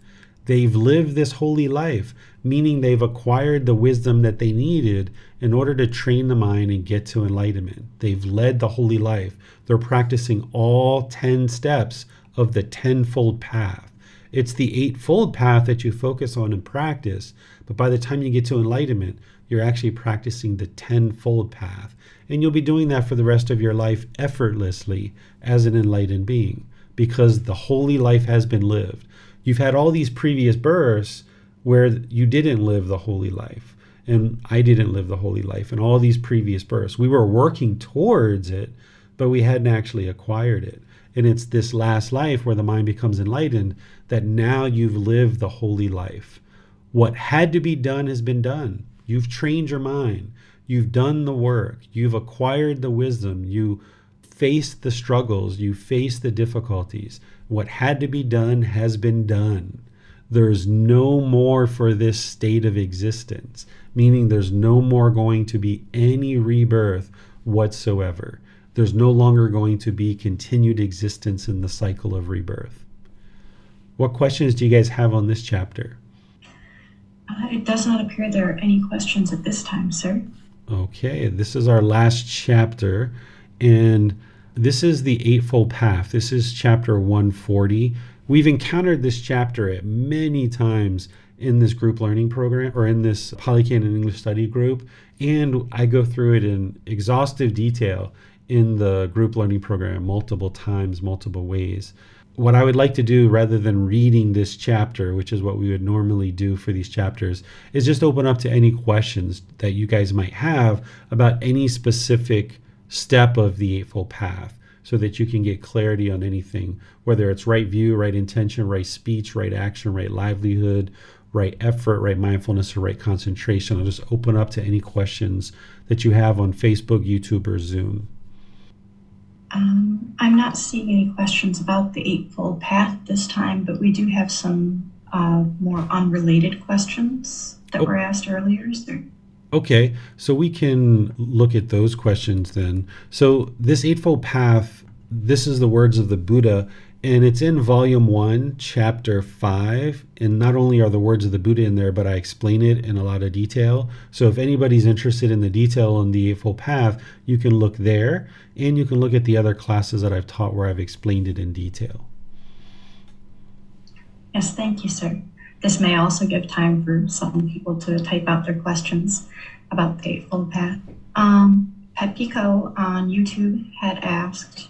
They've lived this holy life, meaning they've acquired the wisdom that they needed in order to train the mind and get to enlightenment. They've led the holy life. They're practicing all 10 steps of the 10-fold path. It's the 8-fold path that you focus on and practice, but by the time you get to enlightenment, you're actually practicing the 10-fold path. And you'll be doing that for the rest of your life effortlessly as an enlightened being, because the holy life has been lived. You've had all these previous births where you didn't live the holy life, and I didn't live the holy life, and all these previous births. We were working towards it, but we hadn't actually acquired it. And it's this last life where the mind becomes enlightened that now you've lived the holy life. What had to be done has been done. You've trained your mind. You've done the work. You've acquired the wisdom. You faced the struggles. You faced the difficulties. What had to be done has been done. There's no more for this state of existence, meaning there's no more going to be any rebirth whatsoever. There's no longer going to be continued existence in the cycle of rebirth. What questions do you guys have on this chapter? It does not appear there are any questions at this time, sir. Okay, this is our last chapter, and this is the Eightfold Path. This is chapter 140. We've encountered this chapter many times in this group learning program, or in this Pali Canon English study group, and I go through it in exhaustive detail in the group learning program multiple times, multiple ways. What I would like to do, rather than reading this chapter, which is what we would normally do for these chapters, is just open up to any questions that you guys might have about any specific step of the Eightfold Path, so that you can get clarity on anything, whether it's right view, right intention, right speech, right action, right livelihood, right effort, right mindfulness, or right concentration. I'll just open up to any questions that you have on Facebook, YouTube, or Zoom. I'm not seeing any questions about the Eightfold Path this time, but we do have some more unrelated questions that were asked earlier. Okay, so we can look at those questions then. So this Eightfold Path, this is the words of the Buddha, and it's in volume 1, chapter 5. And not only are the words of the Buddha in there, but I explain it in a lot of detail. So if anybody's interested in the detail on the Eightfold Path, you can look there, and you can look at the other classes that I've taught where I've explained it in detail. Yes, thank you, sir. This may also give time for some people to type out their questions about the Eightfold Path. Pet Pico on YouTube had asked,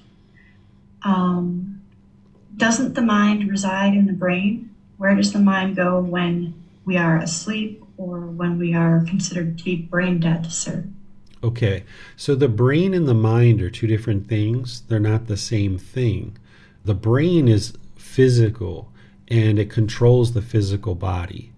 doesn't the mind reside in the brain? Where does the mind go when we are asleep or when we are considered to be brain dead, sir? Okay, so the brain and the mind are two different things. They're not the same thing. The brain is physical, and it controls the physical body.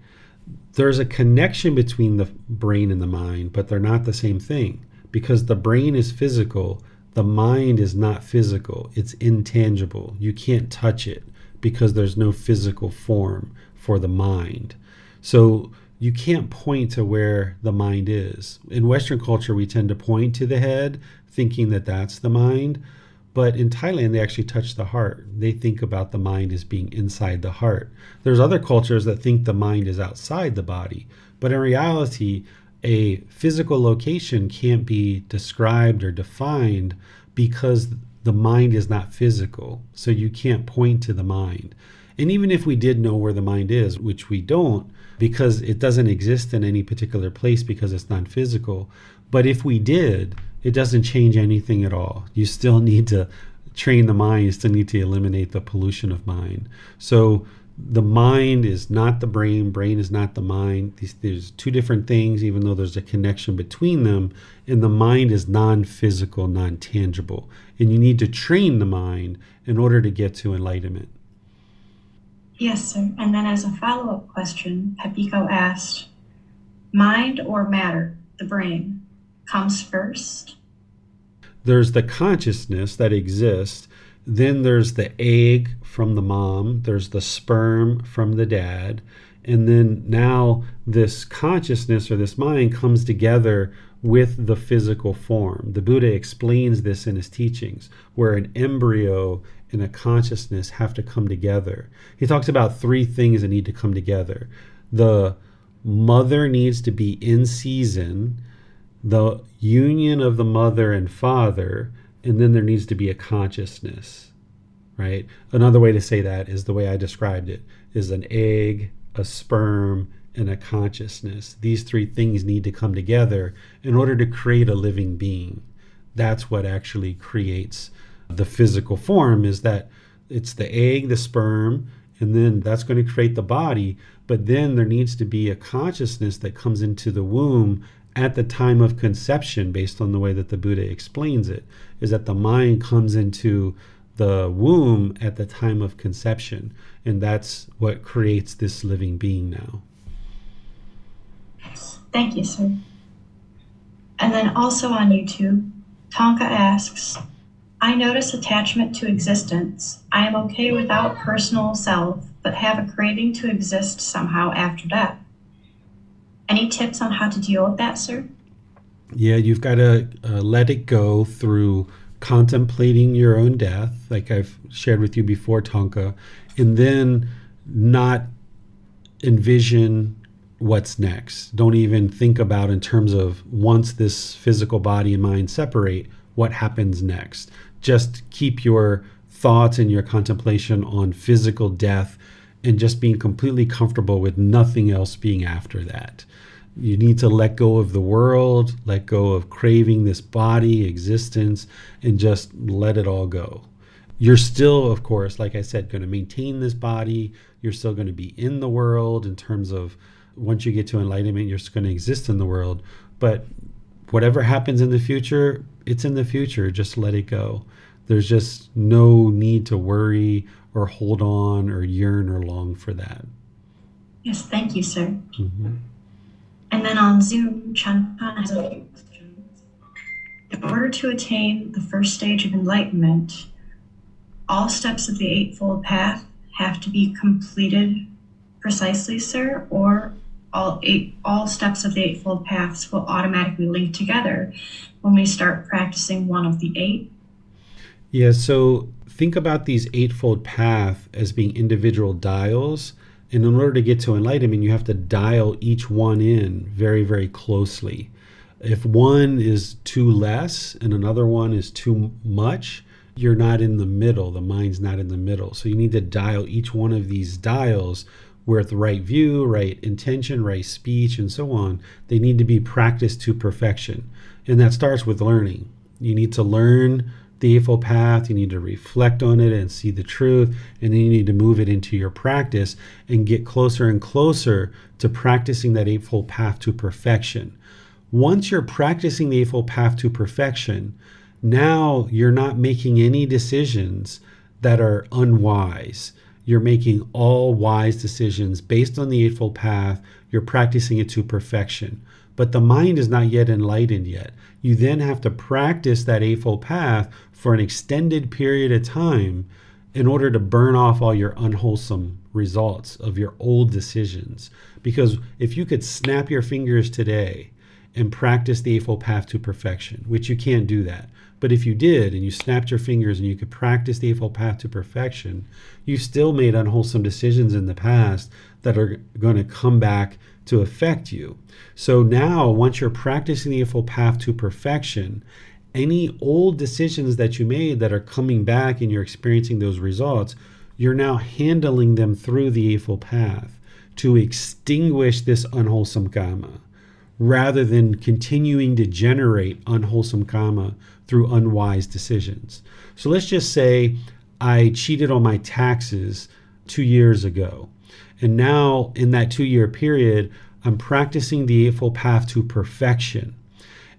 There's a connection between the brain and the mind, but they're not the same thing. Because the brain is physical, the mind is not physical. It's intangible. You can't touch it because there's no physical form for the mind. So you can't point to where the mind is. In Western culture, we tend to point to the head, thinking that that's the mind. But in Thailand, they actually touch the heart. They think about the mind as being inside the heart. There's other cultures that think the mind is outside the body. But in reality, a physical location can't be described or defined because the mind is not physical. So you can't point to the mind. And even if we did know where the mind is, which we don't, because it doesn't exist in any particular place because it's non-physical. But if we did, it doesn't change anything at all. You still need to train the mind. You still need to eliminate the pollution of mind. So the mind is not the brain. Brain is not the mind. There's two different things, even though there's a connection between them. And the mind is non-physical, non-tangible. And you need to train the mind in order to get to enlightenment. Yes, sir. And then as a follow-up question, Pepiko asked, mind or matter, the brain, comes first? There's the consciousness that exists. Then there's the egg from the mom. There's the sperm from the dad. And then now this consciousness or this mind comes together with the physical form. The Buddha explains this in his teachings, where an embryo and a consciousness have to come together. He talks about three things that need to come together. The mother needs to be in season, the union of the mother and father, and then there needs to be a consciousness, right? Another way to say that is the way I described it, is an egg, a sperm, and a consciousness. These three things need to come together in order to create a living being. That's what actually creates the physical form, is that it's the egg, the sperm, and then that's going to create the body. But then there needs to be a consciousness that comes into the womb at the time of conception, based on the way that the Buddha explains it, is that the mind comes into the womb at the time of conception. And that's what creates this living being now. Thank you, sir. And then also on YouTube, Tonka asks, I notice attachment to existence. I am okay without personal self, but have a craving to exist somehow after death. Any tips on how to deal with that, sir? Yeah, you've got to let it go through contemplating your own death, like I've shared with you before, Tonka, and then not envision what's next. Don't even think about in terms of once this physical body and mind separate, what happens next. Just keep your thoughts and your contemplation on physical death and just being completely comfortable with nothing else being after that. You need to let go of the world, let go of craving this body, existence, and just let it all go. You're still, of course, like I said, going to maintain this body. You're still going to be in the world in terms of once you get to enlightenment, you're just going to exist in the world. But whatever happens in the future, it's in the future. Just let it go. There's just no need to worry or hold on or yearn or long for that. Yes, thank you, sir. Mm-hmm. And then on Zoom, Chan has a few questions. In order to attain the first stage of enlightenment, all steps of the Eightfold Path have to be completed precisely, sir, or all steps of the Eightfold Paths will automatically link together when we start practicing one of the eight? Yeah, so think about these Eightfold Path as being individual dials. And in order to get to enlightenment, you have to dial each one in very, very closely. If one is too less and another one is too much, you're not in the middle. The mind's not in the middle. So you need to dial each one of these dials with right view, right intention, right speech, and so on. They need to be practiced to perfection. And that starts with learning. You need to learn the Eightfold Path, you need to reflect on it and see the truth, and then you need to move it into your practice and get closer and closer to practicing that Eightfold Path to perfection. Once you're practicing the Eightfold Path to perfection, now you're not making any decisions that are unwise. You're making all wise decisions based on the Eightfold Path. You're practicing it to perfection. But the mind is not yet enlightened yet. You then have to practice that Eightfold Path for an extended period of time in order to burn off all your unwholesome results of your old decisions. Because if you could snap your fingers today and practice the Eightfold Path to perfection, which you can't do that, but if you did and you snapped your fingers and you could practice the Eightfold Path to perfection, you still made unwholesome decisions in the past that are going to come back to affect you. So now, once you're practicing the Eightfold Path to perfection, any old decisions that you made that are coming back and you're experiencing those results, you're now handling them through the Eightfold Path to extinguish this unwholesome karma, rather than continuing to generate unwholesome karma through unwise decisions. So let's just say I cheated on my taxes 2 years ago. And now in that 2-year period, I'm practicing the Eightfold Path to perfection.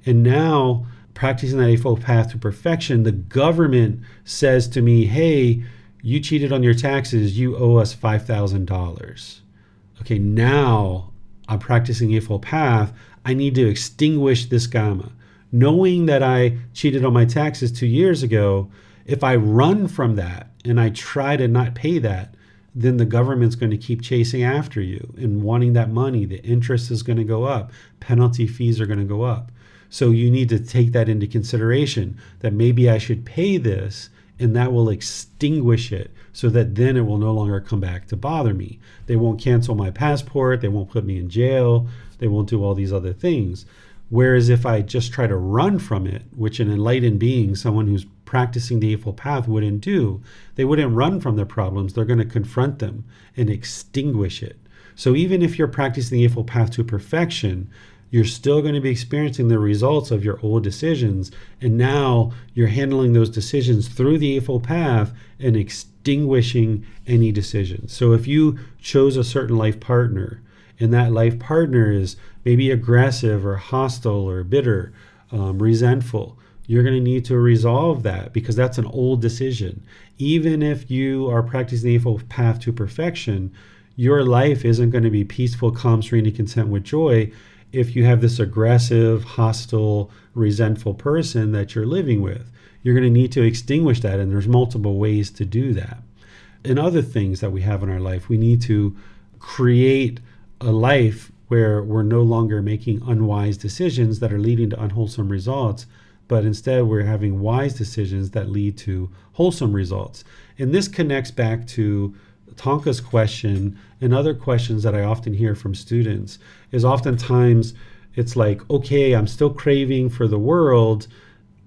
And now practicing that Eightfold Path to perfection, the government says to me, hey, you cheated on your taxes, you owe us $5,000. Okay, now I'm practicing the Eightfold Path. I need to extinguish this karma. Knowing that I cheated on my taxes 2 years ago, if I run from that and I try to not pay that, then the government's going to keep chasing after you and wanting that money. The interest is going to go up. Penalty fees are going to go up. So you need to take that into consideration, that maybe I should pay this and that will extinguish it so that then it will no longer come back to bother me. They won't cancel my passport. They won't put me in jail. They won't do all these other things. Whereas if I just try to run from it, which an enlightened being, someone who's practicing the Eightfold Path wouldn't do, they wouldn't run from their problems. They're going to confront them and extinguish it. So even if you're practicing the Eightfold Path to perfection, you're still going to be experiencing the results of your old decisions. And now you're handling those decisions through the Eightfold Path and extinguishing any decisions. So if you chose a certain life partner, and that life partner is maybe aggressive or hostile or bitter, resentful, you're going to need to resolve that because that's an old decision. Even if you are practicing the Eightfold Path to perfection, your life isn't going to be peaceful, calm, serene, and content with joy if you have this aggressive, hostile, resentful person that you're living with. You're going to need to extinguish that, and there's multiple ways to do that. And other things that we have in our life, we need to create a life where we're no longer making unwise decisions that are leading to unwholesome results, but instead we're having wise decisions that lead to wholesome results. And this connects back to Tonka's question and other questions that I often hear from students is oftentimes it's like, okay, I'm still craving for the world.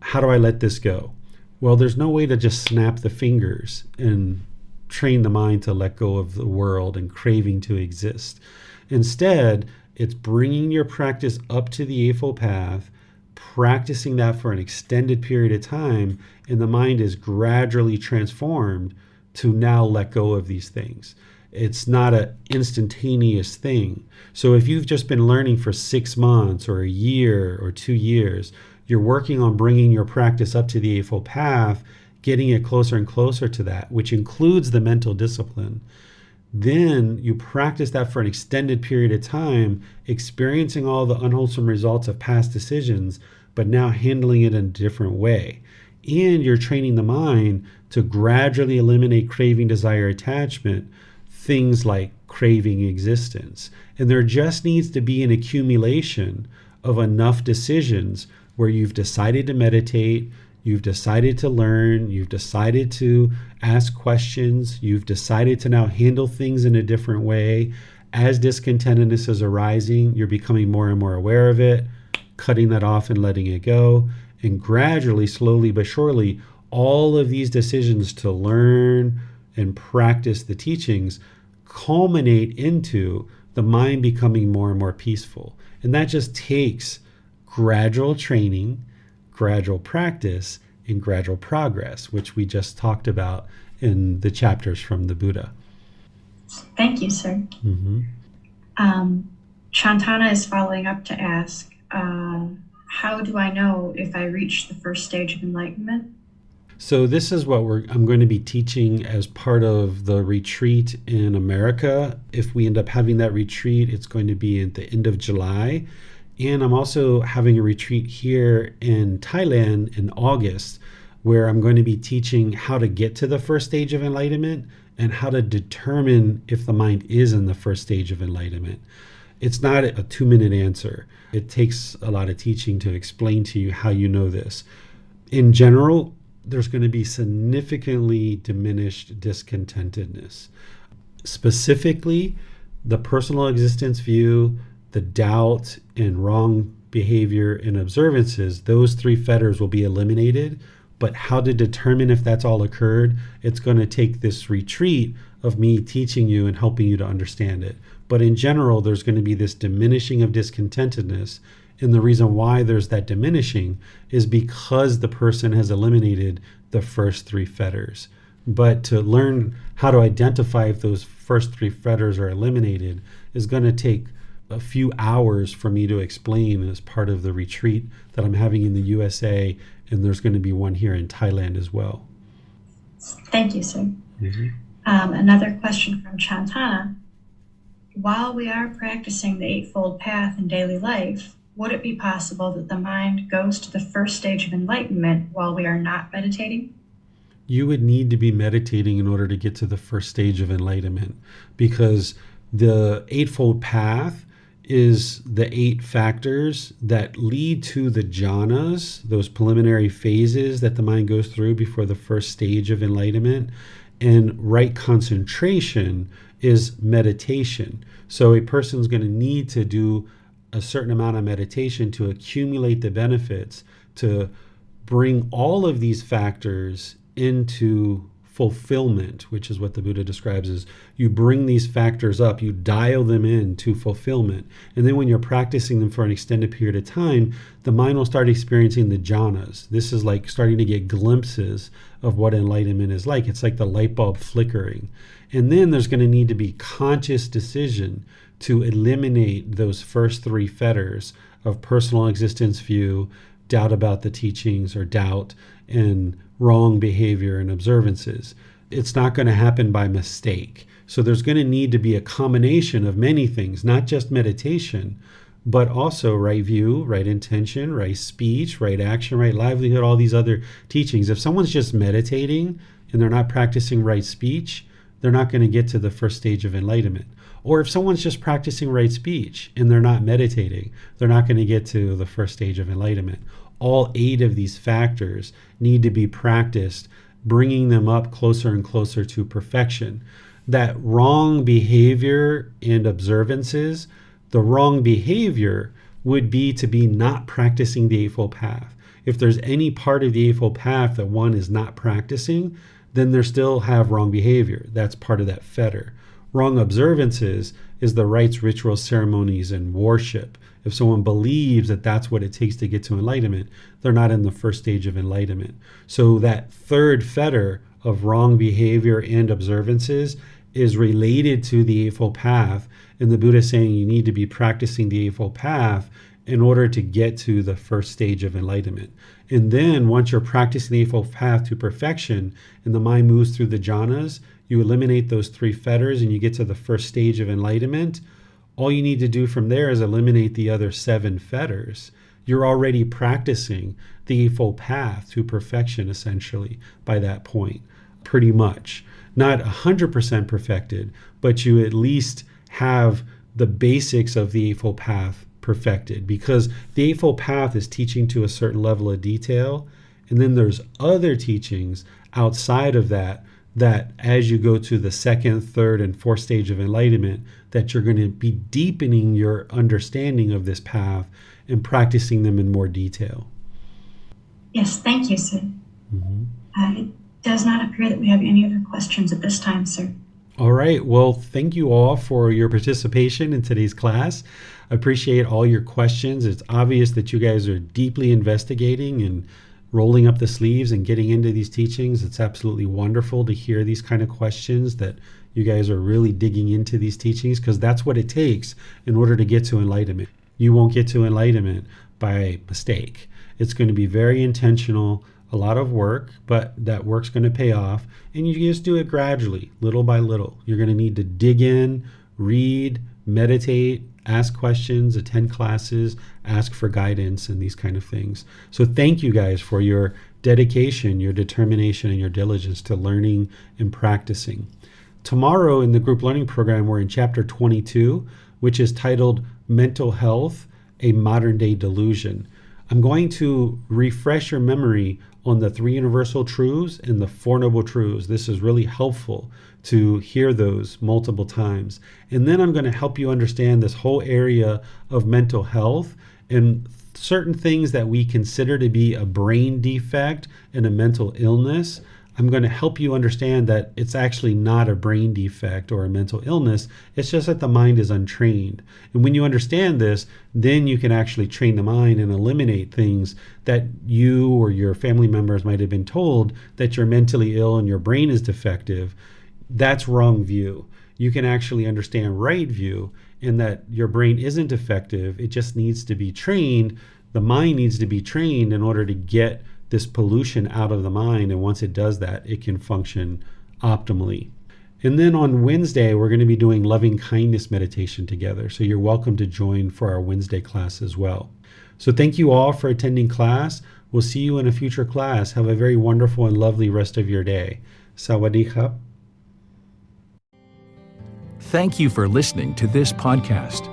How do I let this go? Well, there's no way to just snap the fingers and train the mind to let go of the world and craving to exist. Instead, it's bringing your practice up to the Eightfold Path, practicing that for an extended period of time, and the mind is gradually transformed to now let go of these things. It's not an instantaneous thing. So if you've just been learning for 6 months or a year or 2 years, you're working on bringing your practice up to the Eightfold Path, getting it closer and closer to that, which includes the mental discipline. Then you practice that for an extended period of time, experiencing all the unwholesome results of past decisions, but now handling it in a different way. And you're training the mind to gradually eliminate craving, desire, attachment, things like craving existence. And there just needs to be an accumulation of enough decisions where you've decided to meditate, you've decided to learn, you've decided to ask questions, you've decided to now handle things in a different way. As discontentedness is arising, you're becoming more and more aware of it, cutting that off and letting it go. And gradually, slowly but surely, all of these decisions to learn and practice the teachings culminate into the mind becoming more and more peaceful. And that just takes gradual training, gradual practice, and gradual progress, which we just talked about in the chapters from the Buddha. Thank you, sir. Mm-hmm. Shantana is following up to ask, how do I know if I reach the first stage of enlightenment? So this is what I'm going to be teaching as part of the retreat in America. If we end up having that retreat, it's going to be at the end of July. And I'm also having a retreat here in Thailand in August, where I'm going to be teaching how to get to the first stage of enlightenment and how to determine if the mind is in the first stage of enlightenment. It's not a 2-minute answer. It takes a lot of teaching to explain to you how you know this. In general, there's going to be significantly diminished discontentedness. Specifically, the personal existence view, the doubt and wrong behavior and observances, those 3 fetters will be eliminated. But how to determine if that's all occurred, it's going to take this retreat of me teaching you and helping you to understand it. But in general, there's going to be this diminishing of discontentedness. And the reason why there's that diminishing is because the person has eliminated the first 3 fetters. But to learn how to identify if those first 3 fetters are eliminated is going to take a few hours for me to explain as part of the retreat that I'm having in the USA, and there's going to be one here in Thailand as well. Thank you, sir. Mm-hmm. Another question from Chantana. While we are practicing the Eightfold Path in daily life, would it be possible that the mind goes to the first stage of enlightenment while we are not meditating? You would need to be meditating in order to get to the first stage of enlightenment, because the Eightfold Path is the 8 factors that lead to the jhanas, those preliminary phases that the mind goes through before the first stage of enlightenment. And right concentration is meditation. So a person's going to need to do a certain amount of meditation to accumulate the benefits, to bring all of these factors into fulfillment, which is what the Buddha describes as you bring these factors up, you dial them in to fulfillment. And then when you're practicing them for an extended period of time, the mind will start experiencing the jhanas. This is like starting to get glimpses of what enlightenment is like. It's like the light bulb flickering. And then there's going to need to be conscious decision to eliminate those first 3 fetters of personal existence view, doubt about the teachings or doubt, and wrong behavior and observances. It's not going to happen by mistake. So there's going to need to be a combination of many things, not just meditation, but also right view, right intention, right speech, right action, right livelihood, all these other teachings. If someone's just meditating and they're not practicing right speech, they're not going to get to the first stage of enlightenment. Or if someone's just practicing right speech and they're not meditating, they're not going to get to the first stage of enlightenment. All 8 of these factors need to be practiced, bringing them up closer and closer to perfection. that wrong behavior and observances, the wrong behavior would be to be not practicing the Eightfold Path. If there's any part of the Eightfold Path that one is not practicing, then they still have wrong behavior. That's part of that fetter. Wrong observances is the rites, rituals, ceremonies, and worship. If someone believes that that's what it takes to get to enlightenment, they're not in the first stage of enlightenment. So that third fetter of wrong behavior and observances is related to the Eightfold Path. And the Buddha is saying you need to be practicing the Eightfold Path in order to get to the first stage of enlightenment. And then once you're practicing the Eightfold Path to perfection and the mind moves through the jhanas, you eliminate those 3 fetters and you get to the first stage of enlightenment. All you need to do from there is eliminate the other 7 fetters. You're already practicing the Eightfold Path to perfection, essentially, by that point, pretty much. Not 100% perfected, but you at least have the basics of the Eightfold Path perfected, because the Eightfold Path is teaching to a certain level of detail, and then there's other teachings outside of that as you go to the 2nd, 3rd, and 4th stage of enlightenment, that you're going to be deepening your understanding of this path and practicing them in more detail. Yes, thank you, sir. It does not appear that we have any other questions at this time, sir. All right. Well, thank you all for your participation in today's class. I appreciate all your questions. It's obvious that you guys are deeply investigating and rolling up the sleeves and getting into these teachings. It's absolutely wonderful to hear these kind of questions, that you guys are really digging into these teachings, because that's what it takes in order to get to enlightenment. You won't get to enlightenment by mistake. It's going to be very intentional, a lot of work, but that work's going to pay off, and you just do it gradually, little by little. You're going to need to dig in, read, meditate, ask questions, attend classes, ask for guidance, and these kind of things. So thank you guys for your dedication, your determination, and your diligence to learning and practicing. Tomorrow in the group learning program, we're in chapter 22, which is titled Mental Health, a Modern Day Delusion. I'm going to refresh your memory on the 3 universal truths and the 4 noble truths. This is really helpful to hear those multiple times. And then I'm going to help you understand this whole area of mental health and certain things that we consider to be a brain defect and a mental illness. I'm going to help you understand that it's actually not a brain defect or a mental illness. It's just that the mind is untrained. And when you understand this, then you can actually train the mind and eliminate things that you or your family members might have been told that you're mentally ill and your brain is defective. That's wrong view. You can actually understand right view, in that your brain isn't defective. It just needs to be trained. The mind needs to be trained in order to get this pollution out of the mind, and once it does that, it can function optimally. And then on Wednesday, we're going to be doing loving kindness meditation together, so you're welcome to join for our Wednesday class as well. So thank you all for attending class. We'll see you in a future class. Have a very wonderful and lovely rest of your day. Sawadee khap. Thank you for listening to this podcast.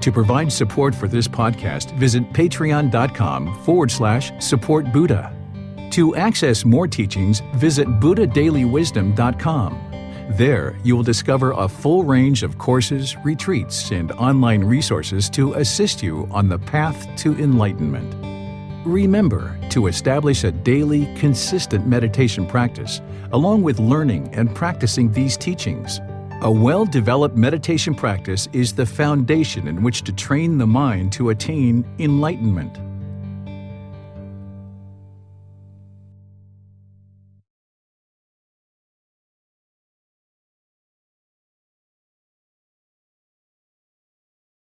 To provide support for this podcast, visit patreon.com/support Buddha. To access more teachings, visit buddhadailywisdom.com. There, you will discover a full range of courses, retreats, and online resources to assist you on the path to enlightenment. Remember to establish a daily, consistent meditation practice, along with learning and practicing these teachings. A well-developed meditation practice is the foundation in which to train the mind to attain enlightenment.